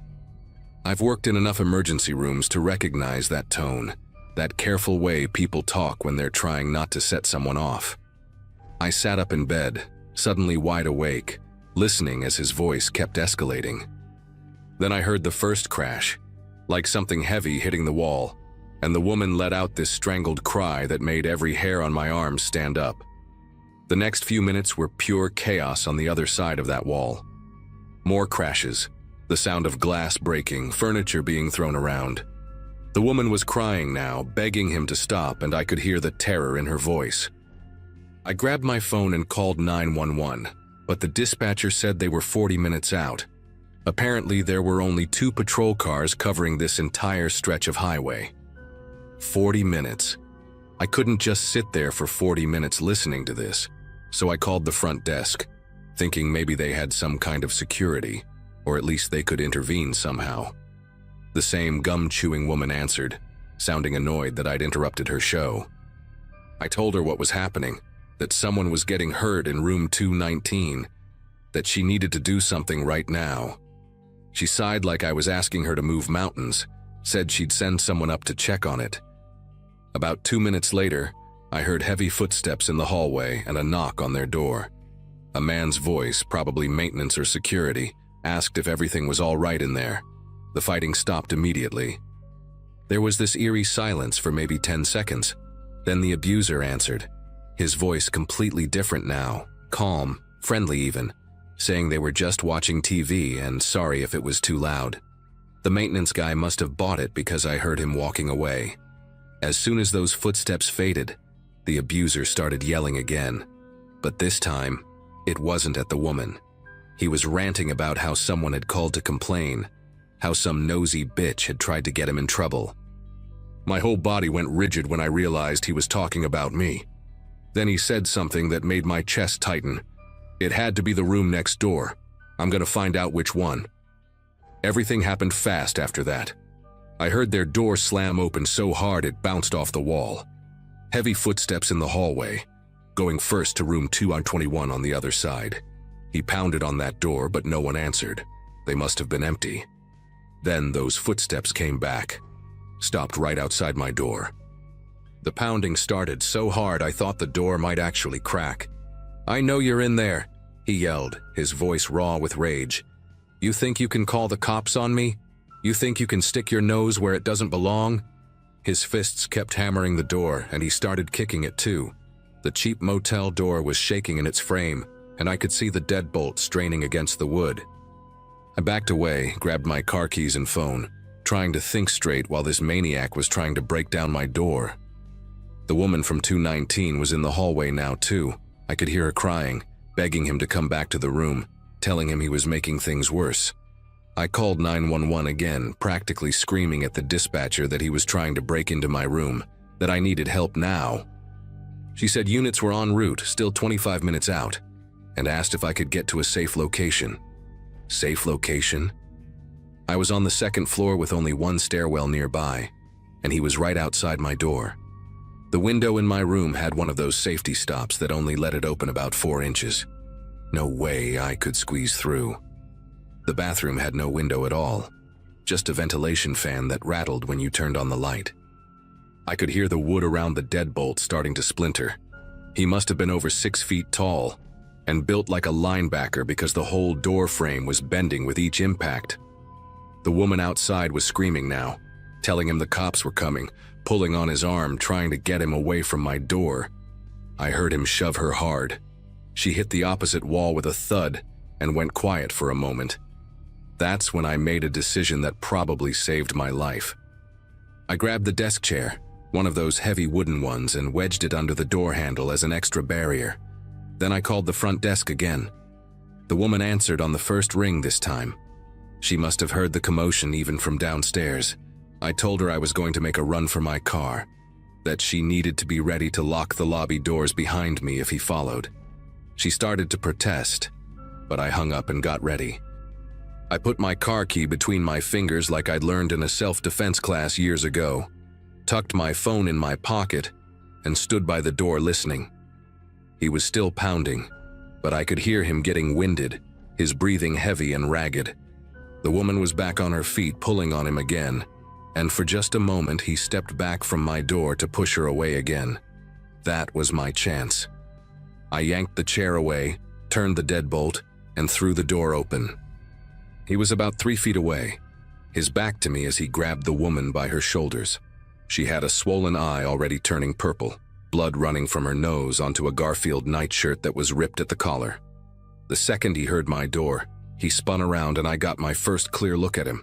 I've worked in enough emergency rooms to recognize that tone, that careful way people talk when they're trying not to set someone off. I sat up in bed, suddenly wide awake, listening as his voice kept escalating. Then I heard the first crash, like something heavy hitting the wall, and the woman let out this strangled cry that made every hair on my arms stand up. The next few minutes were pure chaos on the other side of that wall. More crashes, the sound of glass breaking, furniture being thrown around. The woman was crying now, begging him to stop, and I could hear the terror in her voice. I grabbed my phone and called 911, but the dispatcher said they were 40 minutes out. Apparently, there were only 2 patrol cars covering this entire stretch of highway. 40 minutes. I couldn't just sit there for 40 minutes listening to this, so I called the front desk, thinking maybe they had some kind of security, or at least they could intervene somehow. The same gum-chewing woman answered, sounding annoyed that I'd interrupted her show. I told her what was happening, that someone was getting hurt in room 219, that she needed to do something right now. She sighed like I was asking her to move mountains, said she'd send someone up to check on it. About 2 minutes later, I heard heavy footsteps in the hallway and a knock on their door. A man's voice, probably maintenance or security, asked if everything was all right in there. The fighting stopped immediately. There was this eerie silence for maybe 10 seconds. Then the abuser answered, his voice completely different now, calm, friendly even, saying they were just watching TV and sorry if it was too loud. The maintenance guy must have bought it because I heard him walking away. As soon as those footsteps faded, the abuser started yelling again. But this time, it wasn't at the woman. He was ranting about how someone had called to complain, how some nosy bitch had tried to get him in trouble. My whole body went rigid when I realized he was talking about me. Then he said something that made my chest tighten. It had to be the room next door. I'm gonna find out which one. Everything happened fast after that. I heard their door slam open so hard it bounced off the wall. Heavy footsteps in the hallway, going first to room 221 on the other side. He pounded on that door, but no one answered. They must have been empty. Then those footsteps came back, stopped right outside my door. The pounding started so hard I thought the door might actually crack. "I know you're in there," he yelled, his voice raw with rage. "You think you can call the cops on me? You think you can stick your nose where it doesn't belong?" His fists kept hammering the door, and he started kicking it too. The cheap motel door was shaking in its frame, and I could see the deadbolt straining against the wood. I backed away, grabbed my car keys and phone, trying to think straight while this maniac was trying to break down my door. The woman from 219 was in the hallway now too. I could hear her crying, begging him to come back to the room, telling him he was making things worse. I called 911 again, practically screaming at the dispatcher that he was trying to break into my room, that I needed help now. She said units were en route, still 25 minutes out, and asked if I could get to a safe location. Safe location? I was on the second floor with only one stairwell nearby, and he was right outside my door. The window in my room had one of those safety stops that only let it open about 4 inches. No way I could squeeze through. The bathroom had no window at all, just a ventilation fan that rattled when you turned on the light. I could hear the wood around the deadbolt starting to splinter. He must have been over 6 feet tall and built like a linebacker because the whole door frame was bending with each impact. The woman outside was screaming now, telling him the cops were coming, pulling on his arm, trying to get him away from my door. I heard him shove her hard. She hit the opposite wall with a thud and went quiet for a moment. That's when I made a decision that probably saved my life. I grabbed the desk chair, one of those heavy wooden ones, and wedged it under the door handle as an extra barrier. Then I called the front desk again. The woman answered on the first ring this time. She must have heard the commotion even from downstairs. I told her I was going to make a run for my car, that she needed to be ready to lock the lobby doors behind me if he followed. She started to protest, but I hung up and got ready. I put my car key between my fingers like I'd learned in a self-defense class years ago, tucked my phone in my pocket, and stood by the door listening. He was still pounding, but I could hear him getting winded, his breathing heavy and ragged. The woman was back on her feet, pulling on him again, and for just a moment he stepped back from my door to push her away again. That was my chance. I yanked the chair away, turned the deadbolt, and threw the door open. He was about 3 feet away, his back to me as he grabbed the woman by her shoulders. She had a swollen eye already turning purple, blood running from her nose onto a Garfield nightshirt that was ripped at the collar. The second he heard my door, he spun around and I got my first clear look at him.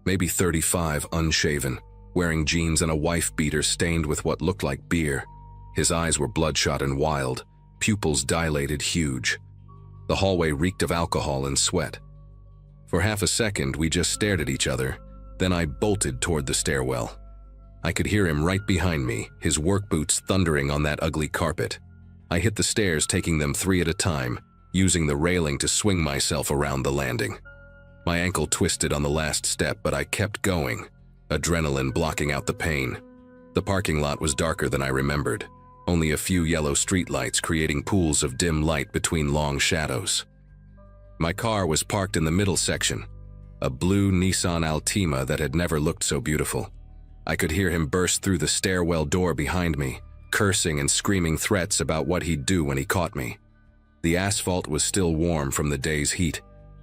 Maybe 35, unshaven, wearing jeans and a wife beater stained with what looked like beer. His eyes were bloodshot and wild, pupils dilated huge. The hallway reeked of alcohol and sweat. For half a second, we just stared at each other. Then I bolted toward the stairwell. I could hear him right behind me, his work boots thundering on that ugly carpet. I hit the stairs, taking them 3 at a time, using the railing to swing myself around the landing. My ankle twisted on the last step, but I kept going, adrenaline blocking out the pain. The parking lot was darker than I remembered, only a few yellow streetlights creating pools of dim light between long shadows. My car was parked in the middle section, a blue Nissan Altima that had never looked so beautiful. I could hear him burst through the stairwell door behind me, cursing and screaming threats about what he'd do when he caught me. The asphalt was still warm from the day's heat,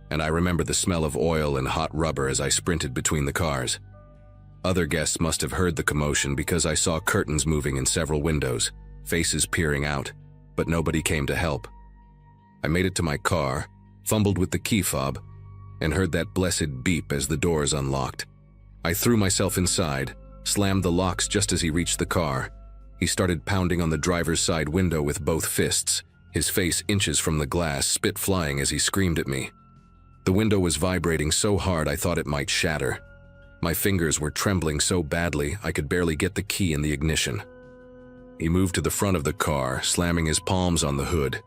and I remember the smell of oil and hot rubber as I sprinted between the cars. Other guests must have heard the commotion because I saw curtains moving in several windows, faces peering out, but nobody came to help. I made it to my car, fumbled with the key fob, and heard that blessed beep as the doors unlocked. I threw myself inside, slammed the locks just as he reached the car. He started pounding on the driver's side window with both fists, his face inches from the glass, spit flying as he screamed at me. The window was vibrating so hard I thought it might shatter. My fingers were trembling so badly I could barely get the key in the ignition. He moved to the front of the car, slamming his palms on the hood,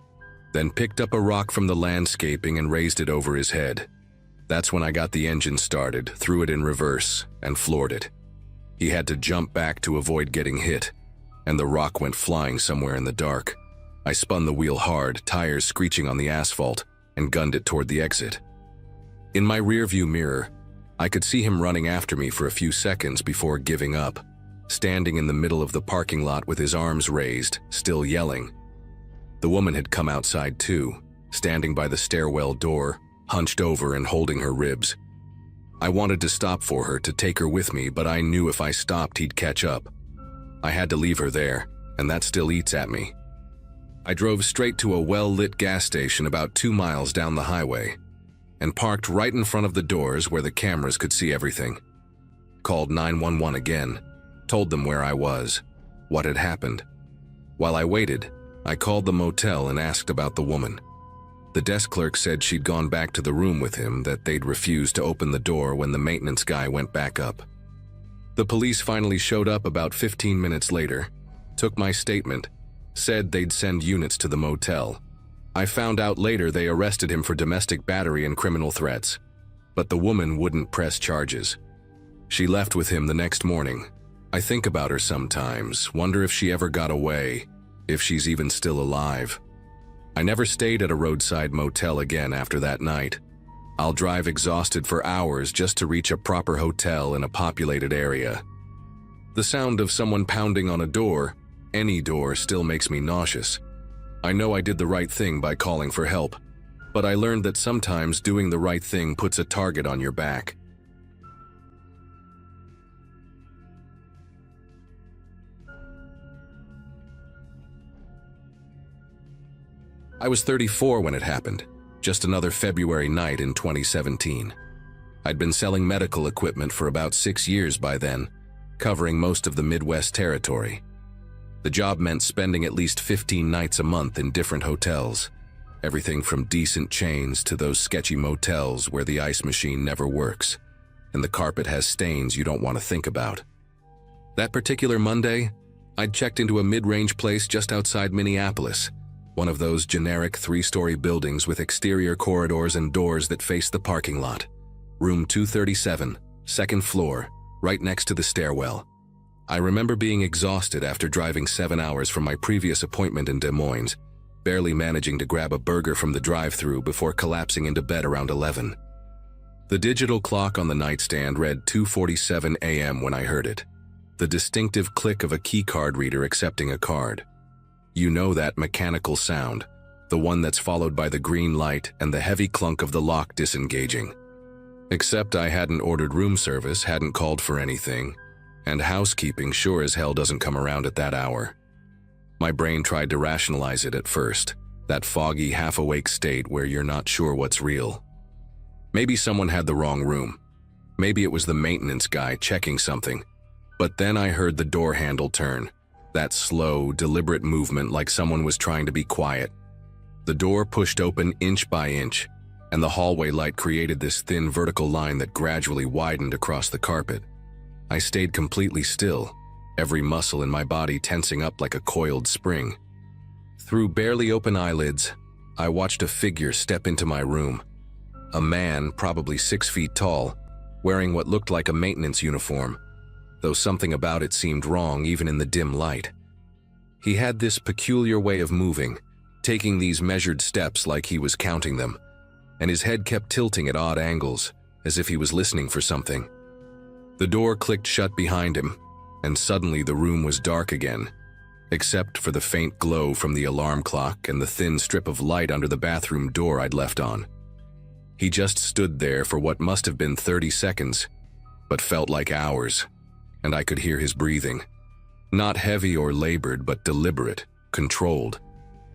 then picked up a rock from the landscaping and raised it over his head. That's when I got the engine started, threw it in reverse, and floored it. He had to jump back to avoid getting hit, and the rock went flying somewhere in the dark. I spun the wheel hard, tires screeching on the asphalt, and gunned it toward the exit. In my rearview mirror, I could see him running after me for a few seconds before giving up, standing in the middle of the parking lot with his arms raised, still yelling. The woman had come outside too, standing by the stairwell door, hunched over and holding her ribs. I wanted to stop for her, to take her with me, but I knew if I stopped he'd catch up. I had to leave her there, and that still eats at me. I drove straight to a well-lit gas station about 2 miles down the highway, and parked right in front of the doors where the cameras could see everything. Called 911 again, told them where I was, what had happened. While I waited, I called the motel and asked about the woman. The desk clerk said she'd gone back to the room with him, that they'd refused to open the door when the maintenance guy went back up. The police finally showed up about 15 minutes later, took my statement, said they'd send units to the motel. I found out later they arrested him for domestic battery and criminal threats, but the woman wouldn't press charges. She left with him the next morning. I think about her sometimes, wonder if she ever got away, if she's even still alive. I never stayed at a roadside motel again after that night. I'll drive exhausted for hours just to reach a proper hotel in a populated area. The sound of someone pounding on a door, any door, still makes me nauseous. I know I did the right thing by calling for help, but I learned that sometimes doing the right thing puts a target on your back. I was 34 when it happened, just another February night in 2017. I'd been selling medical equipment for about 6 years by then, covering most of the Midwest territory. The job meant spending at least 15 nights a month in different hotels, everything from decent chains to those sketchy motels where the ice machine never works, and the carpet has stains you don't want to think about. That particular Monday, I'd checked into a mid-range place just outside Minneapolis, one of those generic 3-story buildings with exterior corridors and doors that face the parking lot. Room 237, second floor, right next to the stairwell. I remember being exhausted after driving 7 hours from my previous appointment in Des Moines, barely managing to grab a burger from the drive-thru before collapsing into bed around 11. The digital clock on the nightstand read 2:47 a.m. when I heard it, the distinctive click of a keycard reader accepting a card. You know that mechanical sound, the one that's followed by the green light and the heavy clunk of the lock disengaging. Except I hadn't ordered room service, hadn't called for anything, and housekeeping sure as hell doesn't come around at that hour. My brain tried to rationalize it at first, that foggy, half-awake state where you're not sure what's real. Maybe someone had the wrong room. Maybe it was the maintenance guy checking something. But then I heard the door handle turn. That slow, deliberate movement like someone was trying to be quiet. The door pushed open inch by inch, and the hallway light created this thin vertical line that gradually widened across the carpet. I stayed completely still, every muscle in my body tensing up like a coiled spring. Through barely open eyelids, I watched a figure step into my room. a man, probably 6 feet tall, wearing what looked like a maintenance uniform, though something about it seemed wrong even in the dim light. He had this peculiar way of moving, taking these measured steps like he was counting them, and his head kept tilting at odd angles, as if he was listening for something. The door clicked shut behind him, and suddenly the room was dark again, except for the faint glow from the alarm clock and the thin strip of light under the bathroom door I'd left on. He just stood there for what must have been 30 seconds, but felt like hours, and I could hear his breathing. Not heavy or labored, but deliberate, controlled,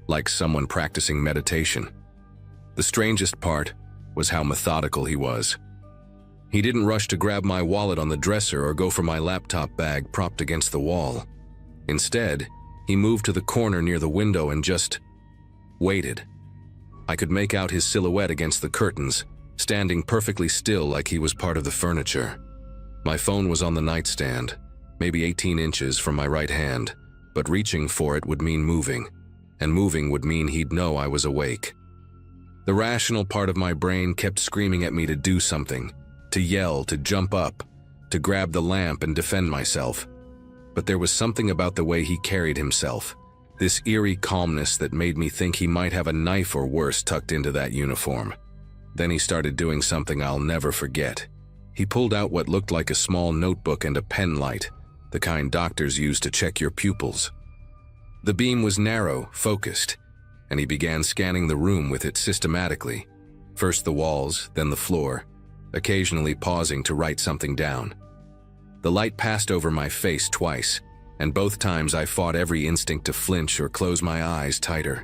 like someone practicing meditation. The strangest part was how methodical he was. He didn't rush to grab my wallet on the dresser or go for my laptop bag propped against the wall. Instead, he moved to the corner near the window and just waited. I could make out his silhouette against the curtains, standing perfectly still like he was part of the furniture. My phone was on the nightstand, maybe 18 inches from my right hand, but reaching for it would mean moving, and moving would mean he'd know I was awake. The rational part of my brain kept screaming at me to do something, to yell, to jump up, to grab the lamp and defend myself. But there was something about the way he carried himself, this eerie calmness that made me think he might have a knife or worse tucked into that uniform. Then he started doing something I'll never forget. He pulled out what looked like a small notebook and a pen light, the kind doctors use to check your pupils. The beam was narrow, focused, and he began scanning the room with it systematically. First the walls, then the floor, occasionally pausing to write something down. The light passed over my face twice, and both times I fought every instinct to flinch or close my eyes tighter.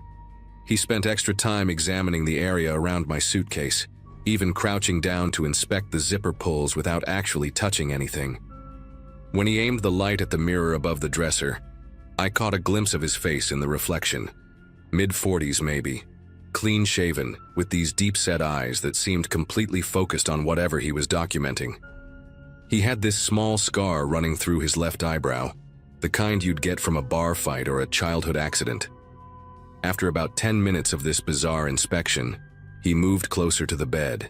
He spent extra time examining the area around my suitcase, even crouching down to inspect the zipper pulls without actually touching anything. When he aimed the light at the mirror above the dresser, I caught a glimpse of his face in the reflection. Mid-40s maybe, clean-shaven, with these deep-set eyes that seemed completely focused on whatever he was documenting. He had this small scar running through his left eyebrow, the kind you'd get from a bar fight or a childhood accident. After about 10 minutes of this bizarre inspection, he moved closer to the bed.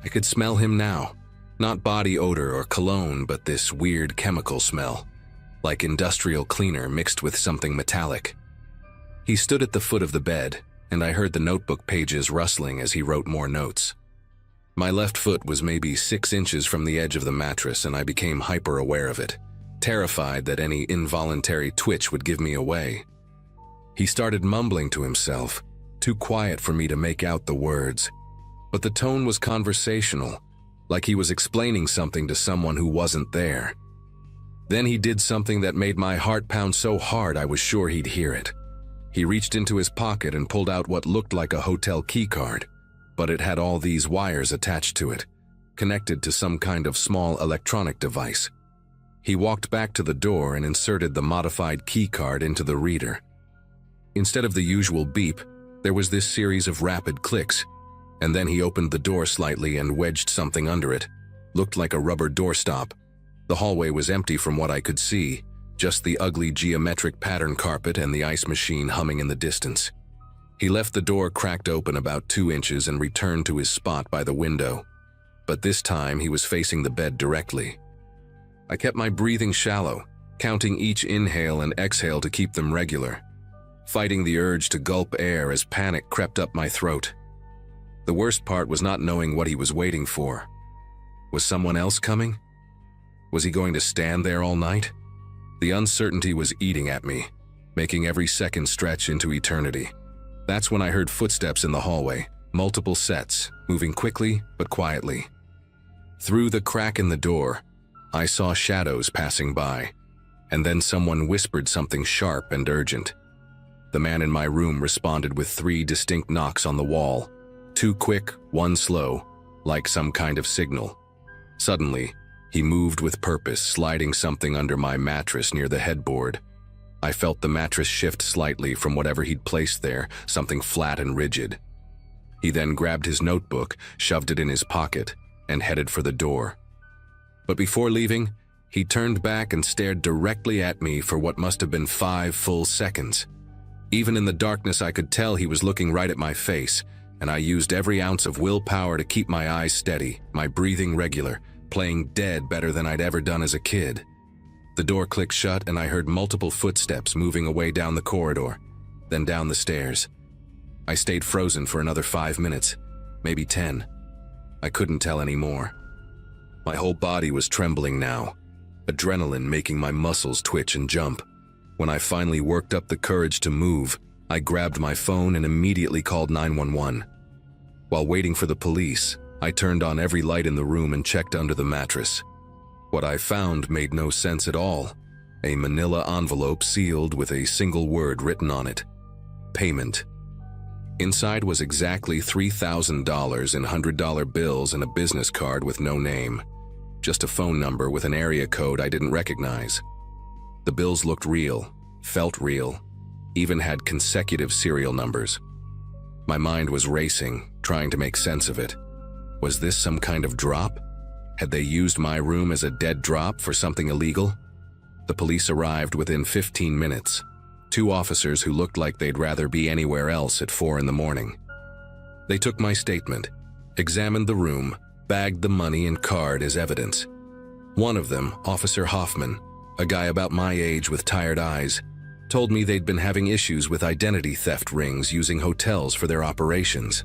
I could smell him now, not body odor or cologne, but this weird chemical smell, like industrial cleaner mixed with something metallic. He stood at the foot of the bed, and I heard the notebook pages rustling as he wrote more notes. My left foot was maybe 6 inches from the edge of the mattress, and I became hyper-aware of it, terrified that any involuntary twitch would give me away. He started mumbling to himself, too quiet for me to make out the words, but the tone was conversational, like he was explaining something to someone who wasn't there. Then he did something that made my heart pound so hard I was sure he'd hear it. He reached into his pocket and pulled out what looked like a hotel keycard, but it had all these wires attached to it, connected to some kind of small electronic device. He walked back to the door and inserted the modified keycard into the reader. Instead of the usual beep, there was this series of rapid clicks, and then he opened the door slightly and wedged something under it. Looked like a rubber doorstop. The hallway was empty from what I could see, just the ugly geometric pattern carpet and the ice machine humming in the distance. He left the door cracked open about 2 inches and returned to his spot by the window. But this time he was facing the bed directly. I kept my breathing shallow, counting each inhale and exhale to keep them regular, fighting the urge to gulp air as panic crept up my throat. The worst part was not knowing what he was waiting for. Was someone else coming? Was he going to stand there all night? The uncertainty was eating at me, making every second stretch into eternity. That's when I heard footsteps in the hallway, multiple sets, moving quickly but quietly. Through the crack in the door, I saw shadows passing by, and then someone whispered something sharp and urgent. The man in my room responded with 3 distinct knocks on the wall, 2 quick, 1 slow, like some kind of signal. Suddenly, he moved with purpose, sliding something under my mattress near the headboard. I felt the mattress shift slightly from whatever he'd placed there, something flat and rigid. He then grabbed his notebook, shoved it in his pocket, and headed for the door. But before leaving, he turned back and stared directly at me for what must have been 5 full seconds. Even in the darkness, I could tell he was looking right at my face, and I used every ounce of willpower to keep my eyes steady, my breathing regular, playing dead better than I'd ever done as a kid. The door clicked shut and I heard multiple footsteps moving away down the corridor, then down the stairs. I stayed frozen for another 5 minutes, maybe 10. I couldn't tell anymore. My whole body was trembling now, adrenaline making my muscles twitch and jump. When I finally worked up the courage to move, I grabbed my phone and immediately called 911. While waiting for the police, I turned on every light in the room and checked under the mattress. What I found made no sense at all. A manila envelope sealed with a single word written on it: payment. Inside was exactly $3,000 in $100 bills and a business card with no name. Just a phone number with an area code I didn't recognize. The bills looked real, felt real, even had consecutive serial numbers. My mind was racing, trying to make sense of it. Was this some kind of drop? Had they used my room as a dead drop for something illegal? The police arrived within 15 minutes. 2 officers who looked like they'd rather be anywhere else at 4 in the morning. They took my statement, examined the room, bagged the money and card as evidence. One of them, Officer Hoffman, a guy about my age with tired eyes, told me they'd been having issues with identity theft rings using hotels for their operations.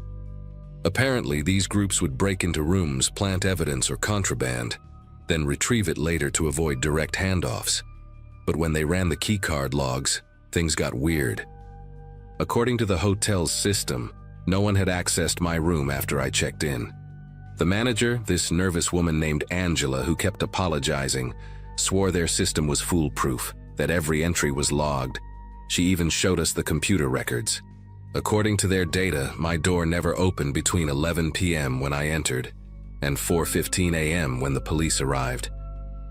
Apparently, these groups would break into rooms, plant evidence or contraband, then retrieve it later to avoid direct handoffs. But when they ran the keycard logs, things got weird. According to the hotel's system, no one had accessed my room after I checked in. The manager, this nervous woman named Angela who kept apologizing, swore their system was foolproof, that every entry was logged. She even showed us the computer records. According to their data, my door never opened between 11 p.m. when I entered and 4:15 a.m. when the police arrived.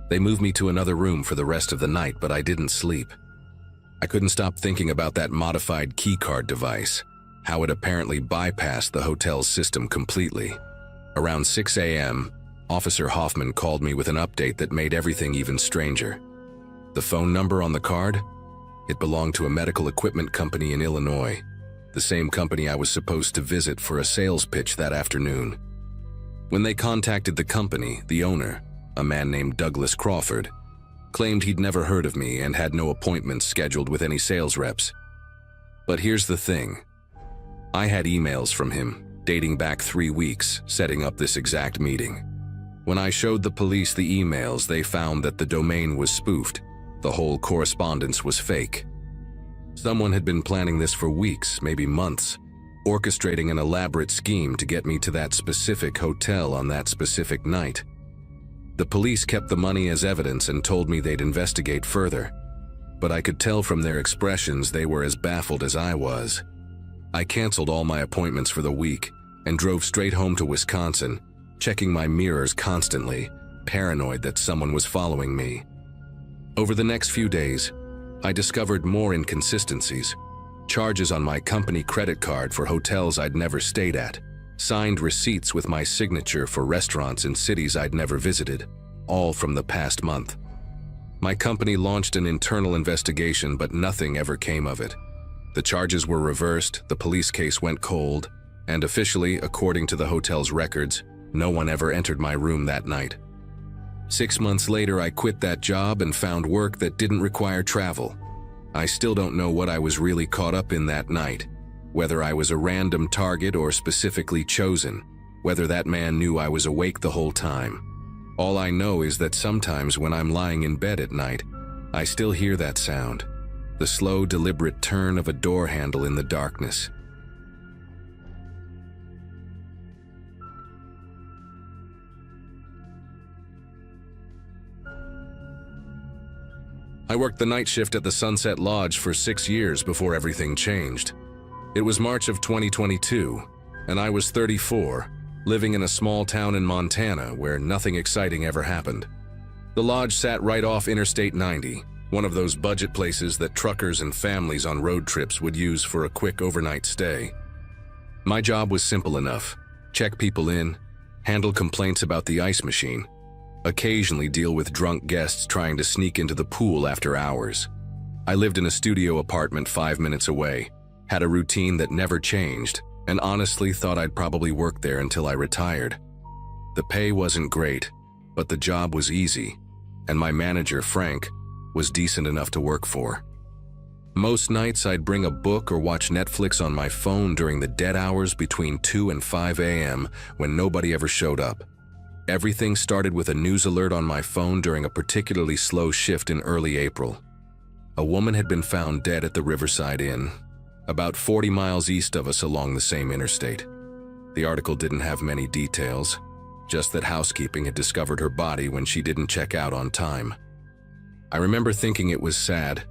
They moved me to another room for the rest of the night, but I didn't sleep. I couldn't stop thinking about that modified keycard device, how it apparently bypassed the hotel's system completely. Around 6 a.m., Officer Hoffman called me with an update that made everything even stranger. The phone number on the card? It belonged to a medical equipment company in Illinois, the same company I was supposed to visit for a sales pitch that afternoon. When they contacted the company, the owner, a man named Douglas Crawford, claimed he'd never heard of me and had no appointments scheduled with any sales reps. But here's the thing. I had emails from him, dating back 3 weeks, setting up this exact meeting. When I showed the police the emails, they found that the domain was spoofed. The whole correspondence was fake. Someone had been planning this for weeks, maybe months, orchestrating an elaborate scheme to get me to that specific hotel on that specific night. The police kept the money as evidence and told me they'd investigate further, but I could tell from their expressions they were as baffled as I was. I canceled all my appointments for the week and drove straight home to Wisconsin, checking my mirrors constantly, paranoid that someone was following me. Over the next few days, I discovered more inconsistencies. Charges on my company credit card for hotels I'd never stayed at, signed receipts with my signature for restaurants in cities I'd never visited, all from the past month. My company launched an internal investigation, but nothing ever came of it. The charges were reversed, the police case went cold, and officially, according to the hotel's records, no one ever entered my room that night. 6 months later, I quit that job and found work that didn't require travel. I still don't know what I was really caught up in that night, whether I was a random target or specifically chosen, whether that man knew I was awake the whole time. All I know is that sometimes when I'm lying in bed at night, I still hear that sound, the slow, deliberate turn of a door handle in the darkness. I worked the night shift at the Sunset Lodge for 6 years before everything changed. It was March of 2022, and I was 34, living in a small town in Montana where nothing exciting ever happened. The lodge sat right off Interstate 90, one of those budget places that truckers and families on road trips would use for a quick overnight stay. My job was simple enough: check people in, handle complaints about the ice machine, occasionally deal with drunk guests trying to sneak into the pool after hours. I lived in a studio apartment 5 minutes away, had a routine that never changed, and honestly thought I'd probably work there until I retired. The pay wasn't great, but the job was easy, and my manager, Frank, was decent enough to work for. Most nights I'd bring a book or watch Netflix on my phone during the dead hours between 2 and 5 a.m. when nobody ever showed up. Everything started with a news alert on my phone during a particularly slow shift in early April. A woman had been found dead at the Riverside Inn, about 40 miles east of us along the same interstate. The article didn't have many details, just that housekeeping had discovered her body when she didn't check out on time. I remember thinking it was sad,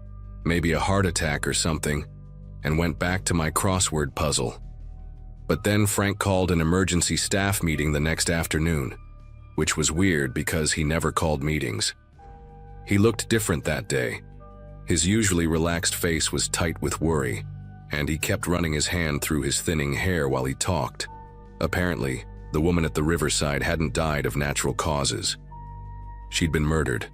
maybe a heart attack or something, and went back to my crossword puzzle. But then Frank called an emergency staff meeting the next afternoon, which was weird because he never called meetings. He looked different that day. His usually relaxed face was tight with worry, and he kept running his hand through his thinning hair while he talked. Apparently, the woman at the Riverside hadn't died of natural causes. She'd been murdered,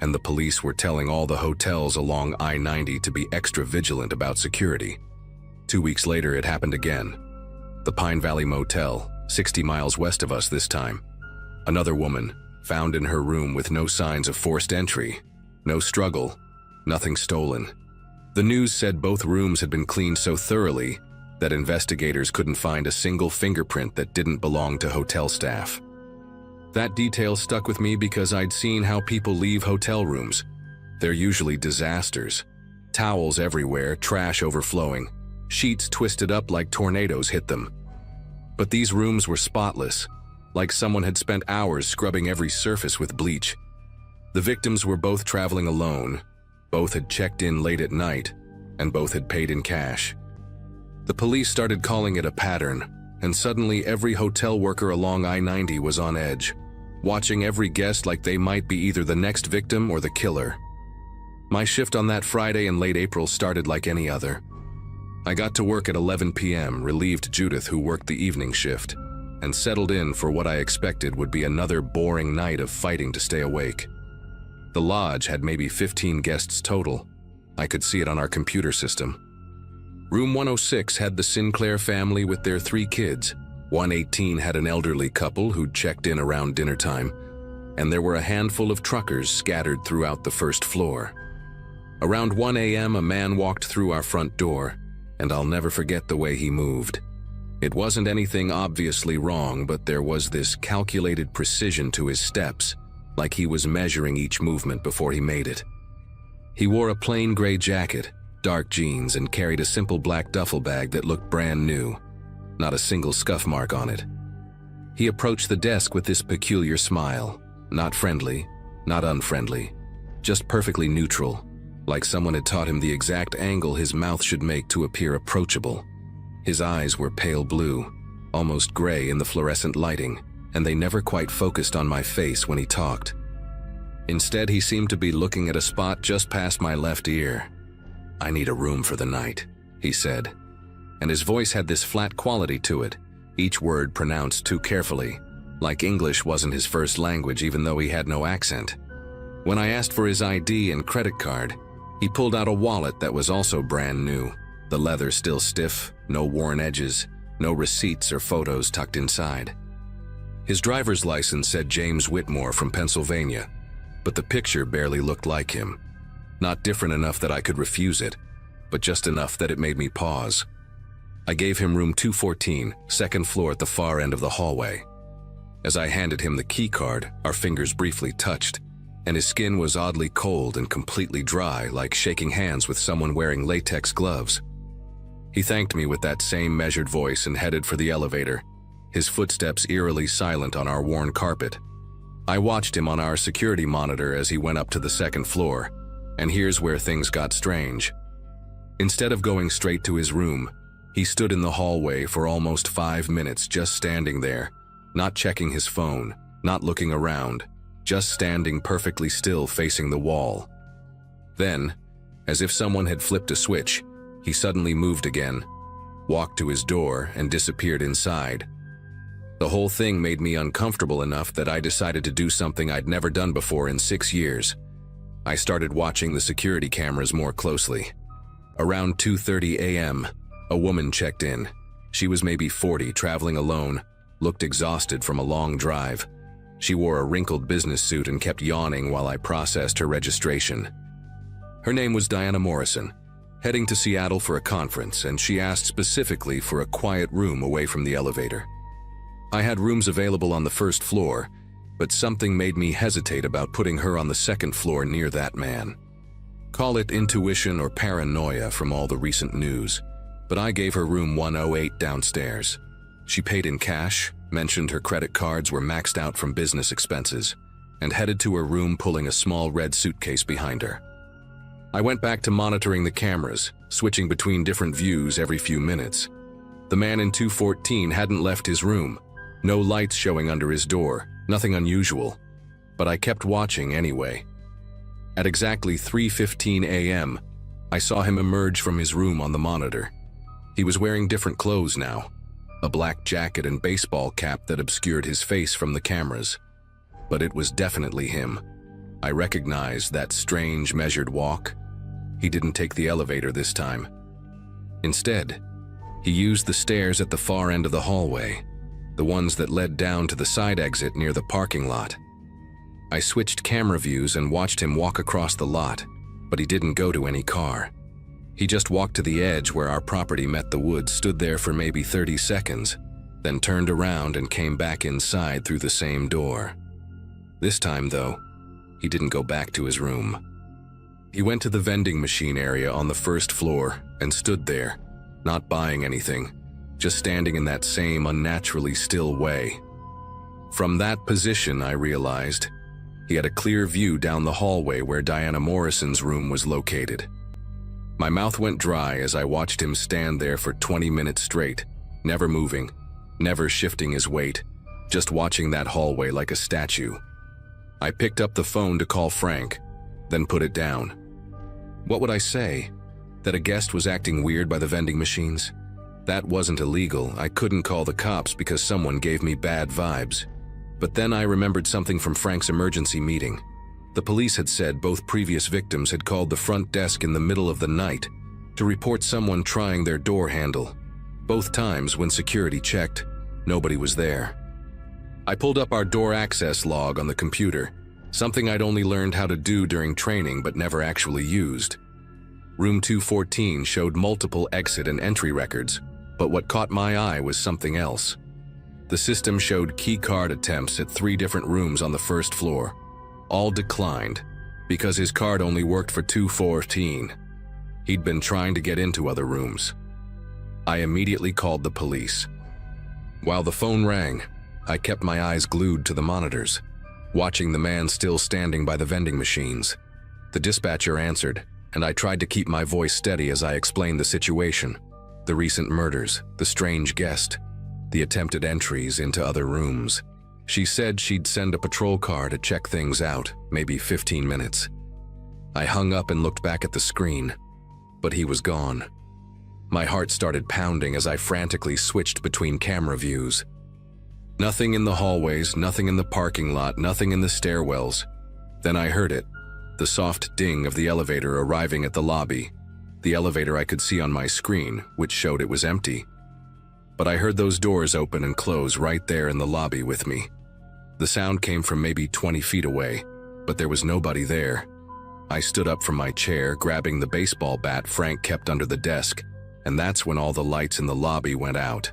and the police were telling all the hotels along I-90 to be extra vigilant about security. 2 weeks later, it happened again. The Pine Valley Motel, 60 miles west of us this time. Another woman, found in her room with no signs of forced entry, no struggle, nothing stolen. The news said both rooms had been cleaned so thoroughly that investigators couldn't find a single fingerprint that didn't belong to hotel staff. That detail stuck with me because I'd seen how people leave hotel rooms. They're usually disasters. Towels everywhere, trash overflowing, sheets twisted up like tornadoes hit them. But these rooms were spotless, like someone had spent hours scrubbing every surface with bleach. The victims were both traveling alone, both had checked in late at night, and both had paid in cash. The police started calling it a pattern, and suddenly every hotel worker along I-90 was on edge, watching every guest like they might be either the next victim or the killer. My shift on that Friday in late April started like any other. I got to work at 11 p.m., relieved Judith, who worked the evening shift, and settled in for what I expected would be another boring night of fighting to stay awake. The lodge had maybe 15 guests total. I could see it on our computer system. Room 106 had the Sinclair family with their 3 kids. 118 had an elderly couple who'd checked in around dinner time, and there were a handful of truckers scattered throughout the first floor. Around 1 a.m., a man walked through our front door, and I'll never forget the way he moved. It wasn't anything obviously wrong, but there was this calculated precision to his steps, like he was measuring each movement before he made it. He wore a plain gray jacket, dark jeans, and carried a simple black duffel bag that looked brand new, not a single scuff mark on it. He approached the desk with this peculiar smile, not friendly, not unfriendly, just perfectly neutral, like someone had taught him the exact angle his mouth should make to appear approachable. His eyes were pale blue, almost gray in the fluorescent lighting, and they never quite focused on my face when he talked. Instead, he seemed to be looking at a spot just past my left ear. "I need a room for the night," he said, and his voice had this flat quality to it, each word pronounced too carefully, like English wasn't his first language even though he had no accent. When I asked for his ID and credit card, he pulled out a wallet that was also brand new, the leather still stiff, no worn edges, no receipts or photos tucked inside. His driver's license said James Whitmore from Pennsylvania, but the picture barely looked like him. Not different enough that I could refuse it, but just enough that it made me pause. I gave him room 214, second floor at the far end of the hallway. As I handed him the key card, our fingers briefly touched, and his skin was oddly cold and completely dry, like shaking hands with someone wearing latex gloves. He thanked me with that same measured voice and headed for the elevator, his footsteps eerily silent on our worn carpet. I watched him on our security monitor as he went up to the second floor, and here's where things got strange. Instead of going straight to his room, he stood in the hallway for almost 5 minutes, just standing there, not checking his phone, not looking around, just standing perfectly still facing the wall. Then, as if someone had flipped a switch, he suddenly moved again, walked to his door, and disappeared inside. The whole thing made me uncomfortable enough that I decided to do something I'd never done before in 6 years. I started watching the security cameras more closely. Around 2:30 a.m., a woman checked in. She was maybe 40, traveling alone, looked exhausted from a long drive. She wore a wrinkled business suit and kept yawning while I processed her registration. Her name was Diana Morrison, heading to Seattle for a conference, and she asked specifically for a quiet room away from the elevator. I had rooms available on the first floor, but something made me hesitate about putting her on the second floor near that man. Call it intuition or paranoia from all the recent news, but I gave her room 108 downstairs. She paid in cash, mentioned her credit cards were maxed out from business expenses, and headed to her room pulling a small red suitcase behind her. I went back to monitoring the cameras, switching between different views every few minutes. The man in 214 hadn't left his room, no lights showing under his door, nothing unusual, but I kept watching anyway. At exactly 3:15 a.m., I saw him emerge from his room on the monitor. He was wearing different clothes now, a black jacket and baseball cap that obscured his face from the cameras. But it was definitely him. I recognized that strange, measured walk. He didn't take the elevator this time. Instead, he used the stairs at the far end of the hallway, the ones that led down to the side exit near the parking lot. I switched camera views and watched him walk across the lot, but he didn't go to any car. He just walked to the edge where our property met the woods, stood there for maybe 30 seconds, then turned around and came back inside through the same door. This time, though, he didn't go back to his room. He went to the vending machine area on the first floor and stood there, not buying anything, just standing in that same unnaturally still way. From that position, I realized he had a clear view down the hallway where Diana Morrison's room was located. My mouth went dry as I watched him stand there for 20 minutes straight, never moving, never shifting his weight, just watching that hallway like a statue. I picked up the phone to call Frank, then put it down. What would I say? That a guest was acting weird by the vending machines? That wasn't illegal. I couldn't call the cops because someone gave me bad vibes. But then I remembered something from Frank's emergency meeting. The police had said both previous victims had called the front desk in the middle of the night to report someone trying their door handle. Both times, when security checked, nobody was there. I pulled up our door access log on the computer, something I'd only learned how to do during training but never actually used. Room 214 showed multiple exit and entry records, but what caught my eye was something else. The system showed key card attempts at 3 different rooms on the first floor. All declined, because his card only worked for 214. He'd been trying to get into other rooms. I immediately called the police. While the phone rang, I kept my eyes glued to the monitors, watching the man still standing by the vending machines. The dispatcher answered, and I tried to keep my voice steady as I explained the situation. The recent murders, the strange guest, the attempted entries into other rooms. She said she'd send a patrol car to check things out, maybe 15 minutes. I hung up and looked back at the screen, but he was gone. My heart started pounding as I frantically switched between camera views. Nothing in the hallways, nothing in the parking lot, nothing in the stairwells. Then I heard it, the soft ding of the elevator arriving at the lobby, the elevator I could see on my screen, which showed it was empty. But I heard those doors open and close right there in the lobby with me. The sound came from maybe 20 feet away, but there was nobody there. I stood up from my chair, grabbing the baseball bat Frank kept under the desk, and that's when all the lights in the lobby went out.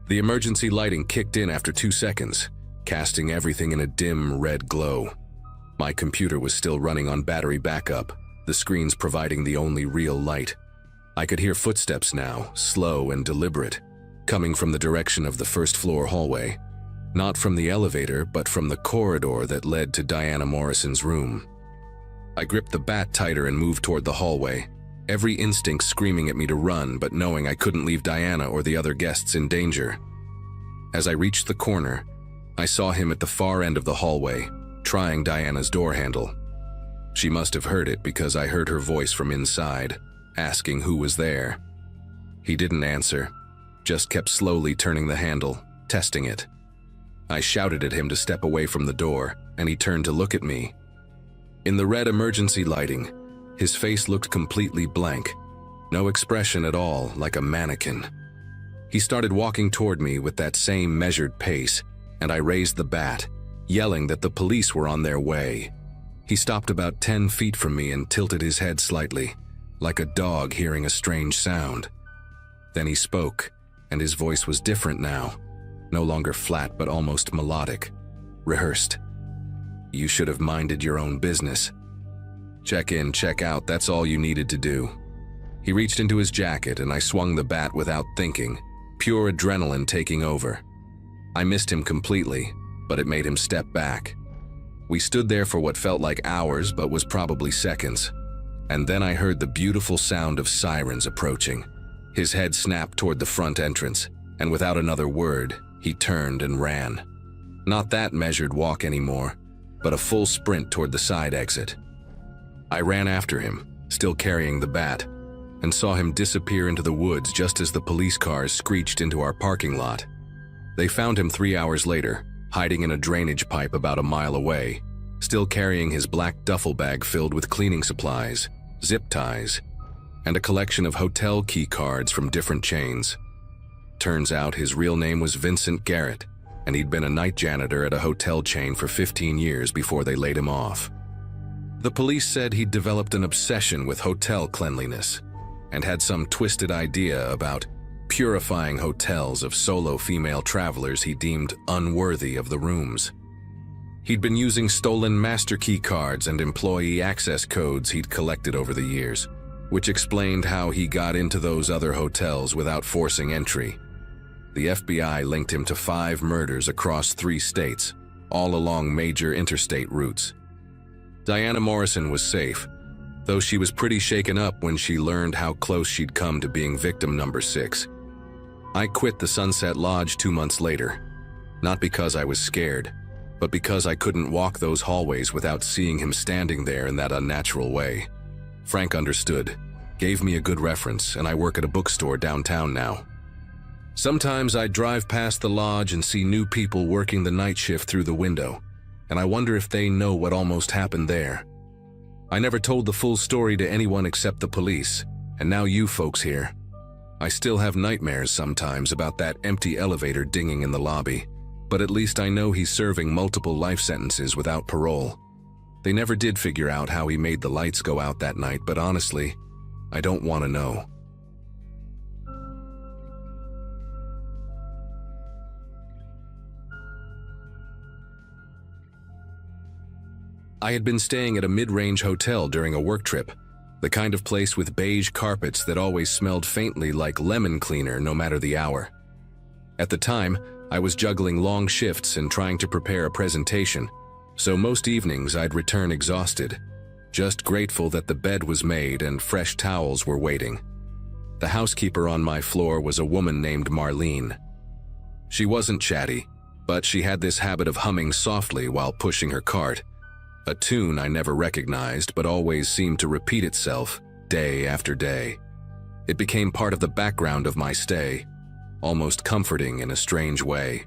The emergency lighting kicked in after 2 seconds, casting everything in a dim red glow. My computer was still running on battery backup, the screens providing the only real light. I could hear footsteps now, slow and deliberate, coming from the direction of the first floor hallway. Not from the elevator, but from the corridor that led to Diana Morrison's room. I gripped the bat tighter and moved toward the hallway, every instinct screaming at me to run, but knowing I couldn't leave Diana or the other guests in danger. As I reached the corner, I saw him at the far end of the hallway, trying Diana's door handle. She must have heard it because I heard her voice from inside, asking who was there. He didn't answer, just kept slowly turning the handle, testing it. I shouted at him to step away from the door, and he turned to look at me. In the red emergency lighting, his face looked completely blank, no expression at all, like a mannequin. He started walking toward me with that same measured pace, and I raised the bat, yelling that the police were on their way. He stopped about 10 feet from me and tilted his head slightly, like a dog hearing a strange sound. Then he spoke, and his voice was different now, no longer flat but almost melodic, rehearsed. "You should have minded your own business. Check in, check out, that's all you needed to do." He reached into his jacket and I swung the bat without thinking, pure adrenaline taking over. I missed him completely, but it made him step back. We stood there for what felt like hours but was probably seconds. And then I heard the beautiful sound of sirens approaching. His head snapped toward the front entrance, and without another word, he turned and ran. Not that measured walk anymore, but a full sprint toward the side exit. I ran after him, still carrying the bat, and saw him disappear into the woods just as the police cars screeched into our parking lot. They found him 3 hours later, hiding in a drainage pipe about a mile away, still carrying his black duffel bag filled with cleaning supplies, zip ties, and a collection of hotel key cards from different chains. Turns out his real name was Vincent Garrett, and he'd been a night janitor at a hotel chain for 15 years before they laid him off. The police said he'd developed an obsession with hotel cleanliness and had some twisted idea about purifying hotels of solo female travelers he deemed unworthy of the rooms. He'd been using stolen master key cards and employee access codes he'd collected over the years, which explained how he got into those other hotels without forcing entry. The FBI linked him to 5 murders across 3 states, all along major interstate routes. Diana Morrison was safe, though she was pretty shaken up when she learned how close she'd come to being victim number 6. I quit the Sunset Lodge 2 months later, not because I was scared, but because I couldn't walk those hallways without seeing him standing there in that unnatural way. Frank understood, gave me a good reference, and I work at a bookstore downtown now. Sometimes I drive past the lodge and see new people working the night shift through the window, and I wonder if they know what almost happened there. I never told the full story to anyone except the police, and now you folks here. I still have nightmares sometimes about that empty elevator dinging in the lobby, but at least I know he's serving multiple life sentences without parole. They never did figure out how he made the lights go out that night, but honestly, I don't want to know. I had been staying at a mid-range hotel during a work trip, the kind of place with beige carpets that always smelled faintly like lemon cleaner no matter the hour. At the time, I was juggling long shifts and trying to prepare a presentation, so most evenings I'd return exhausted, just grateful that the bed was made and fresh towels were waiting. The housekeeper on my floor was a woman named Marlene. She wasn't chatty, but she had this habit of humming softly while pushing her cart, a tune I never recognized but always seemed to repeat itself day after day. It became part of the background of my stay, almost comforting in a strange way.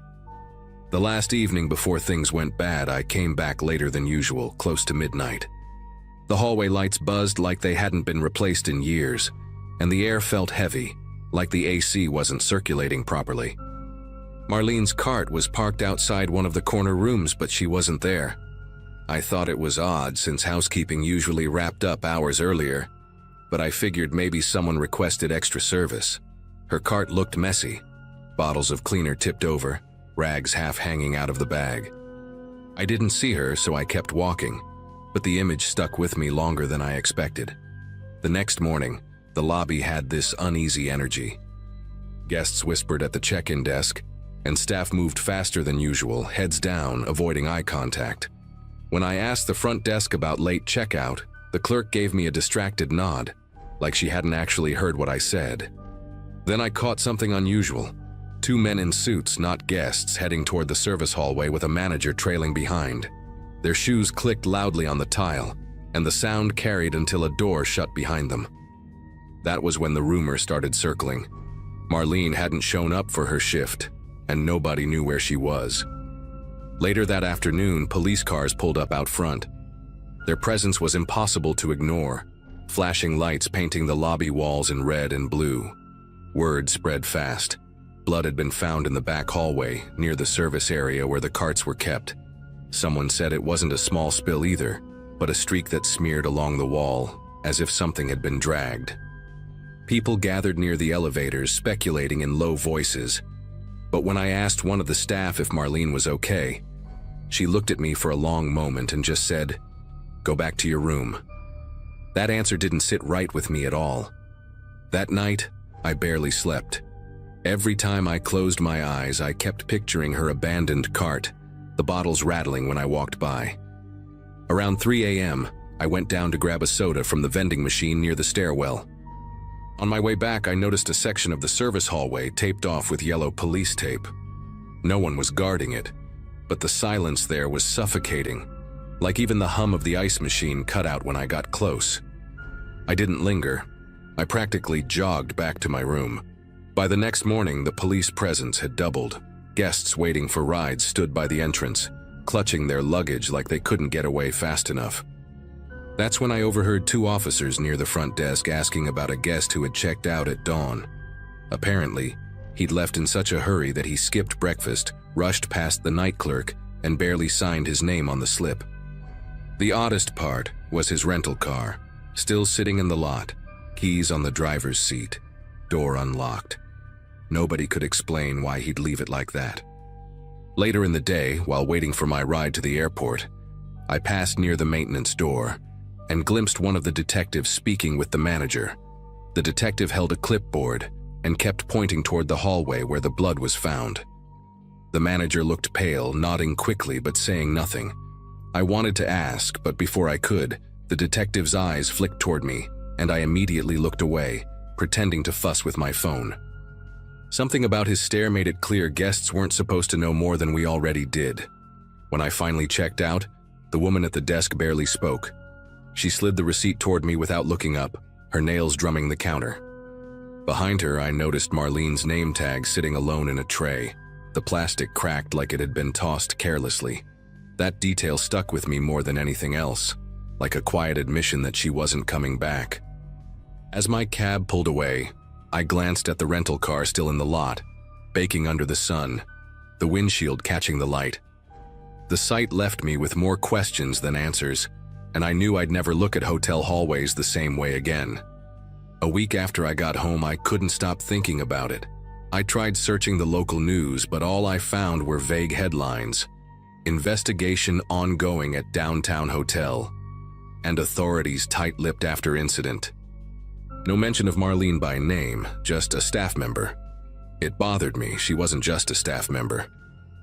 The last evening before things went bad, I came back later than usual, close to midnight. The hallway lights buzzed like they hadn't been replaced in years, and the air felt heavy, like the AC wasn't circulating properly. Marlene's cart was parked outside one of the corner rooms, but she wasn't there. I thought it was odd since housekeeping usually wrapped up hours earlier, but I figured maybe someone requested extra service. Her cart looked messy, bottles of cleaner tipped over, rags half hanging out of the bag. I didn't see her, so I kept walking, but the image stuck with me longer than I expected. The next morning, the lobby had this uneasy energy. Guests whispered at the check-in desk, and staff moved faster than usual, heads down, avoiding eye contact. When I asked the front desk about late checkout, the clerk gave me a distracted nod, like she hadn't actually heard what I said. Then I caught something unusual. 2 men in suits, not guests, heading toward the service hallway with a manager trailing behind. Their shoes clicked loudly on the tile, and the sound carried until a door shut behind them. That was when the rumor started circling. Marlene hadn't shown up for her shift, and nobody knew where she was. Later that afternoon, police cars pulled up out front. Their presence was impossible to ignore, flashing lights painting the lobby walls in red and blue. Word spread fast. Blood had been found in the back hallway, near the service area where the carts were kept. Someone said it wasn't a small spill either, but a streak that smeared along the wall, as if something had been dragged. People gathered near the elevators, speculating in low voices. But when I asked one of the staff if Marlene was okay, she looked at me for a long moment and just said, "Go back to your room." That answer didn't sit right with me at all. That night, I barely slept. Every time I closed my eyes, I kept picturing her abandoned cart, the bottles rattling when I walked by. Around 3 a.m., I went down to grab a soda from the vending machine near the stairwell. On my way back, I noticed a section of the service hallway taped off with yellow police tape. No one was guarding it, but the silence there was suffocating, like even the hum of the ice machine cut out when I got close. I didn't linger. I practically jogged back to my room. By the next morning, the police presence had doubled. Guests waiting for rides stood by the entrance, clutching their luggage like they couldn't get away fast enough. That's when I overheard two officers near the front desk asking about a guest who had checked out at dawn. Apparently, he'd left in such a hurry that he skipped breakfast, rushed past the night clerk, and barely signed his name on the slip. The oddest part was his rental car, still sitting in the lot, keys on the driver's seat, door unlocked. Nobody could explain why he'd leave it like that. Later in the day, while waiting for my ride to the airport, I passed near the maintenance door and glimpsed one of the detectives speaking with the manager. The detective held a clipboard and kept pointing toward the hallway where the blood was found. The manager looked pale, nodding quickly but saying nothing. I wanted to ask, but before I could, the detective's eyes flicked toward me, and I immediately looked away, pretending to fuss with my phone. Something about his stare made it clear guests weren't supposed to know more than we already did. When I finally checked out, the woman at the desk barely spoke. She slid the receipt toward me without looking up, her nails drumming the counter. Behind her, I noticed Marlene's name tag sitting alone in a tray, the plastic cracked like it had been tossed carelessly. That detail stuck with me more than anything else, like a quiet admission that she wasn't coming back. As my cab pulled away, I glanced at the rental car still in the lot, baking under the sun, the windshield catching the light. The sight left me with more questions than answers, and I knew I'd never look at hotel hallways the same way again. A week after I got home, I couldn't stop thinking about it. I tried searching the local news, but all I found were vague headlines. Investigation ongoing at downtown hotel, and authorities tight-lipped after incident. No mention of Marlene by name, just a staff member. It bothered me. She wasn't just a staff member.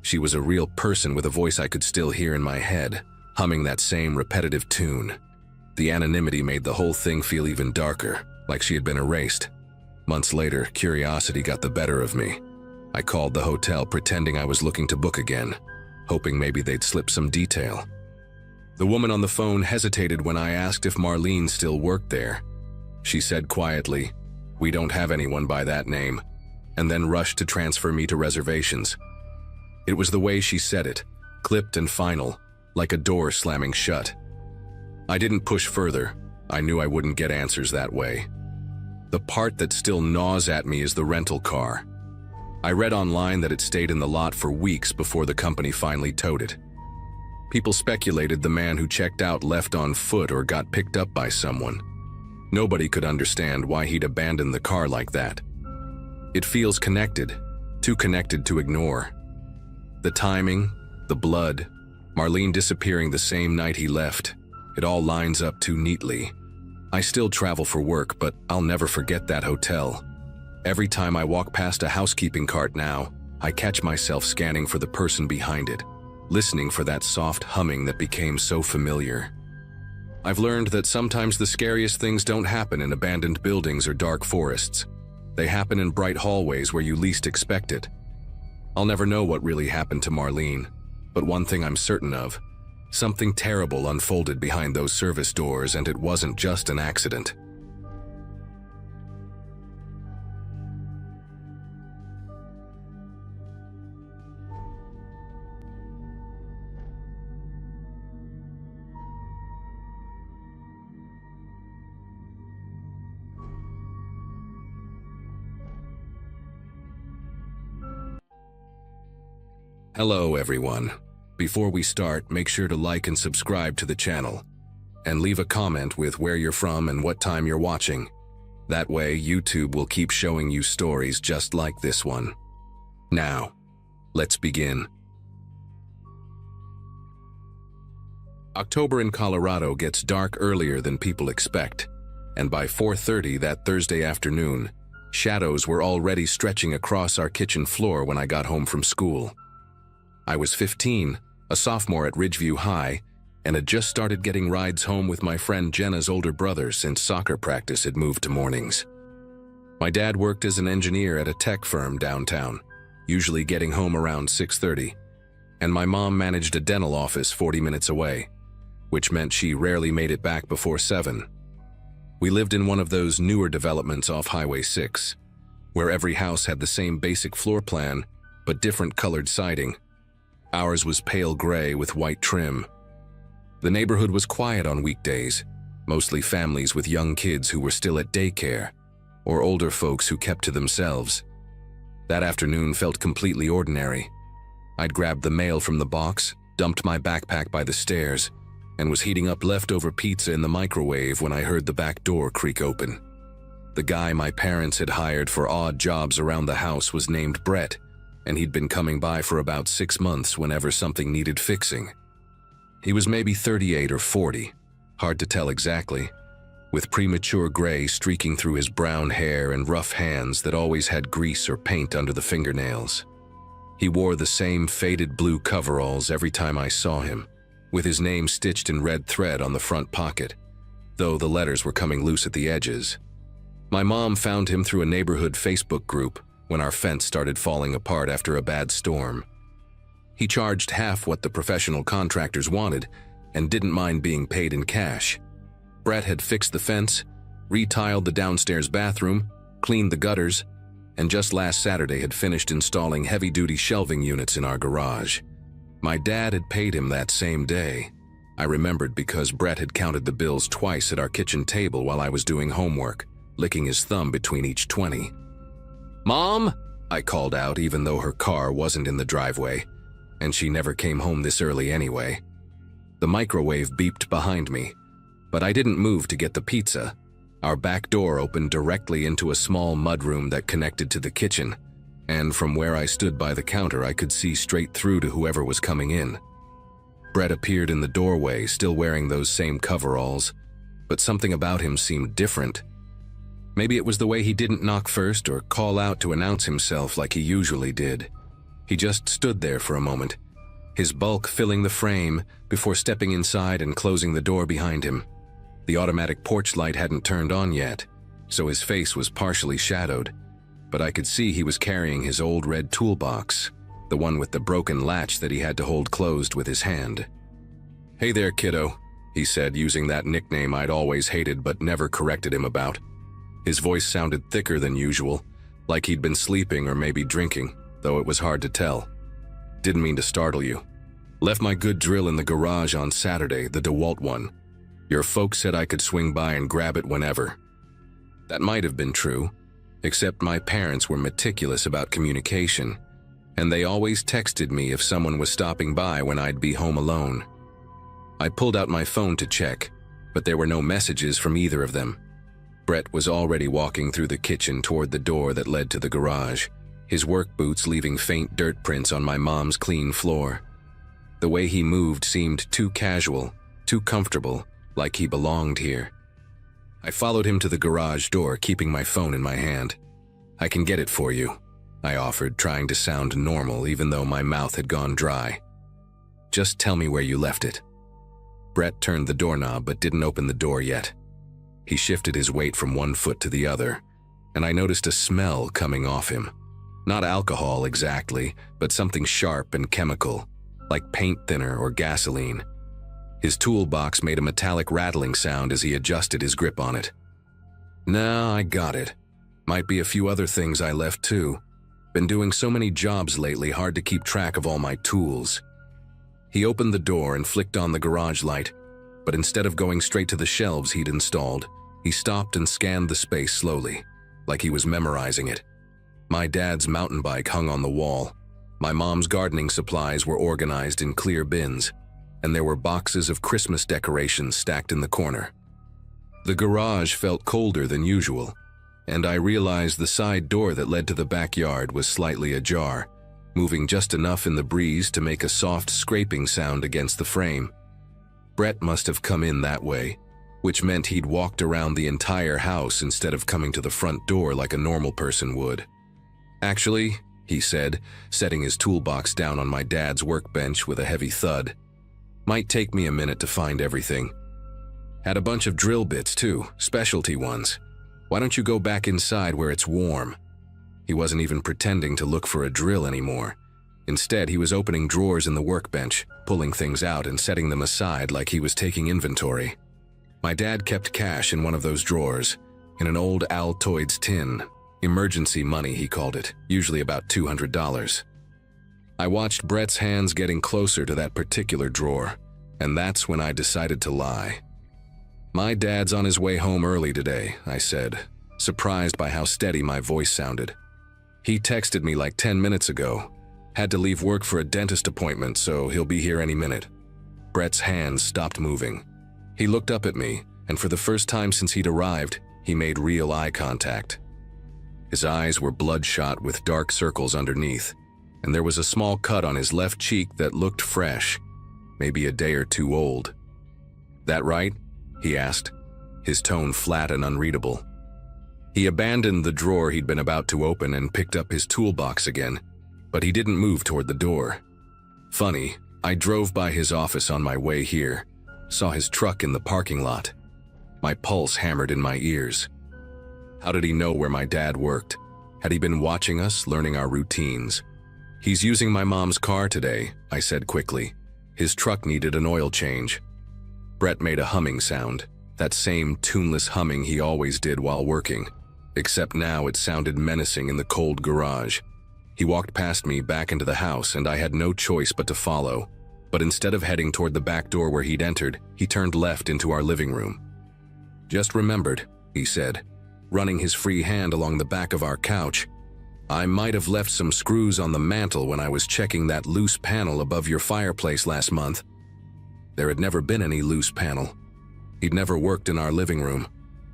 She was a real person with a voice I could still hear in my head, humming that same repetitive tune. The anonymity made the whole thing feel even darker, like she had been erased. Months later, curiosity got the better of me. I called the hotel pretending I was looking to book again, hoping maybe they'd slip some detail. The woman on the phone hesitated when I asked if Marlene still worked there. She said quietly, "We don't have anyone by that name," and then rushed to transfer me to reservations. It was the way she said it, clipped and final, like a door slamming shut. I didn't push further. I knew I wouldn't get answers that way. The part that still gnaws at me is the rental car. I read online that it stayed in the lot for weeks before the company finally towed it. People speculated the man who checked out left on foot or got picked up by someone. Nobody could understand why he'd abandoned the car like that. It feels connected, too connected to ignore. The timing, the blood, Marlene disappearing the same night he left, it all lines up too neatly. I still travel for work, but I'll never forget that hotel. Every time I walk past a housekeeping cart now, I catch myself scanning for the person behind it, listening for that soft humming that became so familiar. I've learned that sometimes the scariest things don't happen in abandoned buildings or dark forests. They happen in bright hallways where you least expect it. I'll never know what really happened to Marlene, but one thing I'm certain of, something terrible unfolded behind those service doors, and it wasn't just an accident. Hello everyone. Before we start, make sure to like and subscribe to the channel. And leave a comment with where you're from and what time you're watching. That way, YouTube will keep showing you stories just like this one. Now, let's begin. October in Colorado gets dark earlier than people expect, and by 4:30 that Thursday afternoon, shadows were already stretching across our kitchen floor when I got home from school. I was 15, a sophomore at Ridgeview High, and had just started getting rides home with my friend Jenna's older brother since soccer practice had moved to mornings. My dad worked as an engineer at a tech firm downtown, usually getting home around 6:30, and my mom managed a dental office 40 minutes away, which meant she rarely made it back before 7. We lived in one of those newer developments off Highway 6, where every house had the same basic floor plan, but different colored siding. Ours was pale gray with white trim. The neighborhood was quiet on weekdays, mostly families with young kids who were still at daycare, or older folks who kept to themselves. That afternoon felt completely ordinary. I'd grabbed the mail from the box, dumped my backpack by the stairs, and was heating up leftover pizza in the microwave when I heard the back door creak open. The guy my parents had hired for odd jobs around the house was named Brett, and he'd been coming by for about 6 months whenever something needed fixing. He was maybe 38 or 40, hard to tell exactly, with premature gray streaking through his brown hair and rough hands that always had grease or paint under the fingernails. He wore the same faded blue coveralls every time I saw him, with his name stitched in red thread on the front pocket, though the letters were coming loose at the edges. My mom found him through a neighborhood Facebook group when our fence started falling apart after a bad storm. He charged half what the professional contractors wanted and didn't mind being paid in cash. Brett had fixed the fence, retiled the downstairs bathroom, cleaned the gutters, and just last Saturday had finished installing heavy-duty shelving units in our garage. My dad had paid him that same day. I remembered because Brett had counted the bills twice at our kitchen table while I was doing homework, licking his thumb between each 20. "Mom!" I called out, even though her car wasn't in the driveway, and she never came home this early anyway. The microwave beeped behind me, but I didn't move to get the pizza. Our back door opened directly into a small mudroom that connected to the kitchen, and from where I stood by the counter I could see straight through to whoever was coming in. Brett appeared in the doorway, still wearing those same coveralls, but something about him seemed different. Maybe it was the way he didn't knock first or call out to announce himself like he usually did. He just stood there for a moment, his bulk filling the frame before stepping inside and closing the door behind him. The automatic porch light hadn't turned on yet, so his face was partially shadowed, but I could see he was carrying his old red toolbox, the one with the broken latch that he had to hold closed with his hand. "Hey there, kiddo," he said, using that nickname I'd always hated but never corrected him about. His voice sounded thicker than usual, like he'd been sleeping or maybe drinking, though it was hard to tell. "Didn't mean to startle you. Left my good drill in the garage on Saturday, the DeWalt one. Your folks said I could swing by and grab it whenever." That might have been true, except my parents were meticulous about communication, and they always texted me if someone was stopping by when I'd be home alone. I pulled out my phone to check, but there were no messages from either of them. Brett was already walking through the kitchen toward the door that led to the garage, his work boots leaving faint dirt prints on my mom's clean floor. The way he moved seemed too casual, too comfortable, like he belonged here. I followed him to the garage door, keeping my phone in my hand. "I can get it for you," I offered, trying to sound normal even though my mouth had gone dry. "Just tell me where you left it." Brett turned the doorknob but didn't open the door yet. He shifted his weight from one foot to the other, and I noticed a smell coming off him. Not alcohol exactly, but something sharp and chemical, like paint thinner or gasoline. His toolbox made a metallic rattling sound as he adjusted his grip on it. "Nah, I got it. Might be a few other things I left too. Been doing so many jobs lately, hard to keep track of all my tools." He opened the door and flicked on the garage light, but instead of going straight to the shelves he'd installed, he stopped and scanned the space slowly, like he was memorizing it. My dad's mountain bike hung on the wall, My mom's gardening supplies were organized in clear bins, and there were boxes of Christmas decorations stacked in the corner. The garage felt colder than usual, and I realized the side door that led to the backyard was slightly ajar, moving just enough in the breeze to make a soft scraping sound against the frame. Brett must have come in that way, which meant he'd walked around the entire house instead of coming to the front door like a normal person would. "Actually," he said, setting his toolbox down on my dad's workbench with a heavy thud, "might take me a minute to find everything. Had a bunch of drill bits too, specialty ones. Why don't you go back inside where it's warm?" He wasn't even pretending to look for a drill anymore. Instead, he was opening drawers in the workbench, pulling things out and setting them aside like he was taking inventory. My dad kept cash in one of those drawers, in an old Altoids tin. Emergency money, he called it, usually about $200. I watched Brett's hands getting closer to that particular drawer, and that's when I decided to lie. "My dad's on his way home early today," I said, surprised by how steady my voice sounded. "He texted me like 10 minutes ago. Had to leave work for a dentist appointment, so he'll be here any minute." Brett's hands stopped moving. He looked up at me, and for the first time since he'd arrived, he made real eye contact. His eyes were bloodshot with dark circles underneath, and there was a small cut on his left cheek that looked fresh, maybe a day or two old. "That right?" he asked, his tone flat and unreadable. He abandoned the drawer he'd been about to open and picked up his toolbox again, but he didn't move toward the door. Funny, I drove by his office on my way here, saw his truck in the parking lot. My pulse hammered in my ears. How did he know where my dad worked? Had he been watching us, learning our routines? "He's using my mom's car today," I said quickly. "His truck needed an oil change." Brett made a humming sound, that same tuneless humming he always did while working, except now it sounded menacing in the cold garage. He walked past me back into the house, and I had no choice but to follow. But instead of heading toward the back door where he'd entered, he turned left into our living room. "Just remembered," he said, running his free hand along the back of our couch. "I might have left some screws on the mantel when I was checking that loose panel above your fireplace last month." There had never been any loose panel. He'd never worked in our living room.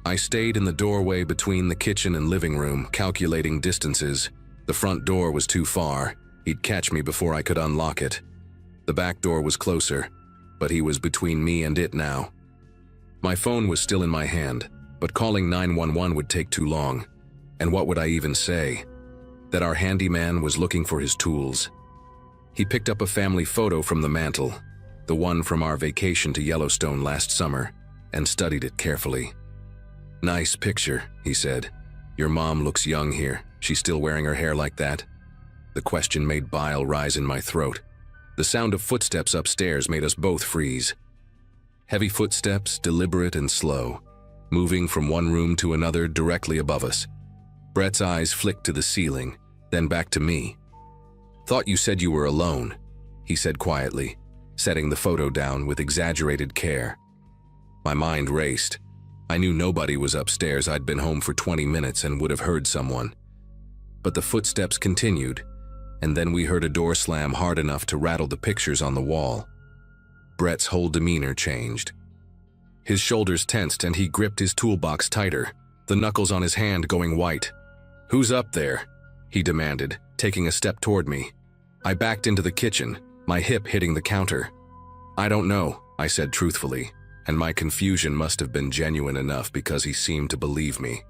I stayed in the doorway between the kitchen and living room, calculating distances. The front door was too far. He'd catch me before I could unlock it. The back door was closer, but he was between me and it now. My phone was still in my hand, but calling 911 would take too long. And what would I even say? That our handyman was looking for his tools. He picked up a family photo from the mantel, the one from our vacation to Yellowstone last summer, and studied it carefully. "Nice picture," he said. "Your mom looks young here. She's still wearing her hair like that?" The question made bile rise in my throat. The sound of footsteps upstairs made us both freeze. Heavy footsteps, deliberate and slow, moving from one room to another directly above us. Brett's eyes flicked to the ceiling, then back to me. "Thought you said you were alone," he said quietly, setting the photo down with exaggerated care. My mind raced. I knew nobody was upstairs. I'd been home for 20 minutes and would have heard someone. But the footsteps continued, and then we heard a door slam hard enough to rattle the pictures on the wall. Brett's whole demeanor changed. His shoulders tensed and he gripped his toolbox tighter, the knuckles on his hand going white. "Who's up there?" he demanded, taking a step toward me. I backed into the kitchen, my hip hitting the counter. "I don't know," I said truthfully, and my confusion must have been genuine enough because he seemed to believe me.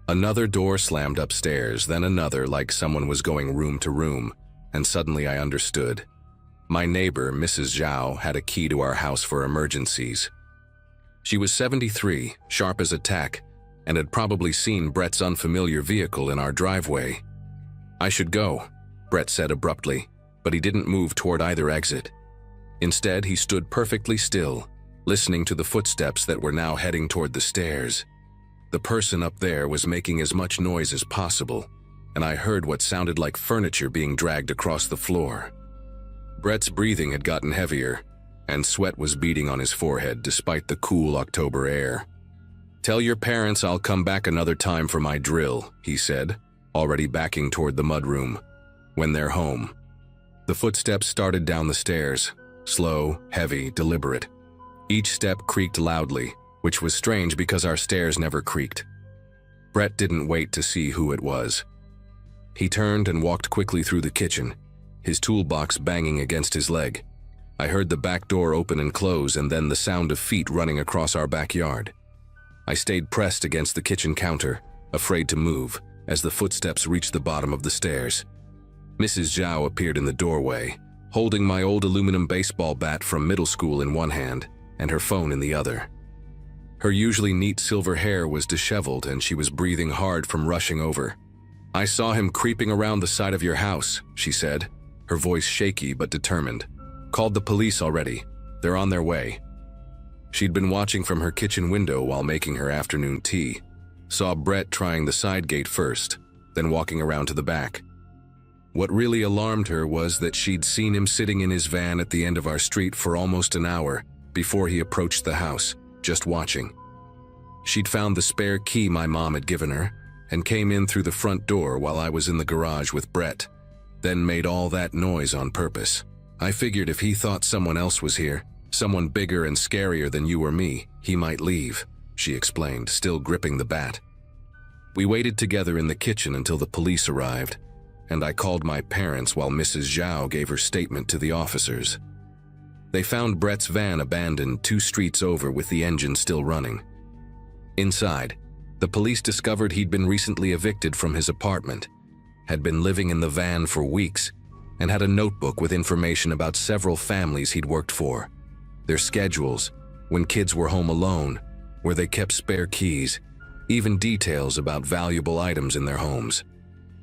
Another door slammed upstairs, then another, like someone was going room to room, and suddenly I understood. My neighbor, Mrs. Zhao, had a key to our house for emergencies. She was 73, sharp as a tack, and had probably seen Brett's unfamiliar vehicle in our driveway. "I should go," Brett said abruptly, but he didn't move toward either exit. Instead, he stood perfectly still, listening to the footsteps that were now heading toward the stairs. The person up there was making as much noise as possible, and I heard what sounded like furniture being dragged across the floor. Brett's breathing had gotten heavier, and sweat was beading on his forehead despite the cool October air. "Tell your parents I'll come back another time for my drill," he said, already backing toward the mudroom. "When they're home." The footsteps started down the stairs, slow, heavy, deliberate. Each step creaked loudly, which was strange because our stairs never creaked. Brett didn't wait to see who it was. He turned and walked quickly through the kitchen, his toolbox banging against his leg. I heard the back door open and close and then the sound of feet running across our backyard. I stayed pressed against the kitchen counter, afraid to move, as the footsteps reached the bottom of the stairs. Mrs. Zhao appeared in the doorway, holding my old aluminum baseball bat from middle school in one hand and her phone in the other. Her usually neat silver hair was disheveled and she was breathing hard from rushing over. "I saw him creeping around the side of your house," she said, her voice shaky but determined. "Called the police already. They're on their way." She'd been watching from her kitchen window while making her afternoon tea. Saw Brett trying the side gate first, then walking around to the back. What really alarmed her was that she'd seen him sitting in his van at the end of our street for almost an hour before he approached the house, just watching. She'd found the spare key my mom had given her and came in through the front door while I was in the garage with Brett, then made all that noise on purpose. "I figured if he thought someone else was here, someone bigger and scarier than you or me, he might leave," she explained, still gripping the bat. We waited together in the kitchen until the police arrived, and I called my parents while Mrs. Zhao gave her statement to the officers. They found Brett's van abandoned 2 streets over with the engine still running. Inside, the police discovered he'd been recently evicted from his apartment, had been living in the van for weeks, and had a notebook with information about several families he'd worked for, their schedules, when kids were home alone, where they kept spare keys, even details about valuable items in their homes.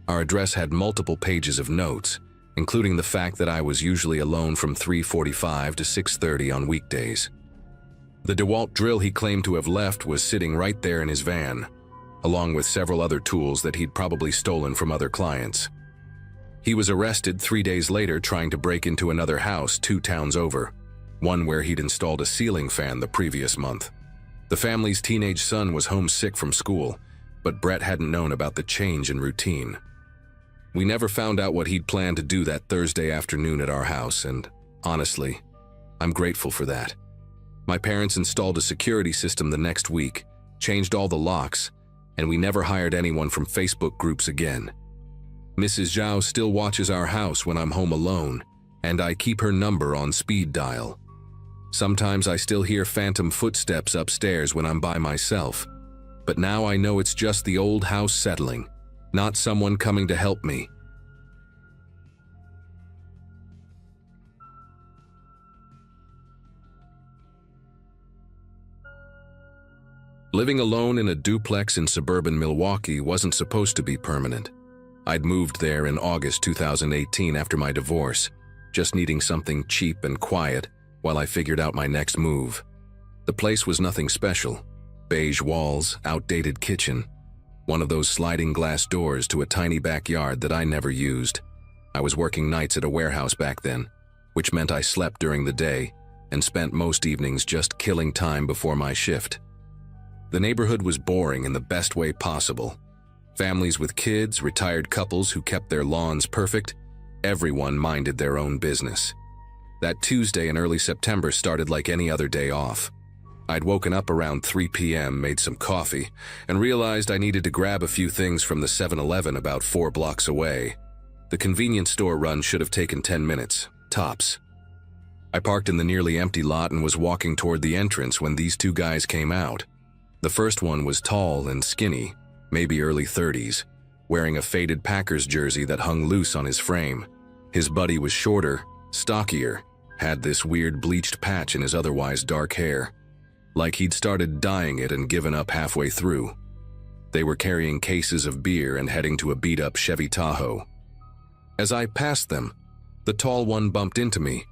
Our address had multiple pages of notes, including the fact that I was usually alone from 3:45 to 6:30 on weekdays. The DeWalt drill he claimed to have left was sitting right there in his van, along with several other tools that he'd probably stolen from other clients. He was arrested 3 days later trying to break into another house 2 towns over, one where he'd installed a ceiling fan the previous month. The family's teenage son was homesick from school, but Brett hadn't known about the change in routine. We never found out what he'd planned to do that Thursday afternoon at our house, and honestly, I'm grateful for that. My parents installed a security system the next week, changed all the locks, and we never hired anyone from Facebook groups again. Mrs. Zhao still watches our house when I'm home alone, and I keep her number on speed dial. Sometimes I still hear phantom footsteps upstairs when I'm by myself, but now I know it's just the old house settling, not someone coming to help me. Living alone in a duplex in suburban Milwaukee wasn't supposed to be permanent. I'd moved there in August 2018 after my divorce, just needing something cheap and quiet while I figured out my next move. The place was nothing special. Beige walls, outdated kitchen, one of those sliding glass doors to a tiny backyard that I never used. I was working nights at a warehouse back then, which meant I slept during the day and spent most evenings just killing time before my shift. The neighborhood was boring in the best way possible. Families with kids, retired couples who kept their lawns perfect, everyone minded their own business. That Tuesday in early September started like any other day off. I'd woken up around 3 p.m., made some coffee, and realized I needed to grab a few things from the 7-Eleven about 4 blocks away. The convenience store run should have taken 10 minutes, tops. I parked in the nearly empty lot and was walking toward the entrance when these 2 guys came out. The first one was tall and skinny, maybe early 30s, wearing a faded Packers jersey that hung loose on his frame. His buddy was shorter, stockier, had this weird bleached patch in his otherwise dark hair, like he'd started dyeing it and given up halfway through. They were carrying cases of beer and heading to a beat-up Chevy Tahoe. As I passed them, the tall one bumped into me,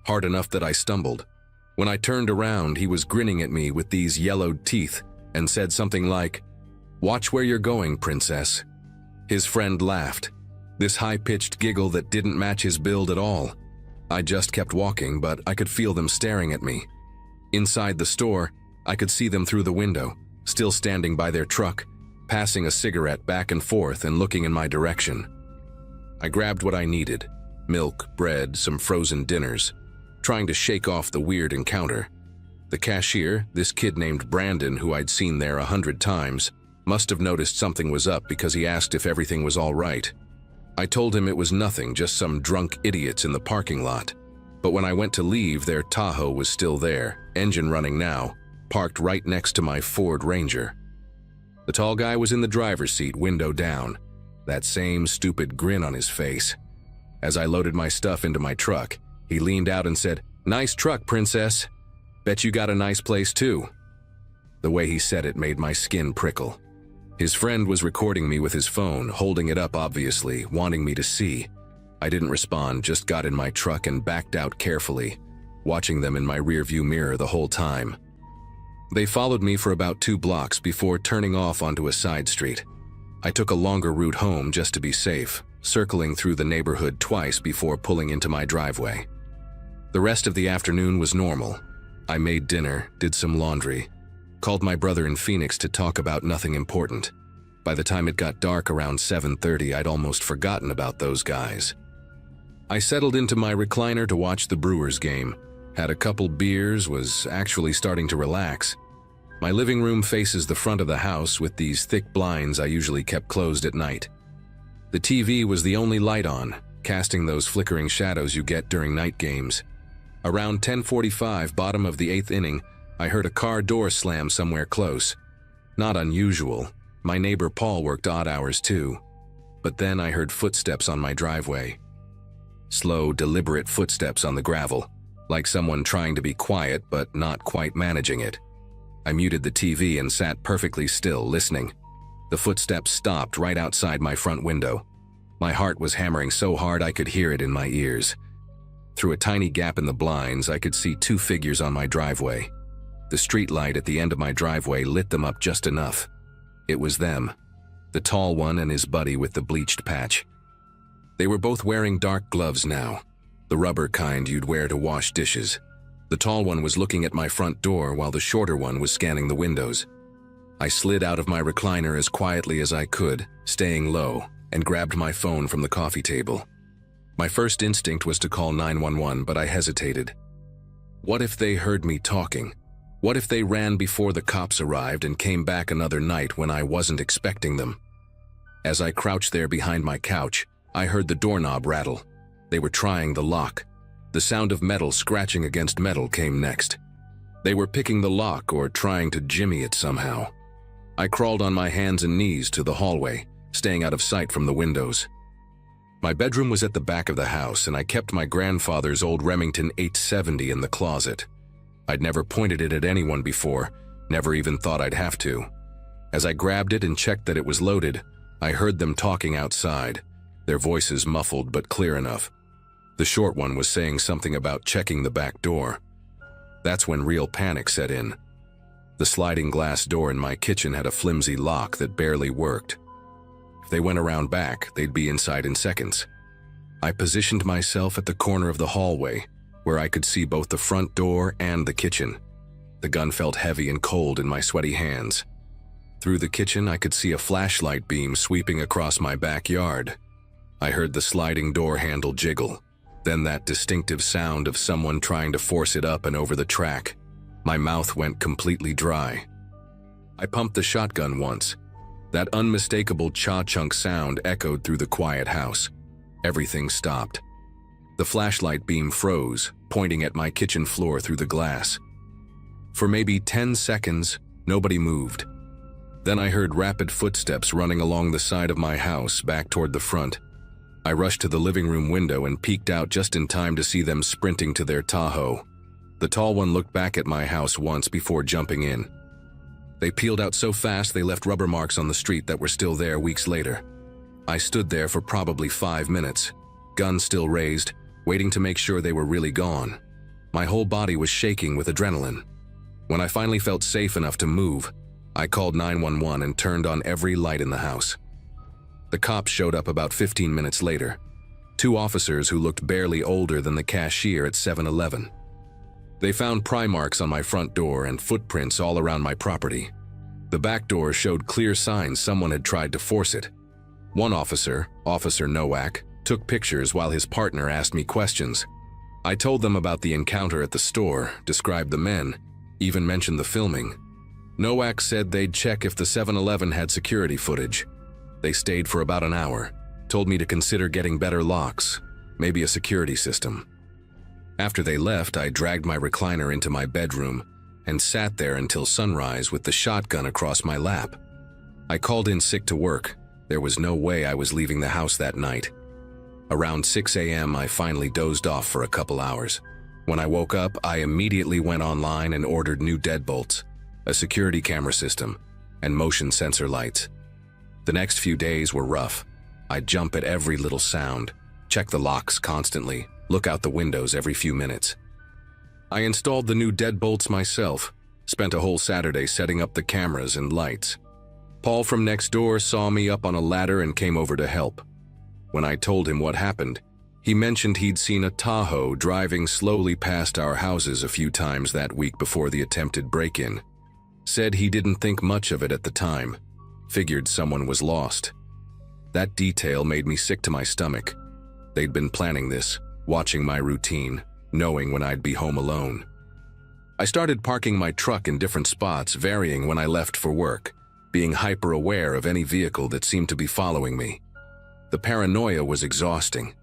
hard enough that I stumbled. When I turned around, he was grinning at me with these yellowed teeth and said something like, "Watch where you're going, princess." His friend laughed, this high-pitched giggle that didn't match his build at all. I just kept walking, but I could feel them staring at me. Inside the store, I could see them through the window, still standing by their truck, passing a cigarette back and forth and looking in my direction. I grabbed what I needed, milk, bread, some frozen dinners, trying to shake off the weird encounter. The cashier, this kid named Brandon who I'd seen there 100 times, must have noticed something was up because he asked if everything was all right. I told him it was nothing, just some drunk idiots in the parking lot. But when I went to leave, their Tahoe was still there, engine running now, parked right next to my Ford Ranger. The tall guy was in the driver's seat, window down, that same stupid grin on his face. As I loaded my stuff into my truck, he leaned out and said, "Nice truck, princess. Bet you got a nice place too." The way he said it made my skin prickle. His friend was recording me with his phone, holding it up obviously, wanting me to see. I didn't respond, just got in my truck and backed out carefully, watching them in my rearview mirror the whole time. They followed me for about 2 blocks before turning off onto a side street. I took a longer route home just to be safe, circling through the neighborhood twice before pulling into my driveway. The rest of the afternoon was normal. I made dinner, did some laundry, called my brother in Phoenix to talk about nothing important. By the time it got dark around 7:30, I'd almost forgotten about those guys. I settled into my recliner to watch the Brewers game, had a couple beers, was actually starting to relax. My living room faces the front of the house with these thick blinds I usually kept closed at night. The TV was the only light on, casting those flickering shadows you get during night games. Around 10:45, bottom of the 8th inning, I heard a car door slam somewhere close. Not unusual. My neighbor Paul worked odd hours too. But then I heard footsteps on my driveway. Slow, deliberate footsteps on the gravel, like someone trying to be quiet but not quite managing it. I muted the TV and sat perfectly still, listening. The footsteps stopped right outside my front window. My heart was hammering so hard I could hear it in my ears. Through a tiny gap in the blinds, I could see 2 figures on my driveway. The street light at the end of my driveway lit them up just enough. It was them, the tall one and his buddy with the bleached patch. They were both wearing dark gloves now, the rubber kind you'd wear to wash dishes. The tall one was looking at my front door while the shorter one was scanning the windows. I slid out of my recliner as quietly as I could, staying low, and grabbed my phone from the coffee table. My first instinct was to call 911, but I hesitated. What if they heard me talking? What if they ran before the cops arrived and came back another night when I wasn't expecting them? As I crouched there behind my couch, I heard the doorknob rattle. They were trying the lock. The sound of metal scratching against metal came next. They were picking the lock or trying to jimmy it somehow. I crawled on my hands and knees to the hallway, staying out of sight from the windows. My bedroom was at the back of the house, and I kept my grandfather's old Remington 870 in the closet. I'd never pointed it at anyone before, never even thought I'd have to. As I grabbed it and checked that it was loaded, I heard them talking outside, their voices muffled but clear enough. The short one was saying something about checking the back door. That's when real panic set in. The sliding glass door in my kitchen had a flimsy lock that barely worked. If they went around back, they'd be inside in seconds. I positioned myself at the corner of the hallway, where I could see both the front door and the kitchen. The gun felt heavy and cold in my sweaty hands. Through the kitchen, I could see a flashlight beam sweeping across my backyard. I heard the sliding door handle jiggle, then that distinctive sound of someone trying to force it up and over the track. My mouth went completely dry. I pumped the shotgun once. That unmistakable cha-chunk sound echoed through the quiet house. Everything stopped. The flashlight beam froze, pointing at my kitchen floor through the glass. For maybe 10 seconds, nobody moved. Then I heard rapid footsteps running along the side of my house back toward the front. I rushed to the living room window and peeked out just in time to see them sprinting to their Tahoe. The tall one looked back at my house once before jumping in. They peeled out so fast they left rubber marks on the street that were still there weeks later. I stood there for probably 5 minutes, gun still raised, waiting to make sure they were really gone. My whole body was shaking with adrenaline. When I finally felt safe enough to move, I called 911 and turned on every light in the house. The cops showed up about 15 minutes later. 2 officers who looked barely older than the cashier at 7-Eleven. They found pry marks on my front door and footprints all around my property. The back door showed clear signs someone had tried to force it. One officer, Officer Nowak, took pictures while his partner asked me questions. I told them about the encounter at the store, described the men, even mentioned the filming. Nowak said they'd check if the 7-Eleven had security footage. They stayed for about an hour, told me to consider getting better locks, maybe a security system. After they left, I dragged my recliner into my bedroom and sat there until sunrise with the shotgun across my lap. I called in sick to work. There was no way I was leaving the house that night. Around 6 a.m., I finally dozed off for a couple hours. When I woke up, I immediately went online and ordered new deadbolts, a security camera system, and motion sensor lights. The next few days were rough. I'd jump at every little sound, check the locks constantly, look out the windows every few minutes. I installed the new deadbolts myself, spent a whole Saturday setting up the cameras and lights. Paul from next door saw me up on a ladder and came over to help. When I told him what happened, he mentioned he'd seen a Tahoe driving slowly past our houses a few times that week before the attempted break-in. Said he didn't think much of it at the time, figured someone was lost. That detail made me sick to my stomach. They'd been planning this, watching my routine, knowing when I'd be home alone. I started parking my truck in different spots, varying when I left for work, being hyper-aware of any vehicle that seemed to be following me. The paranoia was exhausting.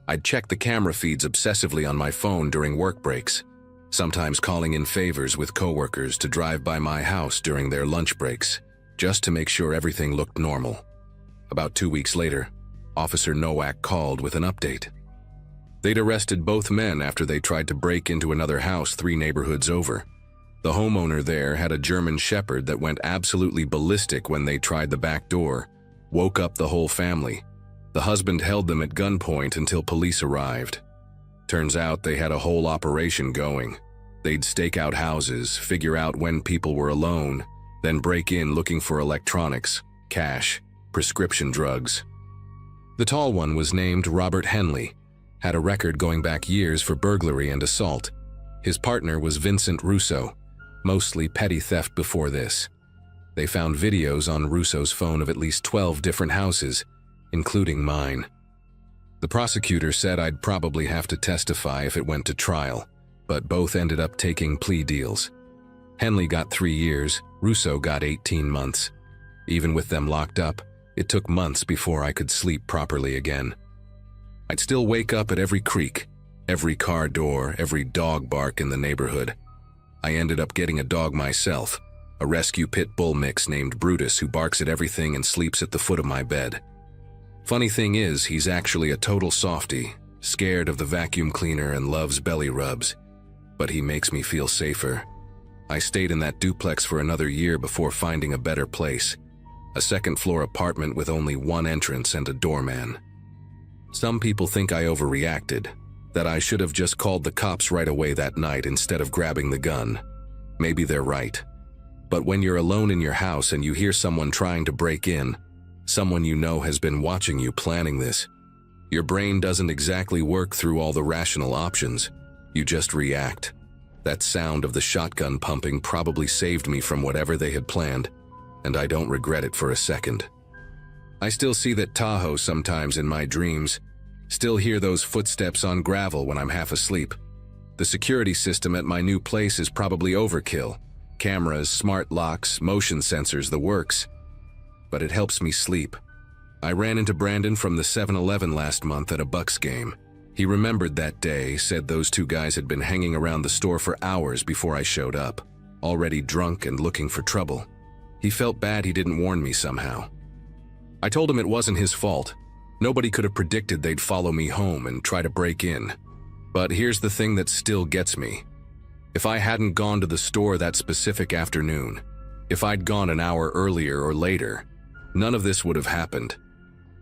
I'd check the camera feeds obsessively on my phone during work breaks, sometimes calling in favors with coworkers to drive by my house during their lunch breaks, just to make sure everything looked normal. About 2 weeks later, Officer Nowak called with an update. They'd arrested both men after they tried to break into another house 3 neighborhoods over. The homeowner there had a German Shepherd that went absolutely ballistic when they tried the back door, woke up the whole family. The husband held them at gunpoint until police arrived. Turns out they had a whole operation going. They'd stake out houses, figure out when people were alone, then break in looking for electronics, cash, prescription drugs. The tall one was named Robert Henley, had a record going back years for burglary and assault. His partner was Vincent Russo, mostly petty theft before this. They found videos on Russo's phone of at least 12 different houses, including mine. The prosecutor said I'd probably have to testify if it went to trial, but both ended up taking plea deals. Henley got 3 years, Russo got 18 months. Even with them locked up, it took months before I could sleep properly again. I'd still wake up at every creak, every car door, every dog bark in the neighborhood. I ended up getting a dog myself, a rescue pit bull mix named Brutus who barks at everything and sleeps at the foot of my bed. Funny thing is, he's actually a total softie, scared of the vacuum cleaner and loves belly rubs, but he makes me feel safer. I stayed in that duplex for another year before finding a better place, a second-floor apartment with only one entrance and a doorman. Some people think I overreacted, that I should have just called the cops right away that night instead of grabbing the gun. Maybe they're right. But when you're alone in your house and you hear someone trying to break in, someone you know has been watching you planning this, your brain doesn't exactly work through all the rational options. You just react. That sound of the shotgun pumping probably saved me from whatever they had planned, and I don't regret it for a second. I still see that Tahoe sometimes in my dreams, still hear those footsteps on gravel when I'm half asleep. The security system at my new place is probably overkill. Cameras, smart locks, motion sensors, the works. But it helps me sleep. I ran into Brandon from the 7-Eleven last month at a Bucks game. He remembered that day, said those 2 guys had been hanging around the store for hours before I showed up, already drunk and looking for trouble. He felt bad he didn't warn me somehow. I told him it wasn't his fault. Nobody could have predicted they'd follow me home and try to break in. But here's the thing that still gets me. If I hadn't gone to the store that specific afternoon, if I'd gone an hour earlier or later, none of this would have happened.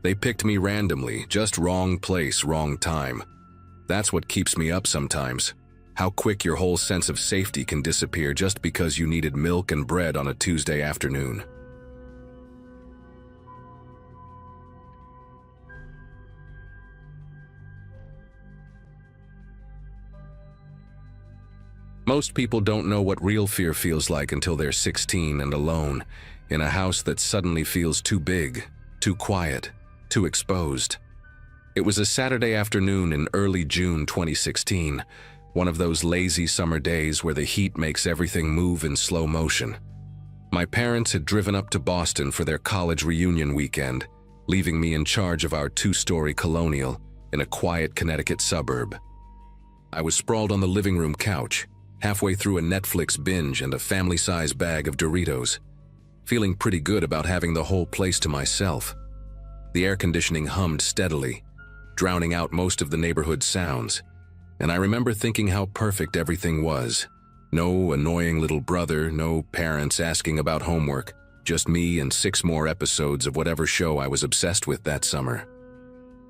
They picked me randomly, just wrong place, wrong time. That's what keeps me up sometimes. How quick your whole sense of safety can disappear just because you needed milk and bread on a Tuesday afternoon. Most people don't know what real fear feels like until they're 16 and alone, in a house that suddenly feels too big, too quiet, too exposed. It was a Saturday afternoon in early June 2016, one of those lazy summer days where the heat makes everything move in slow motion. My parents had driven up to Boston for their college reunion weekend, leaving me in charge of our 2-story colonial in a quiet Connecticut suburb. I was sprawled on the living room couch, halfway through a Netflix binge and a family-size bag of Doritos, feeling pretty good about having the whole place to myself. The air conditioning hummed steadily, drowning out most of the neighborhood sounds, and I remember thinking how perfect everything was. No annoying little brother, no parents asking about homework, just me and 6 more episodes of whatever show I was obsessed with that summer.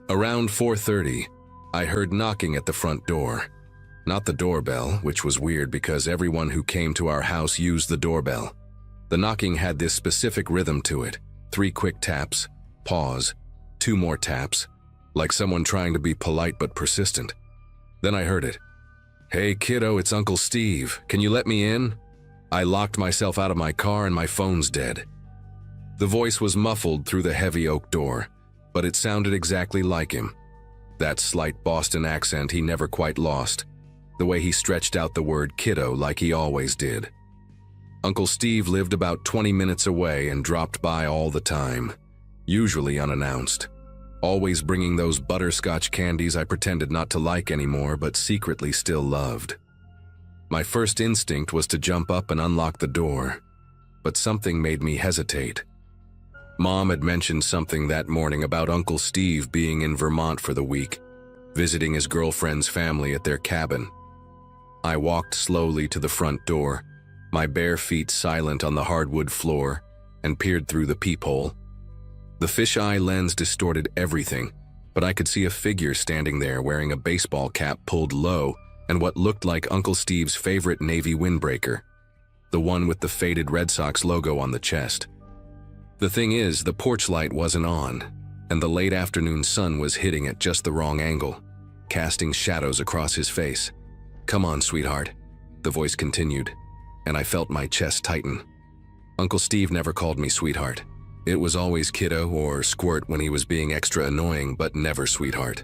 Around 4:30, I heard knocking at the front door. Not the doorbell, which was weird because everyone who came to our house used the doorbell. The knocking had this specific rhythm to it: 3 quick taps, pause, 2 more taps, like someone trying to be polite but persistent. Then I heard it. "Hey kiddo, it's Uncle Steve. Can you let me in?" I locked myself out of my car and my phone's dead. The voice was muffled through the heavy oak door, but it sounded exactly like him. That slight Boston accent he never quite lost, the way he stretched out the word kiddo like he always did. Uncle Steve lived about 20 minutes away and dropped by all the time, usually unannounced, always bringing those butterscotch candies I pretended not to like anymore but secretly still loved. My first instinct was to jump up and unlock the door, but something made me hesitate. Mom had mentioned something that morning about Uncle Steve being in Vermont for the week, visiting his girlfriend's family at their cabin. I walked slowly to the front door, my bare feet silent on the hardwood floor, and peered through the peephole. The fisheye lens distorted everything, but I could see a figure standing there wearing a baseball cap pulled low and what looked like Uncle Steve's favorite Navy windbreaker, the one with the faded Red Sox logo on the chest. The thing is, the porch light wasn't on, and the late afternoon sun was hitting at just the wrong angle, casting shadows across his face. "Come on, sweetheart," the voice continued, and I felt my chest tighten. Uncle Steve never called me sweetheart. It was always kiddo or squirt when he was being extra annoying, but never sweetheart.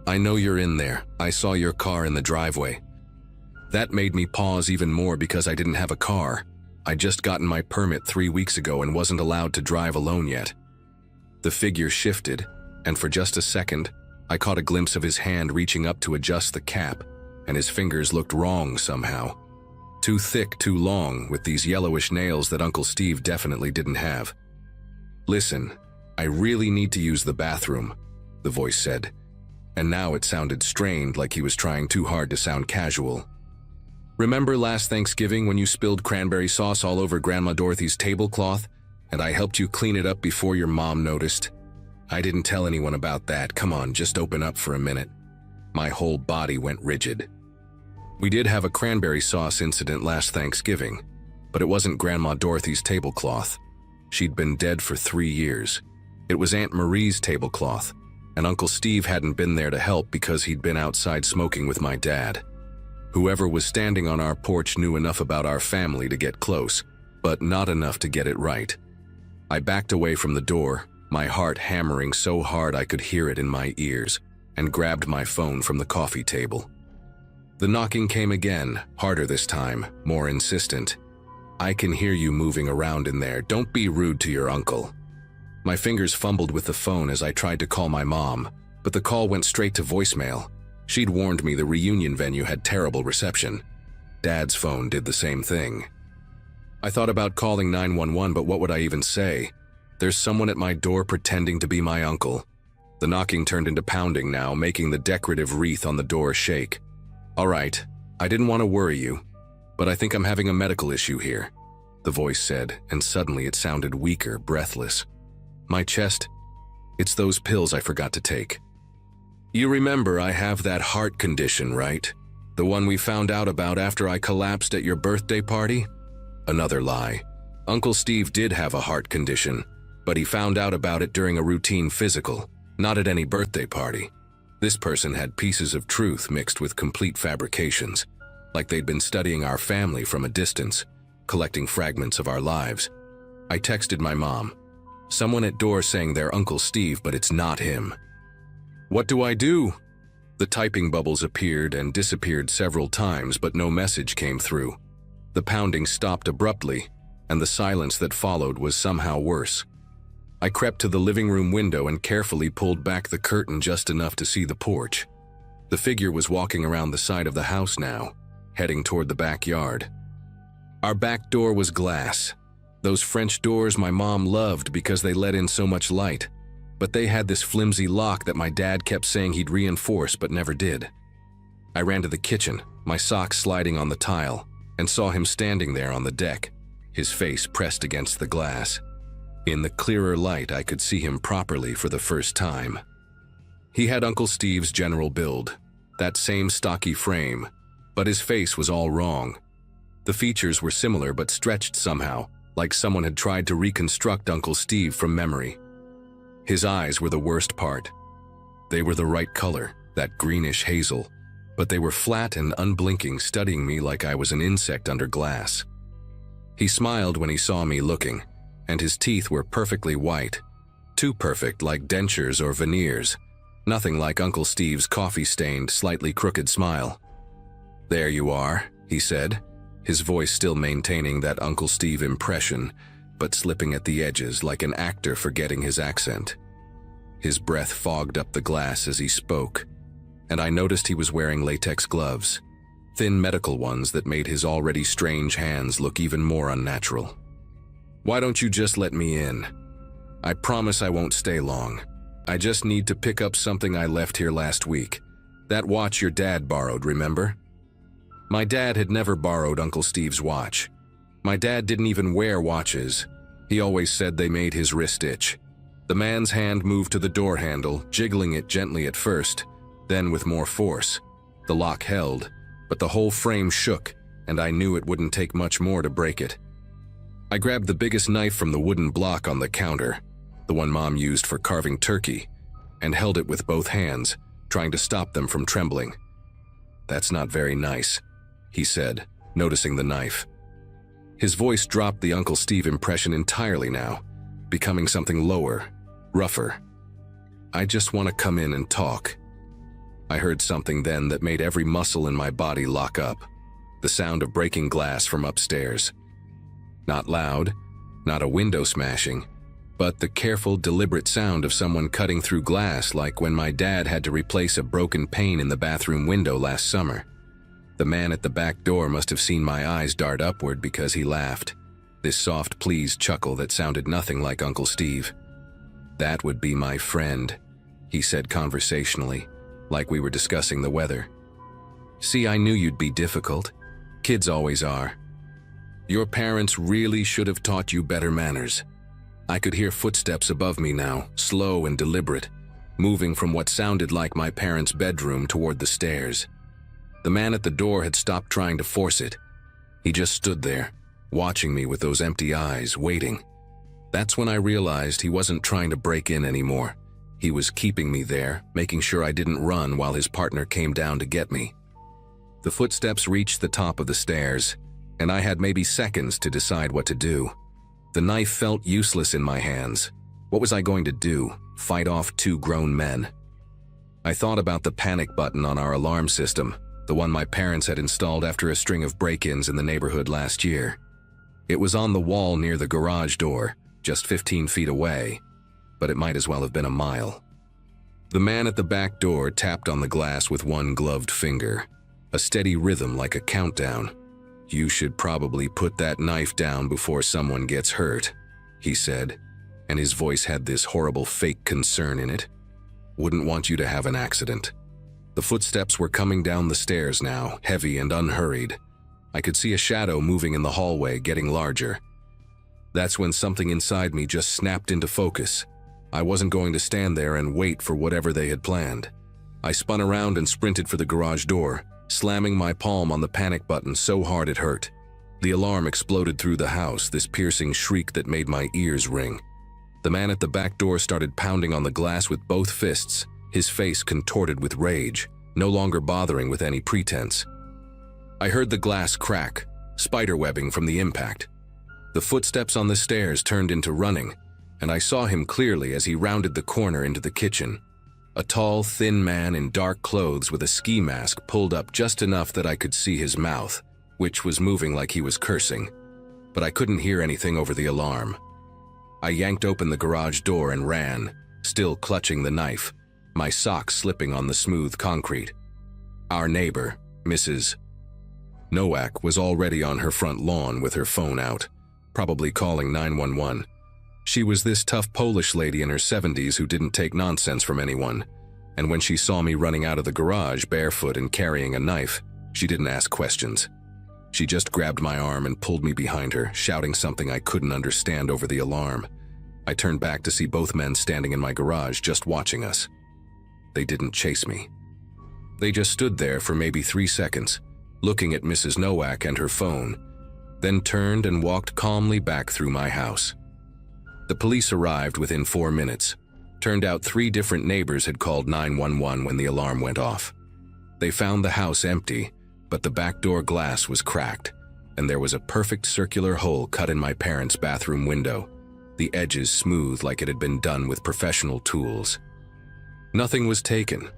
"I know you're in there. I saw your car in the driveway." That made me pause even more because I didn't have a car. I'd just gotten my permit 3 weeks ago and wasn't allowed to drive alone yet. The figure shifted, and for just a second, I caught a glimpse of his hand reaching up to adjust the cap, and his fingers looked wrong somehow. Too thick, too long, with these yellowish nails that Uncle Steve definitely didn't have. "Listen, I really need to use the bathroom," the voice said, and now it sounded strained, like he was trying too hard to sound casual. "Remember last Thanksgiving when you spilled cranberry sauce all over Grandma Dorothy's tablecloth, and I helped you clean it up before your mom noticed? I didn't tell anyone about that. Come on, just open up for a minute." My whole body went rigid. We did have a cranberry sauce incident last Thanksgiving, but it wasn't Grandma Dorothy's tablecloth. She'd been dead for 3 years. It was Aunt Marie's tablecloth, and Uncle Steve hadn't been there to help because he'd been outside smoking with my dad. Whoever was standing on our porch knew enough about our family to get close, but not enough to get it right. I backed away from the door, my heart hammering so hard I could hear it in my ears, and grabbed my phone from the coffee table. The knocking came again, harder this time, more insistent. "I can hear you moving around in there. Don't be rude to your uncle." My fingers fumbled with the phone as I tried to call my mom, but the call went straight to voicemail. She'd warned me the reunion venue had terrible reception. Dad's phone did the same thing. I thought about calling 911, but what would I even say? There's someone at my door pretending to be my uncle. The knocking turned into pounding now, making the decorative wreath on the door shake. "All right, I didn't want to worry you, but I think I'm having a medical issue here," the voice said, and suddenly it sounded weaker, breathless. My chest, "It's those pills I forgot to take. You remember I have that heart condition, right? The one we found out about after I collapsed at your birthday party?" Another lie. Uncle Steve did have a heart condition, but he found out about it during a routine physical, not at any birthday party. This person had pieces of truth mixed with complete fabrications, like they'd been studying our family from a distance, collecting fragments of our lives. I texted my mom. "Someone at door saying they're Uncle Steve, but it's not him." What do I do? The typing bubbles appeared and disappeared several times, but no message came through. The pounding stopped abruptly, and the silence that followed was somehow worse. I crept to the living room window and carefully pulled back the curtain just enough to see the porch. The figure was walking around the side of the house now, heading toward the backyard. Our back door was glass. Those French doors my mom loved because they let in so much light, but they had this flimsy lock that my dad kept saying he'd reinforce but never did. I ran to the kitchen, my socks sliding on the tile, and saw him standing there on the deck, his face pressed against the glass. In the clearer light, I could see him properly for the first time. He had Uncle Steve's general build, that same stocky frame, but his face was all wrong. The features were similar but stretched somehow, like someone had tried to reconstruct Uncle Steve from memory. His eyes were the worst part. They were the right color, that greenish hazel, but they were flat and unblinking, studying me like I was an insect under glass. He smiled when he saw me looking, and his teeth were perfectly white. Too perfect, like dentures or veneers. Nothing like Uncle Steve's coffee-stained, slightly crooked smile. "There you are," he said, his voice still maintaining that Uncle Steve impression, but slipping at the edges like an actor forgetting his accent. His breath fogged up the glass as he spoke, and I noticed he was wearing latex gloves, thin medical ones that made his already strange hands look even more unnatural. "Why don't you just let me in? I promise I won't stay long. I just need to pick up something I left here last week. That watch your dad borrowed, remember?" My dad had never borrowed Uncle Steve's watch. My dad didn't even wear watches. He always said they made his wrist itch. The man's hand moved to the door handle, jiggling it gently at first, then with more force. The lock held, but the whole frame shook, and I knew it wouldn't take much more to break it. I grabbed the biggest knife from the wooden block on the counter, the one Mom used for carving turkey, and held it with both hands, trying to stop them from trembling. "That's not very nice," he said, noticing the knife. His voice dropped the Uncle Steve impression entirely now, becoming something lower, rougher. "I just want to come in and talk." I heard something then that made every muscle in my body lock up, the sound of breaking glass from upstairs. Not loud, not a window smashing, but the careful, deliberate sound of someone cutting through glass, like when my dad had to replace a broken pane in the bathroom window last summer. The man at the back door must have seen my eyes dart upward because he laughed, this soft, pleased chuckle that sounded nothing like Uncle Steve. "That would be my friend," he said conversationally, like we were discussing the weather. "See, I knew you'd be difficult. Kids always are. Your parents really should have taught you better manners." I could hear footsteps above me now, slow and deliberate, moving from what sounded like my parents' bedroom toward the stairs. The man at the door had stopped trying to force it. He just stood there, watching me with those empty eyes, waiting. That's when I realized he wasn't trying to break in anymore. He was keeping me there, making sure I didn't run while his partner came down to get me. The footsteps reached the top of the stairs, and I had maybe seconds to decide what to do. The knife felt useless in my hands. What was I going to do? Fight off two grown men? I thought about the panic button on our alarm system, the one my parents had installed after a string of break-ins in the neighborhood last year. It was on the wall near the garage door, just 15 feet away, but it might as well have been a mile. The man at the back door tapped on the glass with one gloved finger, a steady rhythm like a countdown. "You should probably put that knife down before someone gets hurt," he said, and his voice had this horrible fake concern in it. "Wouldn't want you to have an accident." The footsteps were coming down the stairs now, heavy and unhurried. I could see a shadow moving in the hallway, getting larger. That's when something inside me just snapped into focus. I wasn't going to stand there and wait for whatever they had planned. I spun around and sprinted for the garage door, slamming my palm on the panic button so hard it hurt. The alarm exploded through the house, this piercing shriek that made my ears ring. The man at the back door started pounding on the glass with both fists, his face contorted with rage, no longer bothering with any pretense. I heard the glass crack, spiderwebbing from the impact. The footsteps on the stairs turned into running, and I saw him clearly as he rounded the corner into the kitchen. A tall, thin man in dark clothes with a ski mask pulled up just enough that I could see his mouth, which was moving like he was cursing, but I couldn't hear anything over the alarm. I yanked open the garage door and ran, still clutching the knife, my socks slipping on the smooth concrete. Our neighbor, Mrs. Nowak, was already on her front lawn with her phone out, probably calling 911. She was this tough Polish lady in her 70s who didn't take nonsense from anyone, and when she saw me running out of the garage barefoot and carrying a knife, she didn't ask questions. She just grabbed my arm and pulled me behind her, shouting something I couldn't understand over the alarm. I turned back to see both men standing in my garage just watching us. They didn't chase me. They just stood there for maybe 3 seconds, looking at Mrs. Nowak and her phone, then turned and walked calmly back through my house. The police arrived within 4 minutes. Turned out 3 different neighbors had called 911 when the alarm went off. They found the house empty, but the back door glass was cracked, and there was a perfect circular hole cut in my parents' bathroom window, the edges smooth like it had been done with professional tools. Nothing was taken,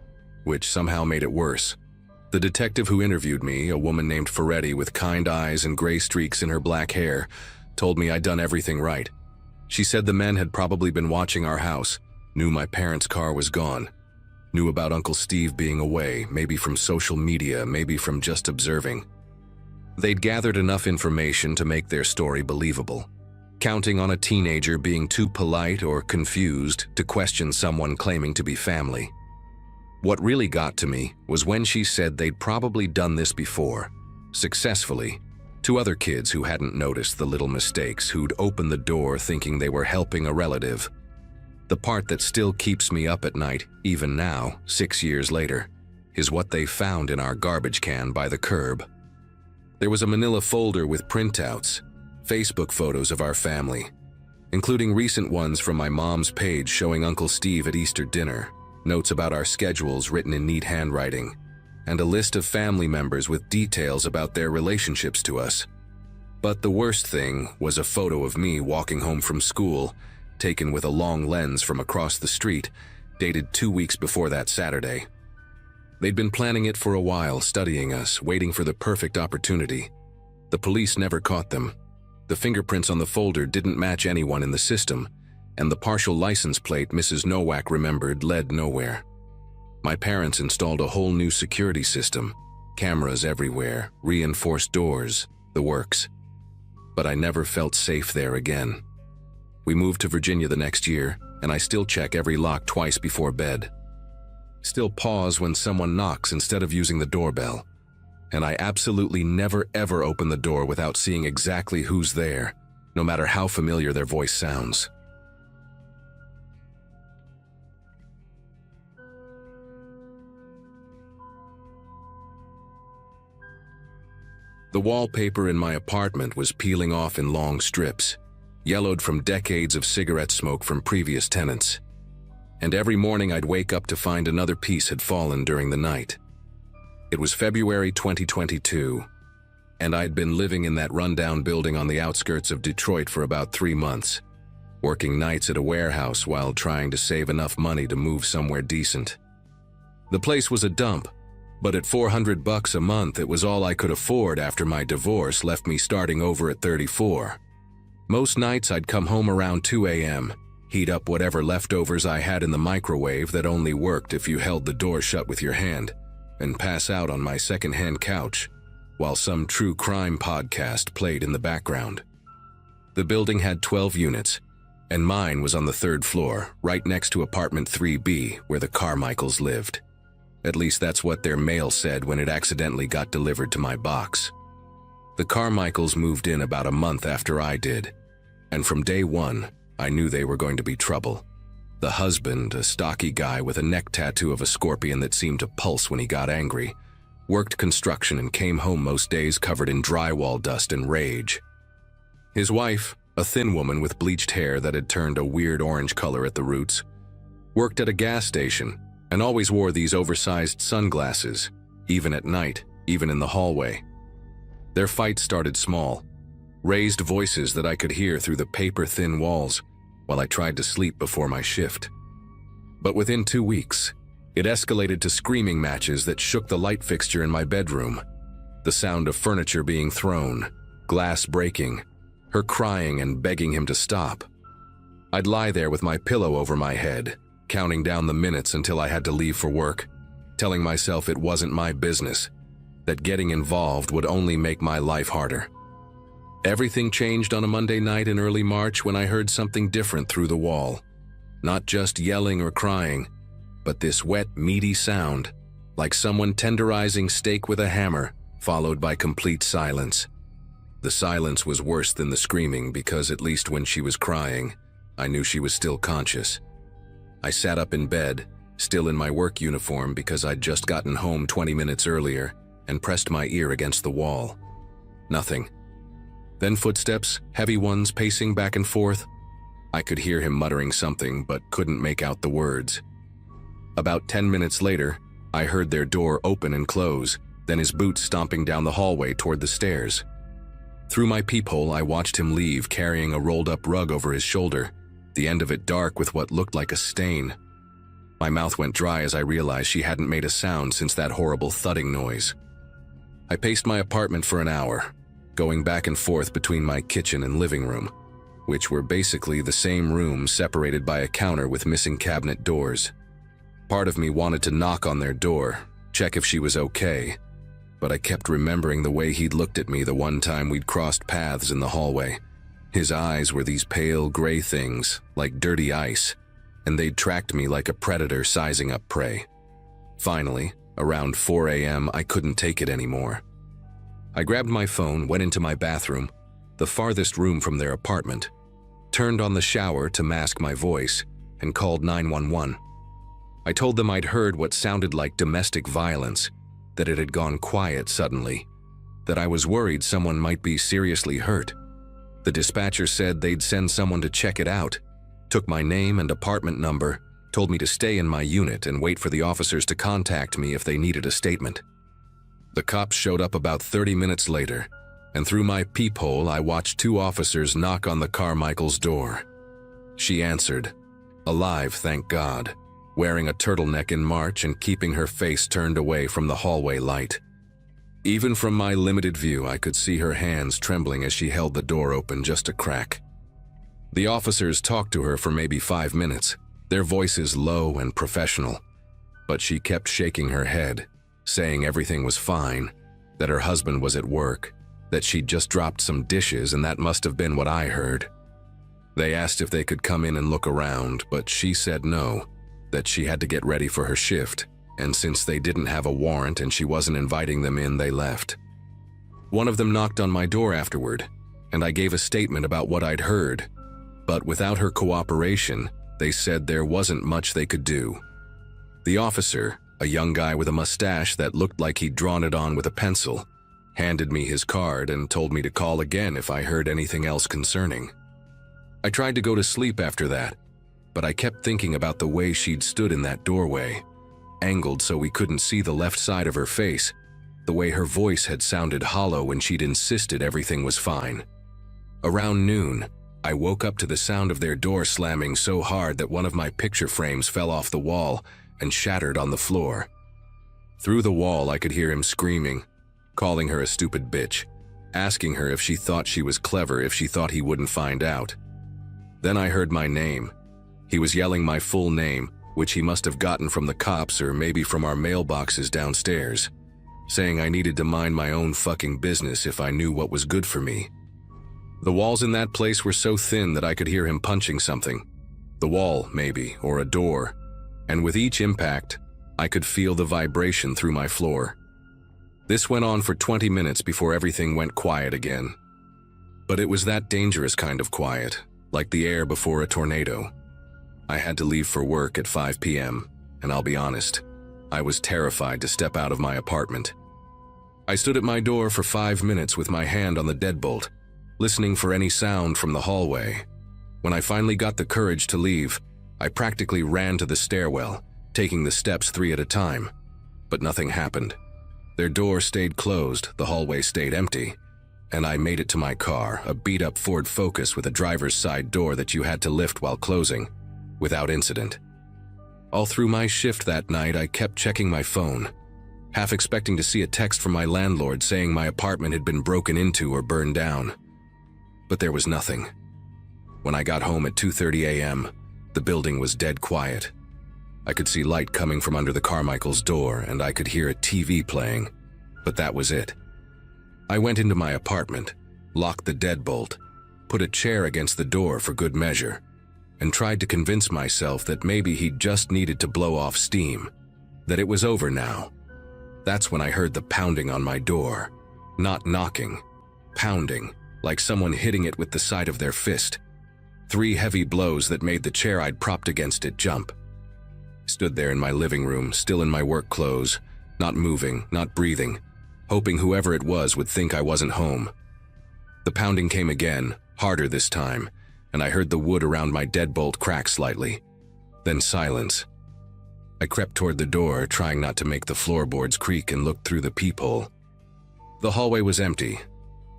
which somehow made it worse. The detective who interviewed me, a woman named Ferretti with kind eyes and gray streaks in her black hair, told me I'd done everything right. She said the men had probably been watching our house, knew my parents' car was gone, knew about Uncle Steve being away, maybe from social media, maybe from just observing. They'd gathered enough information to make their story believable, counting on a teenager being too polite or confused to question someone claiming to be family. What really got to me was when she said they'd probably done this before, successfully, to other kids who hadn't noticed the little mistakes, who'd opened the door thinking they were helping a relative. The part that still keeps me up at night, even now, 6 years later, is what they found in our garbage can by the curb. There was a manila folder with printouts, Facebook photos of our family, including recent ones from my mom's page showing Uncle Steve at Easter dinner, notes about our schedules written in neat handwriting, and a list of family members with details about their relationships to us. But the worst thing was a photo of me walking home from school, taken with a long lens from across the street, dated 2 weeks before that Saturday. They'd been planning it for a while, studying us, waiting for the perfect opportunity. The police never caught them. The fingerprints on the folder didn't match anyone in the system, and the partial license plate Mrs. Nowak remembered led nowhere. My parents installed a whole new security system, cameras everywhere, reinforced doors, the works. But I never felt safe there again. We moved to Virginia the next year, and I still check every lock twice before bed. Still pause when someone knocks instead of using the doorbell. And I absolutely never ever open the door without seeing exactly who's there, no matter how familiar their voice sounds. The wallpaper in my apartment was peeling off in long strips, yellowed from decades of cigarette smoke from previous tenants. And every morning I'd wake up to find another piece had fallen during the night. It was February 2022, and I'd been living in that rundown building on the outskirts of Detroit for about 3 months, working nights at a warehouse while trying to save enough money to move somewhere decent. The place was a dump, but at $400 a month it was all I could afford after my divorce left me starting over at 34. Most nights I'd come home around 2 a.m., heat up whatever leftovers I had in the microwave that only worked if you held the door shut with your hand, and pass out on my second-hand couch, while some true crime podcast played in the background. The building had 12 units, and mine was on the 3rd floor, right next to apartment 3B, where the Carmichaels lived. At least that's what their mail said when it accidentally got delivered to my box. The Carmichaels moved in about a month after I did, and from day one, I knew they were going to be trouble. The husband, a stocky guy with a neck tattoo of a scorpion that seemed to pulse when he got angry, worked construction and came home most days covered in drywall dust and rage. His wife, a thin woman with bleached hair that had turned a weird orange color at the roots, worked at a gas station and always wore these oversized sunglasses, even at night, even in the hallway. Their fight started small, raised voices that I could hear through the paper-thin walls while I tried to sleep before my shift. But within 2 weeks, It escalated to screaming matches that shook the light fixture in my bedroom. The sound of furniture being thrown, glass breaking, her crying and begging him to stop. I'd lie there with my pillow over my head, counting down the minutes until I had to leave for work, telling myself it wasn't my business, that getting involved would only make my life harder. Everything changed on a Monday night in early March when I heard something different through the wall. Not just yelling or crying, but this wet, meaty sound, like someone tenderizing steak with a hammer, followed by complete silence. The silence was worse than the screaming because at least when she was crying, I knew she was still conscious. I sat up in bed, still in my work uniform because I'd just gotten home 20 minutes earlier, and pressed my ear against the wall. Nothing. Then footsteps, heavy ones pacing back and forth. I could hear him muttering something but couldn't make out the words. About 10 minutes later, I heard their door open and close, then his boots stomping down the hallway toward the stairs. Through my peephole, I watched him leave carrying a rolled-up rug over his shoulder, the end of it dark with what looked like a stain. My mouth went dry as I realized she hadn't made a sound since that horrible thudding noise. I paced my apartment for an hour, going back and forth between my kitchen and living room, which were basically the same room separated by a counter with missing cabinet doors. Part of me wanted to knock on their door, check if she was okay, but I kept remembering the way he'd looked at me the one time we'd crossed paths in the hallway. His eyes were these pale gray things, like dirty ice, and they'd tracked me like a predator sizing up prey. Finally, around 4 a.m., I couldn't take it anymore. I grabbed my phone, went into my bathroom, the farthest room from their apartment, turned on the shower to mask my voice, and called 911. I told them I'd heard what sounded like domestic violence, that it had gone quiet suddenly, that I was worried someone might be seriously hurt. The dispatcher said they'd send someone to check it out, took my name and apartment number, told me to stay in my unit and wait for the officers to contact me if they needed a statement. The cops showed up about 30 minutes later, and through my peephole I watched 2 officers knock on the Carmichael's door. She answered, alive, thank God, wearing a turtleneck in March and keeping her face turned away from the hallway light. Even from my limited view, I could see her hands trembling as she held the door open just a crack. The officers talked to her for maybe 5 minutes, their voices low and professional, but she kept shaking her head, saying everything was fine, that her husband was at work, that she'd just dropped some dishes and that must have been what I heard. They asked if they could come in and look around, but she said no, that she had to get ready for her shift, and since they didn't have a warrant and she wasn't inviting them in, they left. One of them knocked on my door afterward, and I gave a statement about what I'd heard, but without her cooperation, they said there wasn't much they could do. The officer, a young guy with a mustache that looked like he'd drawn it on with a pencil, handed me his card and told me to call again if I heard anything else concerning. I tried to go to sleep after that, but I kept thinking about the way she'd stood in that doorway, angled so we couldn't see the left side of her face, the way her voice had sounded hollow when she'd insisted everything was fine. Around noon, I woke up to the sound of their door slamming so hard that one of my picture frames fell off the wall and shattered on the floor. Through the wall, I could hear him screaming, calling her a stupid bitch, asking her if she thought she was clever, if she thought he wouldn't find out. Then I heard my name. He was yelling my full name, which he must have gotten from the cops or maybe from our mailboxes downstairs, saying I needed to mind my own fucking business if I knew what was good for me. The walls in that place were so thin that I could hear him punching something. The wall, maybe, or a door, and with each impact, I could feel the vibration through my floor. This went on for 20 minutes before everything went quiet again. But it was that dangerous kind of quiet, like the air before a tornado. I had to leave for work at 5 p.m., and I'll be honest, I was terrified to step out of my apartment. I stood at my door for 5 minutes with my hand on the deadbolt, listening for any sound from the hallway. When I finally got the courage to leave, I practically ran to the stairwell, taking the steps 3 at a time. But nothing happened. Their door stayed closed, the hallway stayed empty, and I made it to my car, a beat-up Ford Focus with a driver's side door that you had to lift while closing, without incident. All through my shift that night, I kept checking my phone, half expecting to see a text from my landlord saying my apartment had been broken into or burned down. But there was nothing. When I got home at 2:30 a.m., the building was dead quiet. I could see light coming from under the Carmichael's door, and I could hear a TV playing, but that was it. I went into my apartment, locked the deadbolt, put a chair against the door for good measure, and tried to convince myself that maybe he just needed to blow off steam, that it was over now. That's when I heard the pounding on my door. Not knocking, pounding, like someone hitting it with the side of their fist. 3 heavy blows that made the chair I'd propped against it jump. Stood there in my living room, still in my work clothes, not moving, not breathing, hoping whoever it was would think I wasn't home. The pounding came again, harder this time, and I heard the wood around my deadbolt crack slightly. Then silence. I crept toward the door, trying not to make the floorboards creak, and looked through the peephole. The hallway was empty,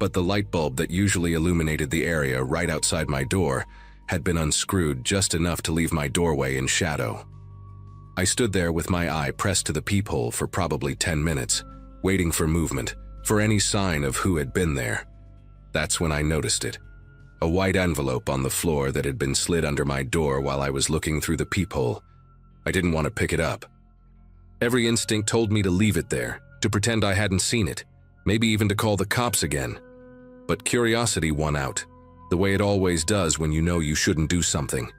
but the light bulb that usually illuminated the area right outside my door had been unscrewed just enough to leave my doorway in shadow. I stood there with my eye pressed to the peephole for probably 10 minutes, waiting for movement, for any sign of who had been there. That's when I noticed it. A white envelope on the floor that had been slid under my door while I was looking through the peephole. I didn't want to pick it up. Every instinct told me to leave it there, to pretend I hadn't seen it, maybe even to call the cops again. But curiosity won out, the way it always does when you know you shouldn't do something.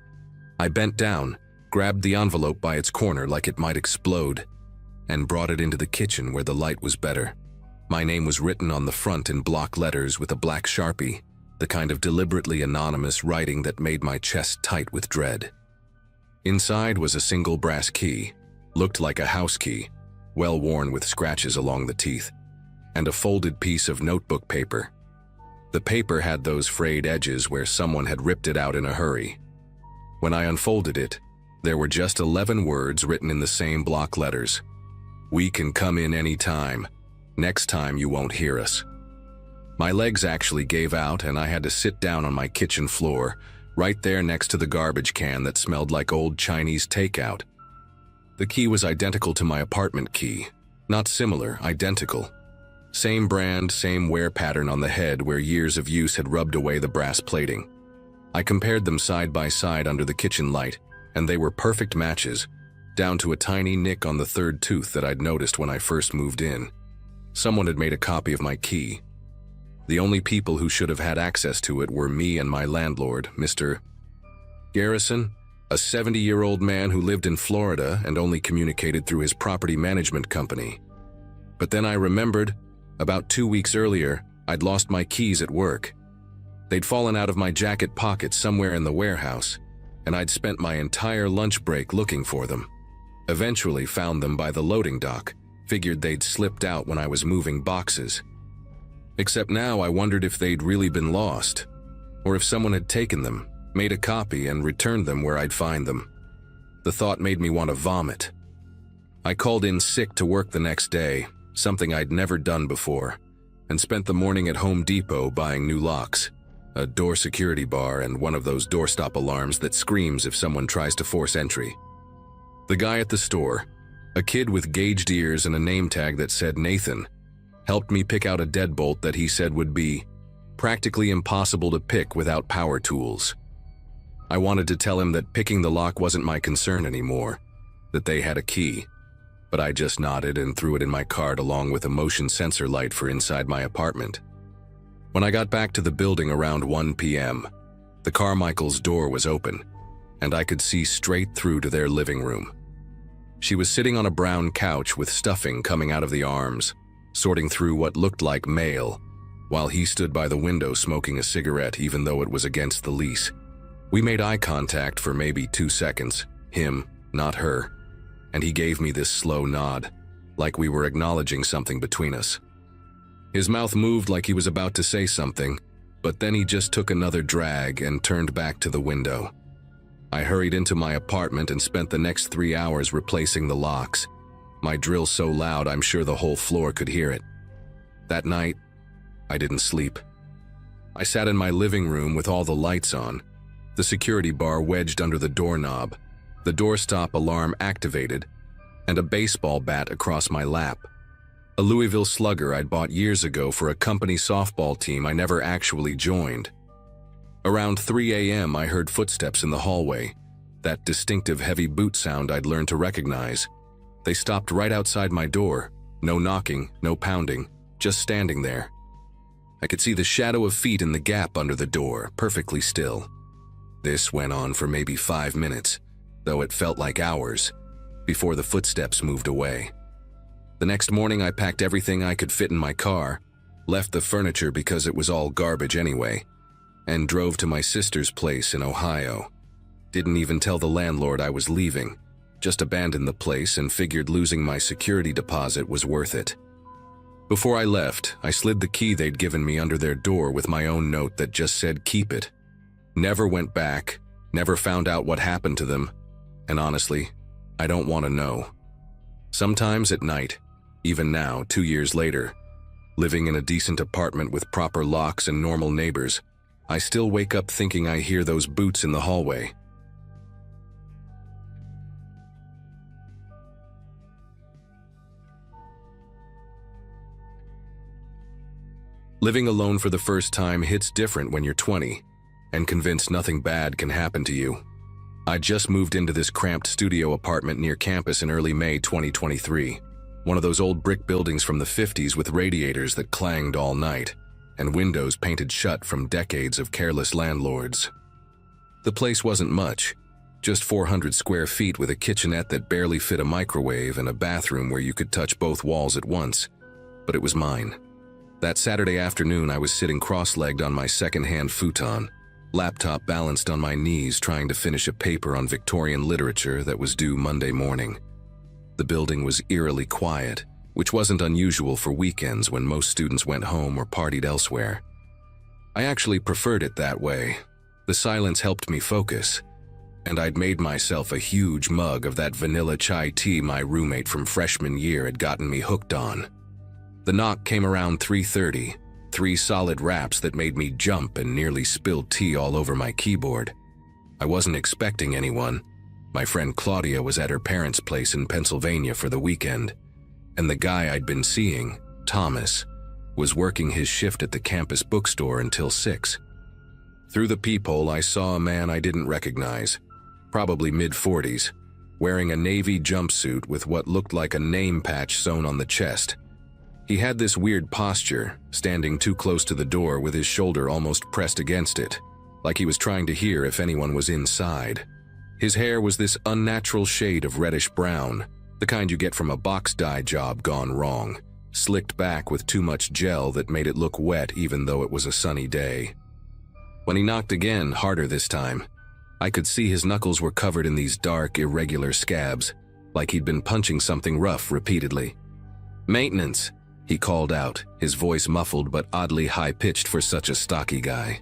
I bent down, grabbed the envelope by its corner like it might explode, and brought it into the kitchen where the light was better. My name was written on the front in block letters with a black Sharpie, the kind of deliberately anonymous writing that made my chest tight with dread. Inside was a single brass key, looked like a house key, well worn with scratches along the teeth, and a folded piece of notebook paper. The paper had those frayed edges where someone had ripped it out in a hurry. When I unfolded it, there were just 11 words written in the same block letters. "We can come in any time. Next time you won't hear us." My legs actually gave out, and I had to sit down on my kitchen floor, right there next to the garbage can that smelled like old Chinese takeout. The key was identical to my apartment key. Not similar, identical. Same brand, same wear pattern on the head where years of use had rubbed away the brass plating. I compared them side by side under the kitchen light, and they were perfect matches, down to a tiny nick on the 3rd tooth that I'd noticed when I first moved in. Someone had made a copy of my key. The only people who should have had access to it were me and my landlord, Mr. Garrison, a 70-year-old man who lived in Florida and only communicated through his property management company. But then I remembered, about 2 weeks earlier, I'd lost my keys at work. They'd fallen out of my jacket pocket somewhere in the warehouse, and I'd spent my entire lunch break looking for them. Eventually found them by the loading dock, figured they'd slipped out when I was moving boxes. Except now I wondered if they'd really been lost, or if someone had taken them, made a copy, and returned them where I'd find them. The thought made me want to vomit. I called in sick to work the next day, something I'd never done before, and spent the morning at Home Depot buying new locks, a door security bar, and one of those doorstop alarms that screams if someone tries to force entry. The guy at the store, a kid with gauged ears and a name tag that said Nathan, helped me pick out a deadbolt that he said would be practically impossible to pick without power tools. I wanted to tell him that picking the lock wasn't my concern anymore, that they had a key, but I just nodded and threw it in my cart along with a motion sensor light for inside my apartment. When I got back to the building around 1 p.m., the Carmichael's door was open, and I could see straight through to their living room. She was sitting on a brown couch with stuffing coming out of the arms, sorting through what looked like mail, while he stood by the window smoking a cigarette even though it was against the lease. We made eye contact for maybe 2 seconds, him, not her, and he gave me this slow nod, like we were acknowledging something between us. His mouth moved like he was about to say something, but then he just took another drag and turned back to the window. I hurried into my apartment and spent the next 3 hours replacing the locks, my drill so loud I'm sure the whole floor could hear it. That night, I didn't sleep. I sat in my living room with all the lights on, the security bar wedged under the doorknob, the doorstop alarm activated, and a baseball bat across my lap. A Louisville Slugger I'd bought years ago for a company softball team I never actually joined. Around 3 a.m. I heard footsteps in the hallway, that distinctive heavy boot sound I'd learned to recognize. They stopped right outside my door, no knocking, no pounding, just standing there. I could see the shadow of feet in the gap under the door, perfectly still. This went on for maybe 5 minutes, though it felt like hours, before the footsteps moved away. The next morning I packed everything I could fit in my car, left the furniture because it was all garbage anyway, and drove to my sister's place in Ohio. Didn't even tell the landlord I was leaving, just abandoned the place and figured losing my security deposit was worth it. Before I left, I slid the key they'd given me under their door with my own note that just said keep it. Never went back, never found out what happened to them, and honestly, I don't want to know. Sometimes at night, even now, 2 years later, living in a decent apartment with proper locks and normal neighbors, I still wake up thinking I hear those boots in the hallway. Living alone for the first time hits different when you're 20, and convinced nothing bad can happen to you. I just moved into this cramped studio apartment near campus in early May 2023, one of those old brick buildings from the 50s with radiators that clanged all night, and windows painted shut from decades of careless landlords. The place wasn't much, just 400 square feet with a kitchenette that barely fit a microwave and a bathroom where you could touch both walls at once, but it was mine. That Saturday afternoon I was sitting cross-legged on my second-hand futon, laptop balanced on my knees trying to finish a paper on Victorian literature that was due Monday morning. The building was eerily quiet, which wasn't unusual for weekends when most students went home or partied elsewhere. I actually preferred it that way. The silence helped me focus, and I'd made myself a huge mug of that vanilla chai tea my roommate from freshman year had gotten me hooked on. The knock came around 3:30, 3 solid raps that made me jump and nearly spilled tea all over my keyboard. I wasn't expecting anyone. My friend Claudia was at her parents' place in Pennsylvania for the weekend, and the guy I'd been seeing, Thomas, was working his shift at the campus bookstore until 6. Through the peephole, I saw a man I didn't recognize, probably mid-40s, wearing a navy jumpsuit with what looked like a name patch sewn on the chest. He had this weird posture, standing too close to the door with his shoulder almost pressed against it, like he was trying to hear if anyone was inside. His hair was this unnatural shade of reddish brown, the kind you get from a box dye job gone wrong, slicked back with too much gel that made it look wet even though it was a sunny day. When he knocked again, harder this time, I could see his knuckles were covered in these dark, irregular scabs, like he'd been punching something rough repeatedly. "Maintenance," he called out, his voice muffled but oddly high-pitched for such a stocky guy.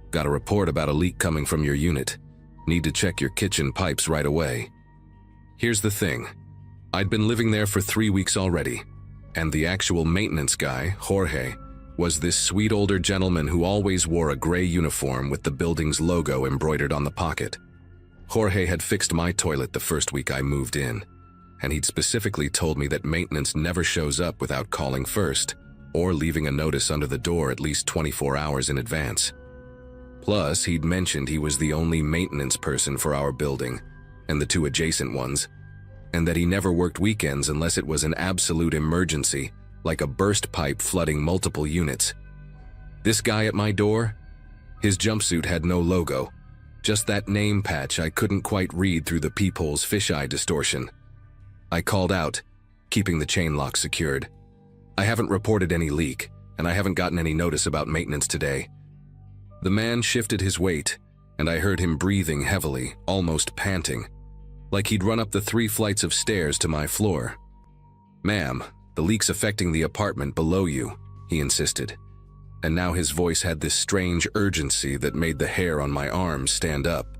"Got a report about a leak coming from your unit. Need to check your kitchen pipes right away." Here's the thing. I'd been living there for 3 weeks already, and the actual maintenance guy, Jorge, was this sweet older gentleman who always wore a gray uniform with the building's logo embroidered on the pocket. Jorge had fixed my toilet the first week I moved in, and he'd specifically told me that maintenance never shows up without calling first, or leaving a notice under the door at least 24 hours in advance. Plus, he'd mentioned he was the only maintenance person for our building, and the 2 adjacent ones, and that he never worked weekends unless it was an absolute emergency, like a burst pipe flooding multiple units. This guy at my door? His jumpsuit had no logo, just that name patch I couldn't quite read through the peephole's fisheye distortion. I called out, keeping the chain lock secured. "I haven't reported any leak, and I haven't gotten any notice about maintenance today." The man shifted his weight, and I heard him breathing heavily, almost panting, like he'd run up the 3 flights of stairs to my floor. "Ma'am, the leak's affecting the apartment below you," he insisted, and now his voice had this strange urgency that made the hair on my arms stand up.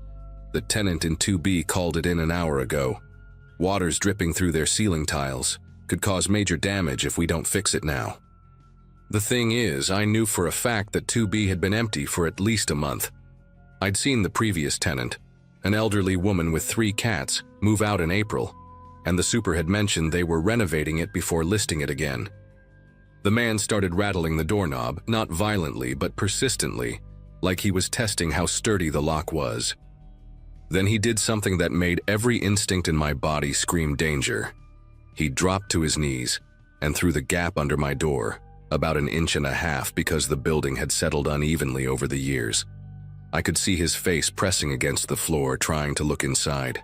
"The tenant in 2B called it in an hour ago. Water's dripping through their ceiling tiles. Could cause major damage if we don't fix it now." The thing is, I knew for a fact that 2B had been empty for at least a month. I'd seen the previous tenant, an elderly woman with 3 cats, move out in April, and the super had mentioned they were renovating it before listing it again. The man started rattling the doorknob, not violently but persistently, like he was testing how sturdy the lock was. Then he did something that made every instinct in my body scream danger. He dropped to his knees, and through the gap under my door, about 1.5 inches because the building had settled unevenly over the years. I could see his face pressing against the floor, trying to look inside.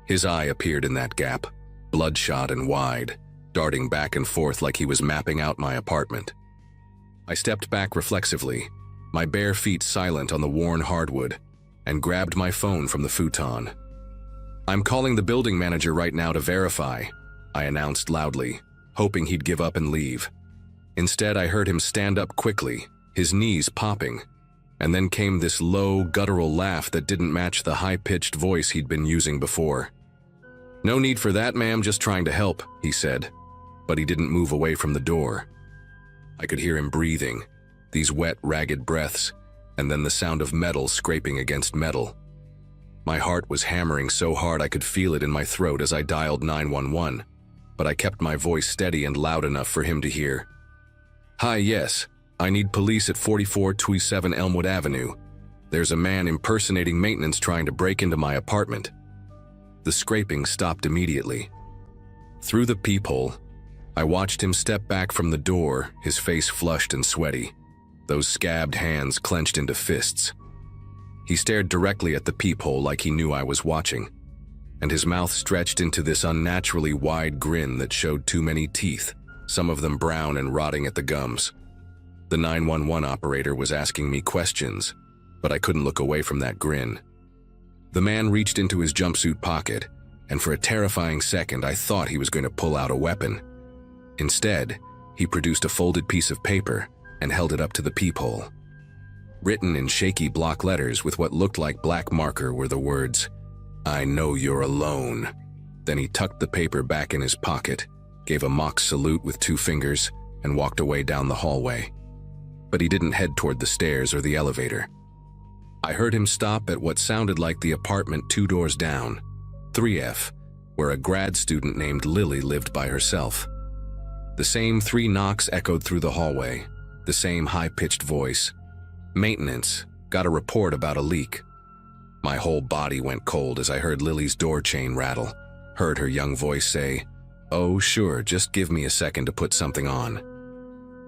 His eye appeared in that gap, bloodshot and wide, darting back and forth like he was mapping out my apartment. I stepped back reflexively, my bare feet silent on the worn hardwood, and grabbed my phone from the futon. "I'm calling the building manager right now to verify," I announced loudly, hoping he'd give up and leave. Instead, I heard him stand up quickly, his knees popping, and then came this low, guttural laugh that didn't match the high-pitched voice he'd been using before. "No need for that, ma'am, just trying to help," he said, but he didn't move away from the door. I could hear him breathing, these wet, ragged breaths, and then the sound of metal scraping against metal. My heart was hammering so hard I could feel it in my throat as I dialed 911, but I kept my voice steady and loud enough for him to hear. "Hi, yes, I need police at 4427 Elmwood Avenue. There's a man impersonating maintenance trying to break into my apartment." The scraping stopped immediately. Through the peephole, I watched him step back from the door, his face flushed and sweaty, those scabbed hands clenched into fists. He stared directly at the peephole like he knew I was watching, and his mouth stretched into this unnaturally wide grin that showed too many teeth, some of them brown and rotting at the gums. The 911 operator was asking me questions, but I couldn't look away from that grin. The man reached into his jumpsuit pocket, and for a terrifying second I thought he was going to pull out a weapon. Instead, he produced a folded piece of paper and held it up to the peephole. Written in shaky block letters with what looked like black marker were the words, "I know you're alone." Then he tucked the paper back in his pocket, gave a mock salute with 2 fingers, and walked away down the hallway. But he didn't head toward the stairs or the elevator. I heard him stop at what sounded like the apartment 2 doors down, 3F, where a grad student named Lily lived by herself. The same 3 knocks echoed through the hallway, the same high-pitched voice. "Maintenance, got a report about a leak." My whole body went cold as I heard Lily's door chain rattle, heard her young voice say, "Oh, sure, just give me a second to put something on."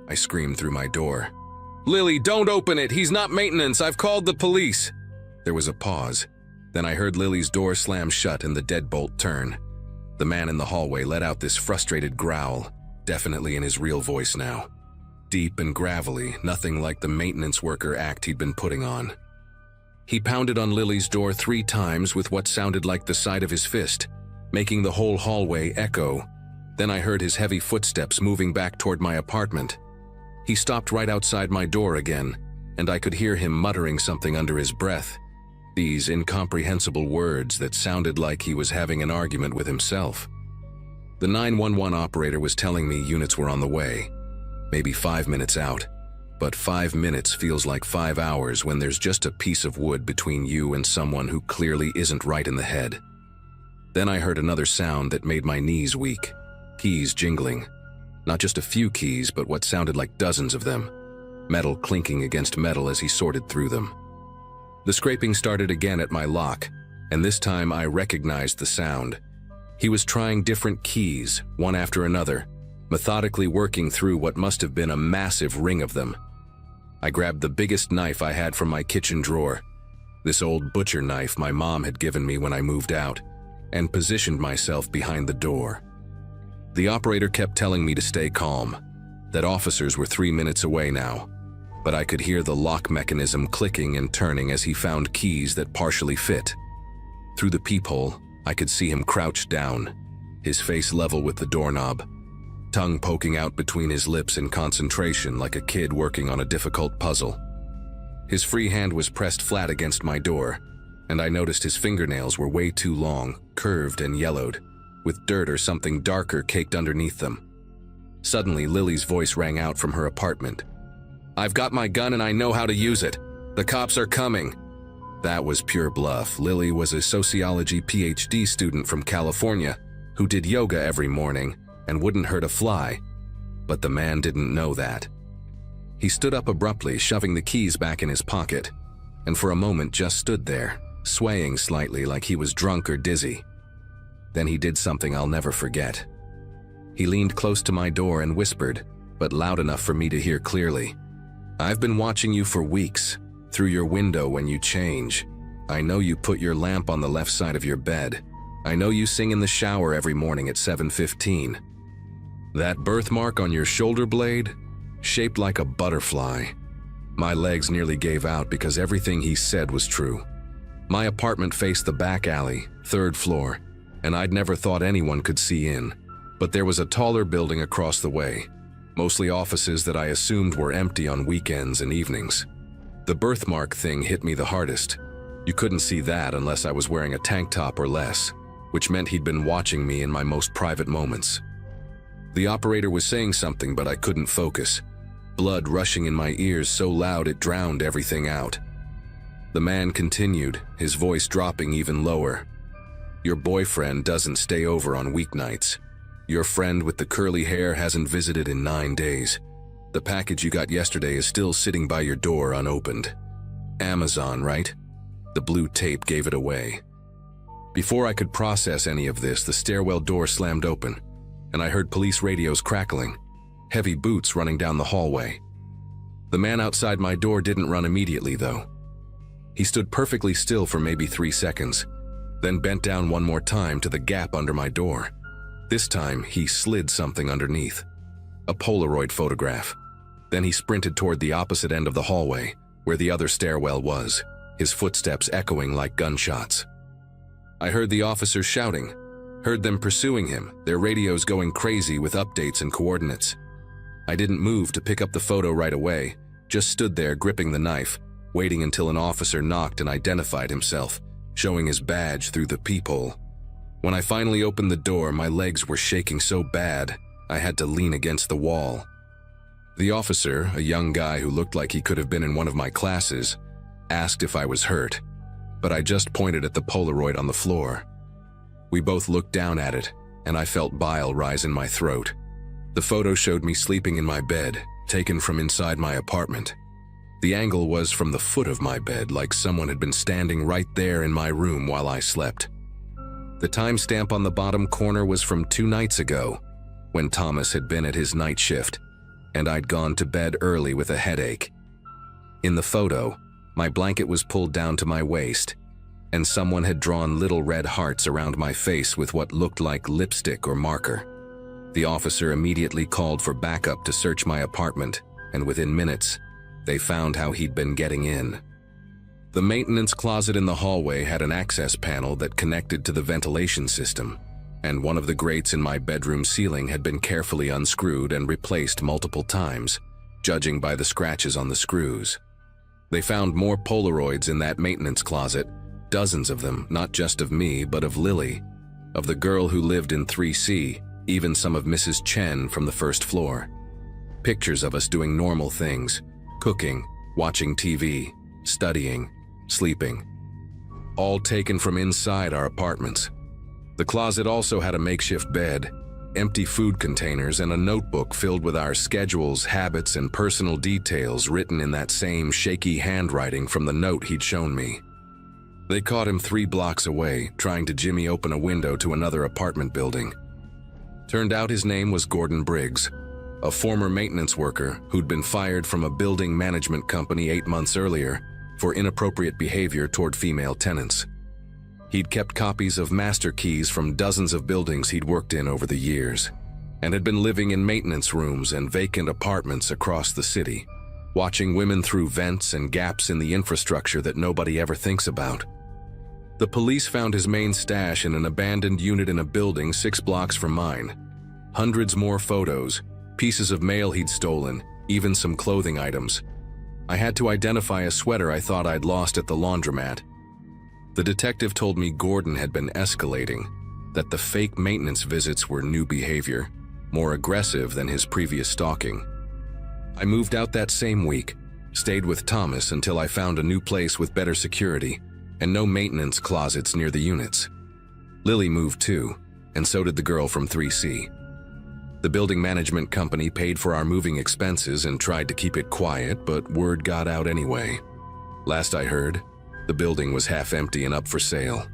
I screamed through my door, "Lily, don't open it! He's not maintenance! I've called the police!" There was a pause. Then I heard Lily's door slam shut and the deadbolt turn. The man in the hallway let out this frustrated growl, definitely in his real voice now. Deep and gravelly, nothing like the maintenance worker act he'd been putting on. He pounded on Lily's door 3 times with what sounded like the side of his fist, making the whole hallway echo. Then I heard his heavy footsteps moving back toward my apartment. He stopped right outside my door again, and I could hear him muttering something under his breath, these incomprehensible words that sounded like he was having an argument with himself. The 911 operator was telling me units were on the way, maybe 5 minutes out, but 5 minutes feels like 5 hours when there's just a piece of wood between you and someone who clearly isn't right in the head. Then I heard another sound that made my knees weak, keys jingling. Not just a few keys, but what sounded like dozens of them, metal clinking against metal as he sorted through them. The scraping started again at my lock, and this time I recognized the sound. He was trying different keys, one after another, methodically working through what must have been a massive ring of them. I grabbed the biggest knife I had from my kitchen drawer, this old butcher knife my mom had given me when I moved out, and positioned myself behind the door. The operator kept telling me to stay calm, that officers were 3 minutes away now, but I could hear the lock mechanism clicking and turning as he found keys that partially fit. Through the peephole, I could see him crouched down, his face level with the doorknob, tongue poking out between his lips in concentration like a kid working on a difficult puzzle. His free hand was pressed flat against my door, and I noticed his fingernails were way too long, curved and yellowed, with dirt or something darker caked underneath them. Suddenly, Lily's voice rang out from her apartment. "I've got my gun and I know how to use it. The cops are coming." That was pure bluff. Lily was a sociology PhD student from California who did yoga every morning and wouldn't hurt a fly, but the man didn't know that. He stood up abruptly, shoving the keys back in his pocket, and for a moment just stood there, swaying slightly like he was drunk or dizzy. Then he did something I'll never forget. He leaned close to my door and whispered, but loud enough for me to hear clearly, "I've been watching you for weeks, through your window when you change. I know you put your lamp on the left side of your bed. I know you sing in the shower every morning at 7:15. That birthmark on your shoulder blade, shaped like a butterfly." My legs nearly gave out because everything he said was true. My apartment faced the back alley, 3rd floor, and I'd never thought anyone could see in. But there was a taller building across the way, mostly offices that I assumed were empty on weekends and evenings. The birthmark thing hit me the hardest. You couldn't see that unless I was wearing a tank top or less, which meant he'd been watching me in my most private moments. The operator was saying something, but I couldn't focus. Blood rushing in my ears so loud it drowned everything out. The man continued, his voice dropping even lower. "Your boyfriend doesn't stay over on weeknights. Your friend with the curly hair hasn't visited in 9 days. The package you got yesterday is still sitting by your door unopened. Amazon, right?" The blue tape gave it away. Before I could process any of this, the stairwell door slammed open, and I heard police radios crackling, heavy boots running down the hallway. The man outside my door didn't run immediately, though. He stood perfectly still for maybe 3 seconds, then bent down one more time to the gap under my door. This time, he slid something underneath. A Polaroid photograph. Then he sprinted toward the opposite end of the hallway, where the other stairwell was, his footsteps echoing like gunshots. I heard the officers shouting, heard them pursuing him, their radios going crazy with updates and coordinates. I didn't move to pick up the photo right away, just stood there gripping the knife, waiting until an officer knocked and identified himself, showing his badge through the peephole. When I finally opened the door, my legs were shaking so bad, I had to lean against the wall. The officer, a young guy who looked like he could have been in one of my classes, asked if I was hurt, but I just pointed at the Polaroid on the floor. We both looked down at it, and I felt bile rise in my throat. The photo showed me sleeping in my bed, taken from inside my apartment. The angle was from the foot of my bed, like someone had been standing right there in my room while I slept. The timestamp on the bottom corner was from 2 nights ago, when Thomas had been at his night shift, and I'd gone to bed early with a headache. In the photo, my blanket was pulled down to my waist, and someone had drawn little red hearts around my face with what looked like lipstick or marker. The officer immediately called for backup to search my apartment, and within minutes, they found how he'd been getting in. The maintenance closet in the hallway had an access panel that connected to the ventilation system, and one of the grates in my bedroom ceiling had been carefully unscrewed and replaced multiple times, judging by the scratches on the screws. They found more Polaroids in that maintenance closet, dozens of them, not just of me, but of Lily, of the girl who lived in 3C, even some of Mrs. Chen from the 1st floor. Pictures of us doing normal things, cooking, watching TV, studying, sleeping. All taken from inside our apartments. The closet also had a makeshift bed, empty food containers, and a notebook filled with our schedules, habits, and personal details written in that same shaky handwriting from the note he'd shown me. They caught him 3 blocks away, trying to jimmy open a window to another apartment building. Turned out his name was Gordon Briggs, a former maintenance worker who'd been fired from a building management company 8 months earlier for inappropriate behavior toward female tenants. He'd kept copies of master keys from dozens of buildings he'd worked in over the years, and had been living in maintenance rooms and vacant apartments across the city, watching women through vents and gaps in the infrastructure that nobody ever thinks about. The police found his main stash in an abandoned unit in a building 6 blocks from mine. Hundreds more photos, pieces of mail he'd stolen, even some clothing items. I had to identify a sweater I thought I'd lost at the laundromat. The detective told me Gordon had been escalating, that the fake maintenance visits were new behavior, more aggressive than his previous stalking. I moved out that same week, stayed with Thomas until I found a new place with better security, and no maintenance closets near the units. Lily moved too, and so did the girl from 3C. The building management company paid for our moving expenses and tried to keep it quiet, but word got out anyway. Last I heard, the building was half empty and up for sale.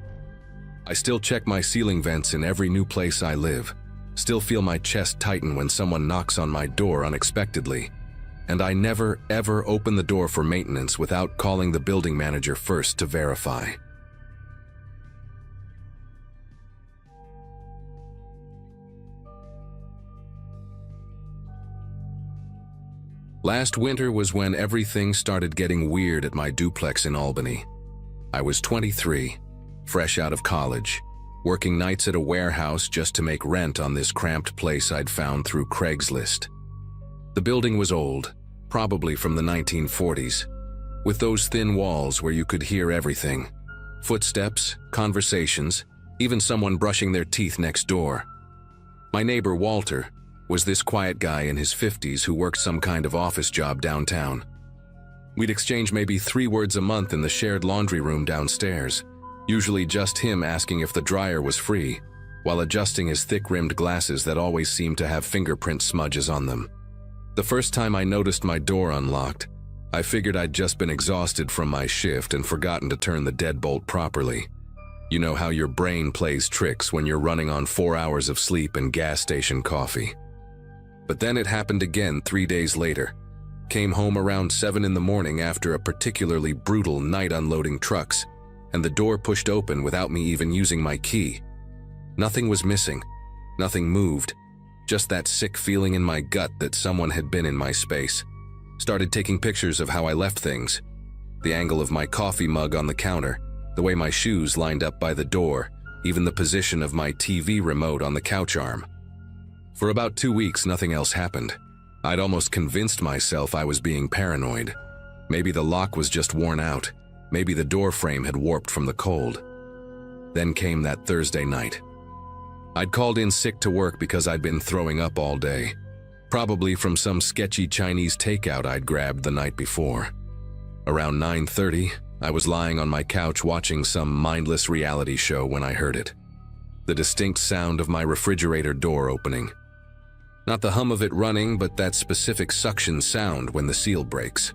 I still check my ceiling vents in every new place I live, still feel my chest tighten when someone knocks on my door unexpectedly, and I never ever open the door for maintenance without calling the building manager first to verify. Last winter was when everything started getting weird at my duplex in Albany. I was 23, fresh out of college, working nights at a warehouse just to make rent on this cramped place I'd found through Craigslist. The building was old, probably from the 1940s, with those thin walls where you could hear everything. Footsteps, conversations, even someone brushing their teeth next door. My neighbor, Walter, was this quiet guy in his 50s who worked some kind of office job downtown. We'd exchange maybe 3 words a month in the shared laundry room downstairs, usually just him asking if the dryer was free, while adjusting his thick-rimmed glasses that always seemed to have fingerprint smudges on them. The first time I noticed my door unlocked, I figured I'd just been exhausted from my shift and forgotten to turn the deadbolt properly. You know how your brain plays tricks when you're running on 4 hours of sleep and gas station coffee. But then it happened again 3 days later. Came home around 7 in the morning after a particularly brutal night unloading trucks, and the door pushed open without me even using my key. Nothing was missing, nothing moved, just that sick feeling in my gut that someone had been in my space. Started taking pictures of how I left things. The angle of my coffee mug on the counter, the way my shoes lined up by the door, even the position of my TV remote on the couch arm. For about 2 weeks, nothing else happened. I'd almost convinced myself I was being paranoid. Maybe the lock was just worn out. Maybe the door frame had warped from the cold. Then came that Thursday night. I'd called in sick to work because I'd been throwing up all day, probably from some sketchy Chinese takeout I'd grabbed the night before. Around 9:30, I was lying on my couch watching some mindless reality show when I heard it. The distinct sound of my refrigerator door opening. Not the hum of it running, but that specific suction sound when the seal breaks.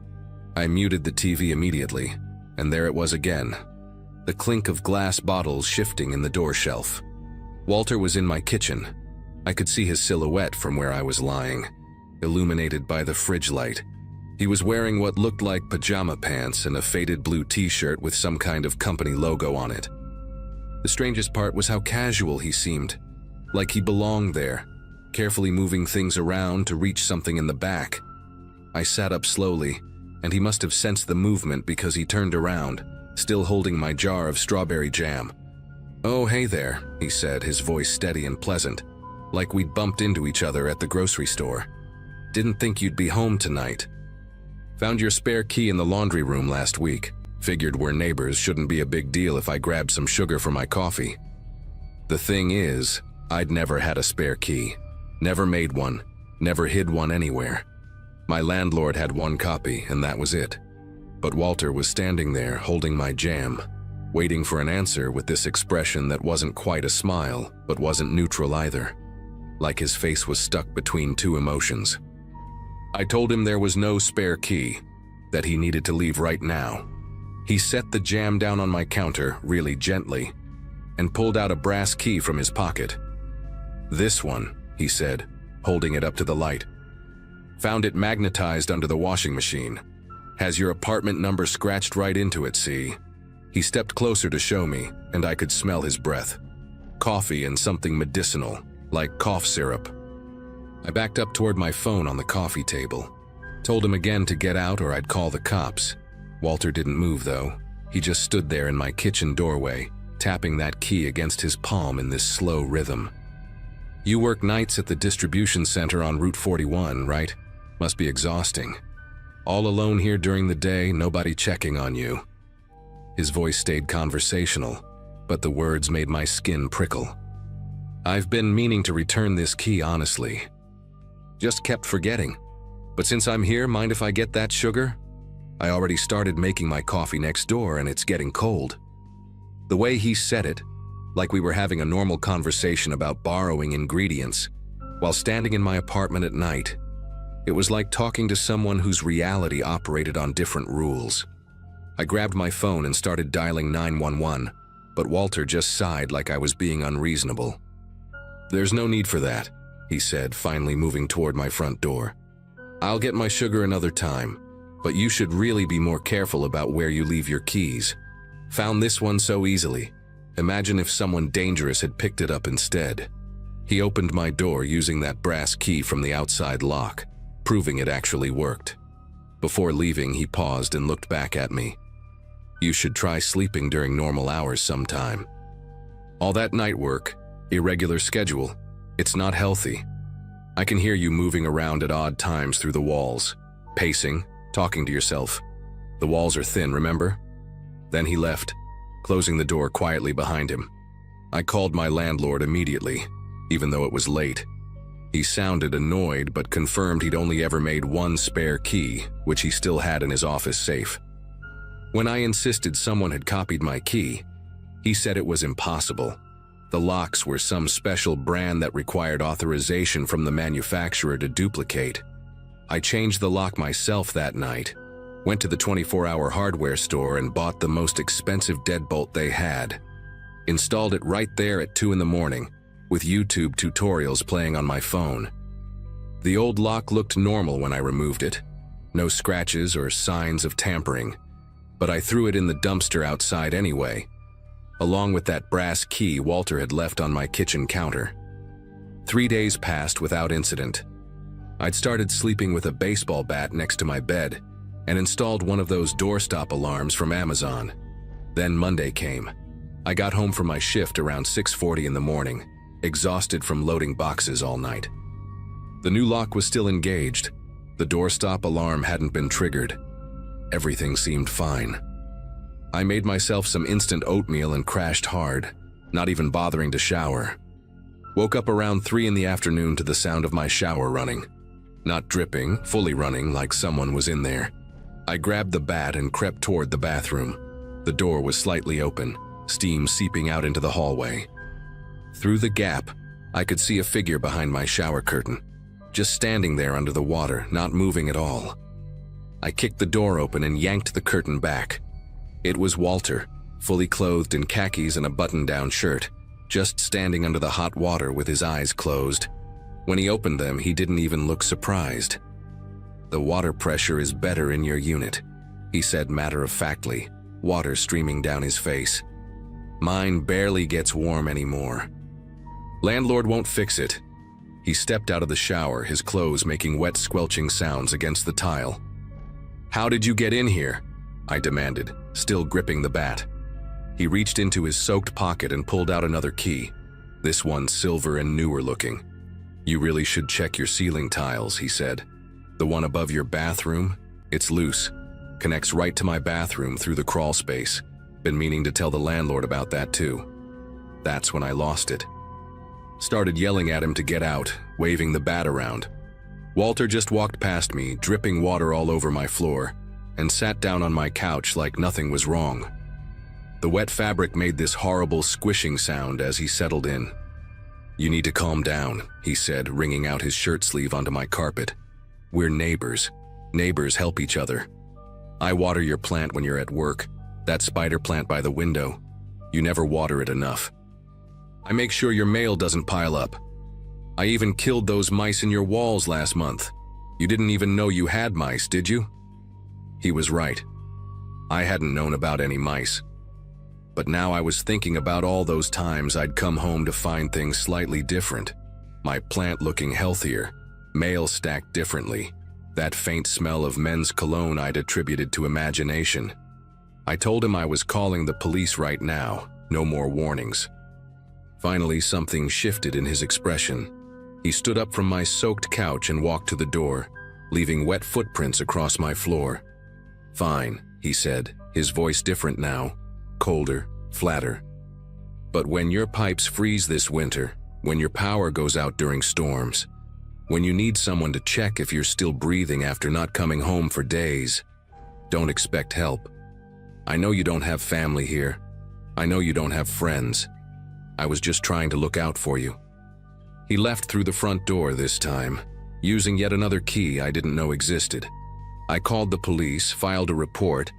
I muted the TV immediately, and there it was again. The clink of glass bottles shifting in the door shelf. Walter was in my kitchen. I could see his silhouette from where I was lying, illuminated by the fridge light. He was wearing what looked like pajama pants and a faded blue t-shirt with some kind of company logo on it. The strangest part was how casual he seemed, like he belonged there, carefully moving things around to reach something in the back. I sat up slowly, and he must have sensed the movement because he turned around, still holding my jar of strawberry jam. "Oh, hey there," he said, his voice steady and pleasant, like we'd bumped into each other at the grocery store. "Didn't think you'd be home tonight. Found your spare key in the laundry room last week. Figured we're neighbors, shouldn't be a big deal if I grabbed some sugar for my coffee." The thing is, I'd never had a spare key. Never made one, never hid one anywhere. My landlord had one copy, and that was it. But Walter was standing there holding my jam, waiting for an answer with this expression that wasn't quite a smile, but wasn't neutral either. Like his face was stuck between two emotions. I told him there was no spare key, that he needed to leave right now. He set the jam down on my counter really gently and pulled out a brass key from his pocket. "This one," he said, holding it up to the light. "Found it magnetized under the washing machine. Has your apartment number scratched right into it, see?" He stepped closer to show me, and I could smell his breath. Coffee and something medicinal, like cough syrup. I backed up toward my phone on the coffee table. Told him again to get out or I'd call the cops. Walter didn't move though. He just stood there in my kitchen doorway, tapping that key against his palm in this slow rhythm. "You work nights at the distribution center on Route 41, right? Must be exhausting. All alone here during the day, nobody checking on you." His voice stayed conversational, but the words made my skin prickle. "I've been meaning to return this key, honestly. Just kept forgetting. But since I'm here, mind if I get that sugar? I already started making my coffee next door and it's getting cold." The way he said it, like we were having a normal conversation about borrowing ingredients, while standing in my apartment at night, it was like talking to someone whose reality operated on different rules. I grabbed my phone and started dialing 911, but Walter just sighed like I was being unreasonable. "There's no need for that," he said, finally moving toward my front door. "I'll get my sugar another time, but you should really be more careful about where you leave your keys. Found this one so easily. Imagine if someone dangerous had picked it up instead." He opened my door using that brass key from the outside lock, proving it actually worked. Before leaving, he paused and looked back at me. "You should try sleeping during normal hours sometime. All that night work, irregular schedule, it's not healthy. I can hear you moving around at odd times through the walls, pacing, talking to yourself. The walls are thin, remember?" Then he left, closing the door quietly behind him. I called my landlord immediately, even though it was late. He sounded annoyed but confirmed he'd only ever made one spare key, which he still had in his office safe. When I insisted someone had copied my key, he said it was impossible. The locks were some special brand that required authorization from the manufacturer to duplicate. I changed the lock myself that night, went to the 24-hour hardware store and bought the most expensive deadbolt they had. Installed it right there at 2 in the morning, with YouTube tutorials playing on my phone. The old lock looked normal when I removed it. No scratches or signs of tampering. But I threw it in the dumpster outside anyway, along with that brass key Walter had left on my kitchen counter. 3 days passed without incident. I'd started sleeping with a baseball bat next to my bed and installed one of those doorstop alarms from Amazon. Then Monday came. I got home from my shift around 6:40 in the morning, exhausted from loading boxes all night. The new lock was still engaged. The doorstop alarm hadn't been triggered. Everything seemed fine. I made myself some instant oatmeal and crashed hard, not even bothering to shower. Woke up around 3 in the afternoon to the sound of my shower running. Not dripping, fully running like someone was in there. I grabbed the bat and crept toward the bathroom. The door was slightly open, steam seeping out into the hallway. Through the gap, I could see a figure behind my shower curtain, just standing there under the water, not moving at all. I kicked the door open and yanked the curtain back. It was Walter, fully clothed in khakis and a button-down shirt, just standing under the hot water with his eyes closed. When he opened them, he didn't even look surprised. "The water pressure is better in your unit," he said matter-of-factly, water streaming down his face. "Mine barely gets warm anymore. Landlord won't fix it." He stepped out of the shower, his clothes making wet squelching sounds against the tile. "How did you get in here?" I demanded, still gripping the bat. He reached into his soaked pocket and pulled out another key, this one silver and newer looking. "You really should check your ceiling tiles," he said. "The one above your bathroom, it's loose. Connects right to my bathroom through the crawl space. Been meaning to tell the landlord about that too." That's when I lost it. Started yelling at him to get out, waving the bat around. Walter just walked past me, dripping water all over my floor, and sat down on my couch like nothing was wrong. The wet fabric made this horrible squishing sound as he settled in. "You need to calm down," he said, wringing out his shirt sleeve onto my carpet. "We're neighbors. Neighbors help each other. I water your plant when you're at work, that spider plant by the window. You never water it enough. I make sure your mail doesn't pile up. I even killed those mice in your walls last month. You didn't even know you had mice, did you?" He was right. I hadn't known about any mice. But now I was thinking about all those times I'd come home to find things slightly different. My plant looking healthier, mail stacked differently, that faint smell of men's cologne I'd attributed to imagination. I told him I was calling the police right now, no more warnings. Finally, something shifted in his expression. He stood up from my soaked couch and walked to the door, leaving wet footprints across my floor. "Fine," he said, his voice different now, colder, flatter. "But when your pipes freeze this winter, when your power goes out during storms, when you need someone to check if you're still breathing after not coming home for days, don't expect help. I know you don't have family here. I know you don't have friends. I was just trying to look out for you." He left through the front door this time, using yet another key I didn't know existed. I called the police, filed a report,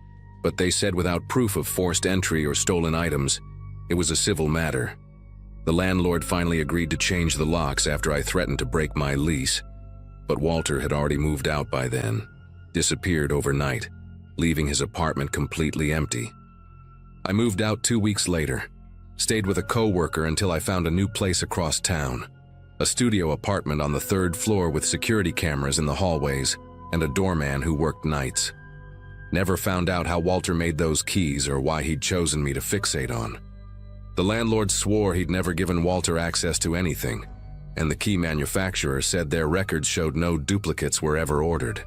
but they said without proof of forced entry or stolen items, it was a civil matter. The landlord finally agreed to change the locks after I threatened to break my lease, but Walter had already moved out by then, disappeared overnight, leaving his apartment completely empty. I moved out 2 weeks later, stayed with a co-worker until I found a new place across town, a studio apartment on the 3rd floor with security cameras in the hallways and a doorman who worked nights. Never found out how Walter made those keys or why he'd chosen me to fixate on. The landlord swore he'd never given Walter access to anything, and the key manufacturer said their records showed no duplicates were ever ordered.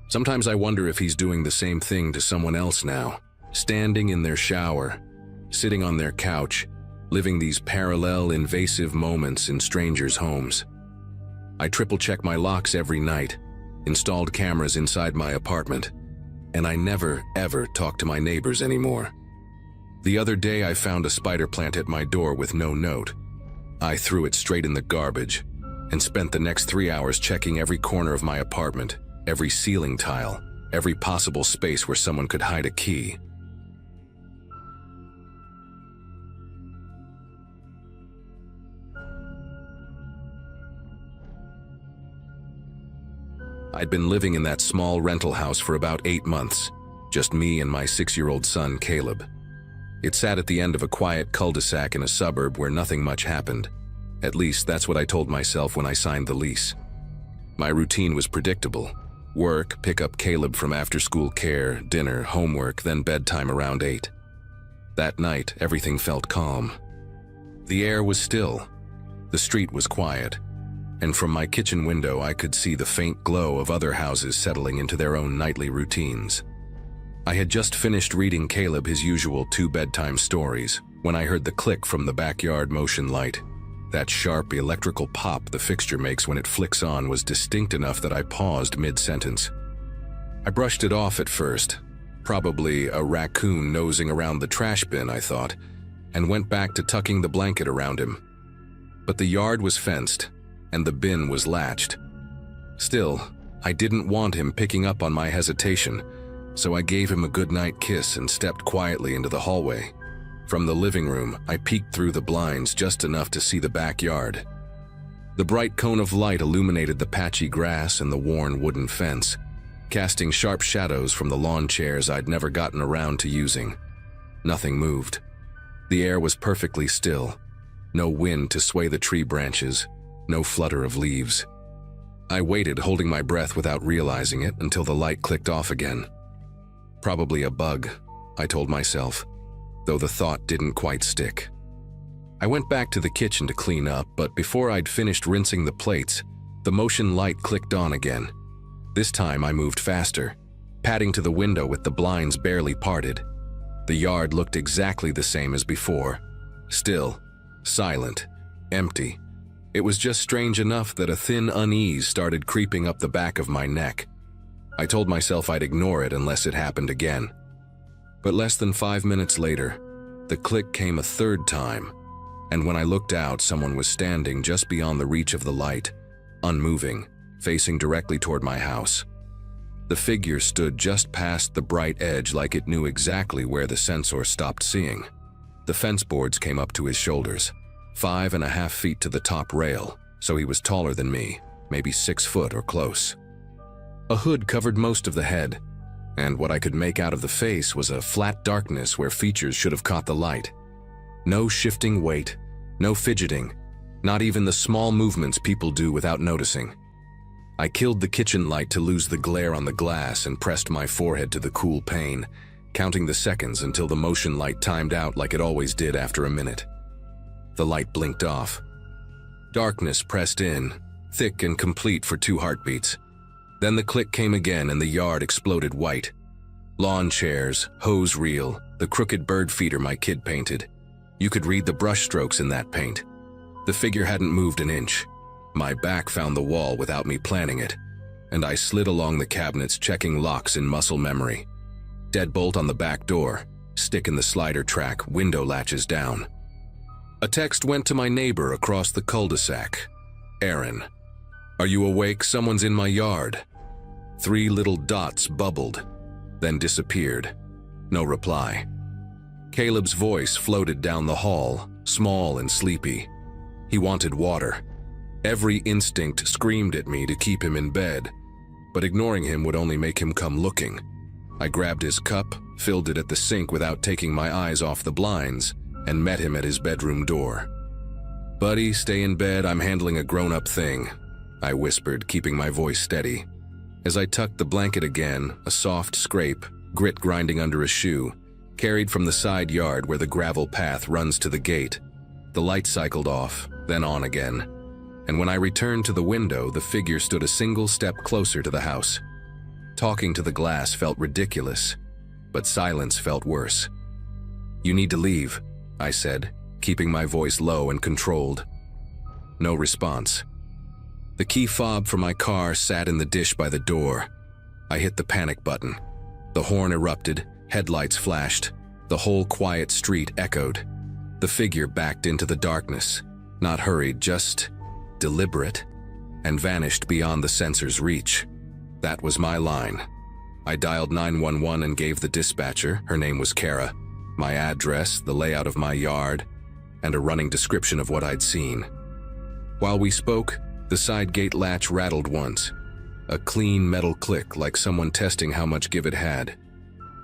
Sometimes I wonder if he's doing the same thing to someone else now, standing in their shower, sitting on their couch, living these parallel, invasive moments in strangers' homes. I triple-check my locks every night, installed cameras inside my apartment, and I never, ever talk to my neighbors anymore. The other day I found a spider plant at my door with no note. I threw it straight in the garbage and spent the next 3 hours checking every corner of my apartment, every ceiling tile, every possible space where someone could hide a key. I'd been living in that small rental house for about 8 months, just me and my 6-year-old son, Caleb. It sat at the end of a quiet cul-de-sac in a suburb where nothing much happened. At least that's what I told myself when I signed the lease. My routine was predictable. Work, pick up Caleb from after-school care, dinner, homework, then bedtime around 8. That night, everything felt calm. The air was still. The street was quiet. And from my kitchen window I could see the faint glow of other houses settling into their own nightly routines. I had just finished reading Caleb his usual 2 bedtime stories when I heard the click from the backyard motion light. That sharp electrical pop the fixture makes when it flicks on was distinct enough that I paused mid-sentence. I brushed it off at first, probably a raccoon nosing around the trash bin, I thought, and went back to tucking the blanket around him. But the yard was fenced, and the bin was latched. Still, I didn't want him picking up on my hesitation, so I gave him a goodnight kiss and stepped quietly into the hallway. From the living room, I peeked through the blinds just enough to see the backyard. The bright cone of light illuminated the patchy grass and the worn wooden fence, casting sharp shadows from the lawn chairs I'd never gotten around to using. Nothing moved. The air was perfectly still. No wind to sway the tree branches, no flutter of leaves. I waited, holding my breath without realizing it, until the light clicked off again. Probably a bug, I told myself, though the thought didn't quite stick. I went back to the kitchen to clean up, but before I'd finished rinsing the plates, the motion light clicked on again. This time I moved faster, padding to the window with the blinds barely parted. The yard looked exactly the same as before. Still, silent, empty. It was just strange enough that a thin unease started creeping up the back of my neck. I told myself I'd ignore it unless it happened again. But less than 5 minutes later, the click came a 3rd time, and when I looked out, someone was standing just beyond the reach of the light, unmoving, facing directly toward my house. The figure stood just past the bright edge like it knew exactly where the sensor stopped seeing. The fence boards came up to his shoulders, 5.5 feet to the top rail, so he was taller than me, maybe 6 foot or close. A hood covered most of the head, and what I could make out of the face was a flat darkness where features should have caught the light. No shifting weight, no fidgeting, not even the small movements people do without noticing. I killed the kitchen light to lose the glare on the glass and pressed my forehead to the cool pane, counting the seconds until the motion light timed out like it always did after a minute. The light blinked off. Darkness pressed in, thick and complete for 2 heartbeats. Then the click came again and the yard exploded white. Lawn chairs, hose reel, the crooked bird feeder my kid painted. You could read the brush strokes in that paint. The figure hadn't moved an inch. My back found the wall without me planning it, and I slid along the cabinets checking locks in muscle memory. Deadbolt on the back door, stick in the slider track, window latches down. A text went to my neighbor across the cul-de-sac. Aaron, are you awake? Someone's in my yard. 3 little dots bubbled, then disappeared. No reply. Caleb's voice floated down the hall, small and sleepy. He wanted water. Every instinct screamed at me to keep him in bed, but ignoring him would only make him come looking. I grabbed his cup, filled it at the sink without taking my eyes off the blinds, and met him at his bedroom door. "Buddy, stay in bed, I'm handling a grown-up thing," I whispered, keeping my voice steady. As I tucked the blanket again, a soft scrape, grit grinding under a shoe, carried from the side yard where the gravel path runs to the gate. The light cycled off, then on again. And when I returned to the window, the figure stood a single step closer to the house. Talking to the glass felt ridiculous, but silence felt worse. "You need to leave," I said, keeping my voice low and controlled. No response. The key fob for my car sat in the dish by the door. I hit the panic button. The horn erupted, headlights flashed. The whole quiet street echoed. The figure backed into the darkness, not hurried, just deliberate, and vanished beyond the sensor's reach. That was my line. I dialed 911 and gave the dispatcher, her name was Kara, my address, the layout of my yard, and a running description of what I'd seen. While we spoke, the side gate latch rattled once, a clean metal click like someone testing how much give it had.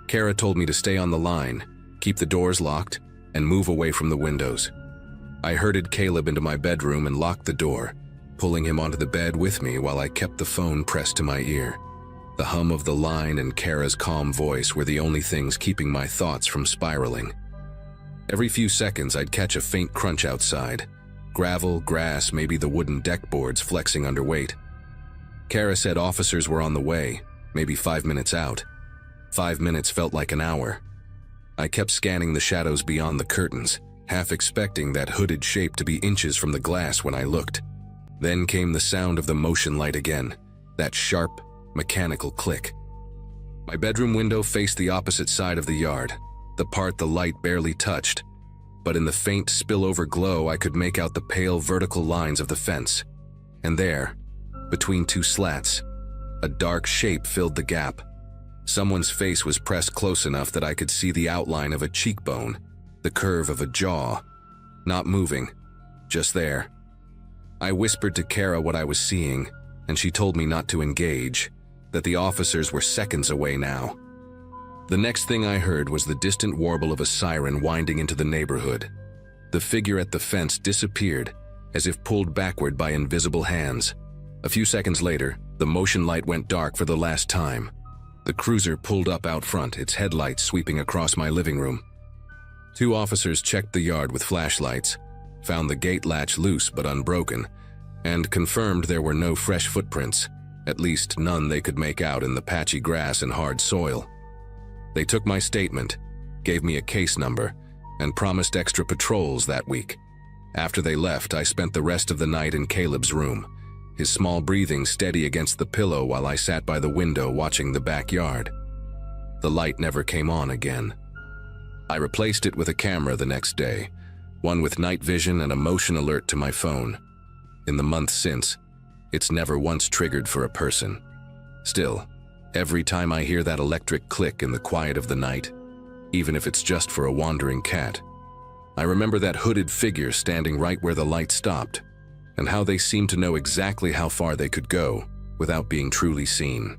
Kara told me to stay on the line, keep the doors locked, and move away from the windows. I herded Caleb into my bedroom and locked the door, pulling him onto the bed with me while I kept the phone pressed to my ear. The hum of the line and Kara's calm voice were the only things keeping my thoughts from spiraling. Every few seconds I'd catch a faint crunch outside. Gravel, grass, maybe the wooden deck boards flexing under weight. Kara said officers were on the way, maybe 5 minutes out. 5 minutes felt like an hour. I kept scanning the shadows beyond the curtains, half expecting that hooded shape to be inches from the glass when I looked. Then came the sound of the motion light again, that sharp, mechanical click. My bedroom window faced the opposite side of the yard, the part the light barely touched, but in the faint spillover glow I could make out the pale vertical lines of the fence. And there, between 2 slats, a dark shape filled the gap. Someone's face was pressed close enough that I could see the outline of a cheekbone, the curve of a jaw, not moving, just there. I whispered to Kara what I was seeing, and she told me not to engage, that the officers were seconds away now. The next thing I heard was the distant warble of a siren winding into the neighborhood. The figure at the fence disappeared, as if pulled backward by invisible hands. A few seconds later, the motion light went dark for the last time. The cruiser pulled up out front, its headlights sweeping across my living room. 2 officers checked the yard with flashlights, found the gate latch loose but unbroken, and confirmed there were no fresh footprints, at least none they could make out in the patchy grass and hard soil. They took my statement, gave me a case number, and promised extra patrols that week. After they left, I spent the rest of the night in Caleb's room, his small breathing steady against the pillow while I sat by the window watching the backyard. The light never came on again. I replaced it with a camera the next day, one with night vision and a motion alert to my phone. In the months since, it's never once triggered for a person. Still, every time I hear that electric click in the quiet of the night, even if it's just for a wandering cat, I remember that hooded figure standing right where the light stopped, and how they seemed to know exactly how far they could go without being truly seen.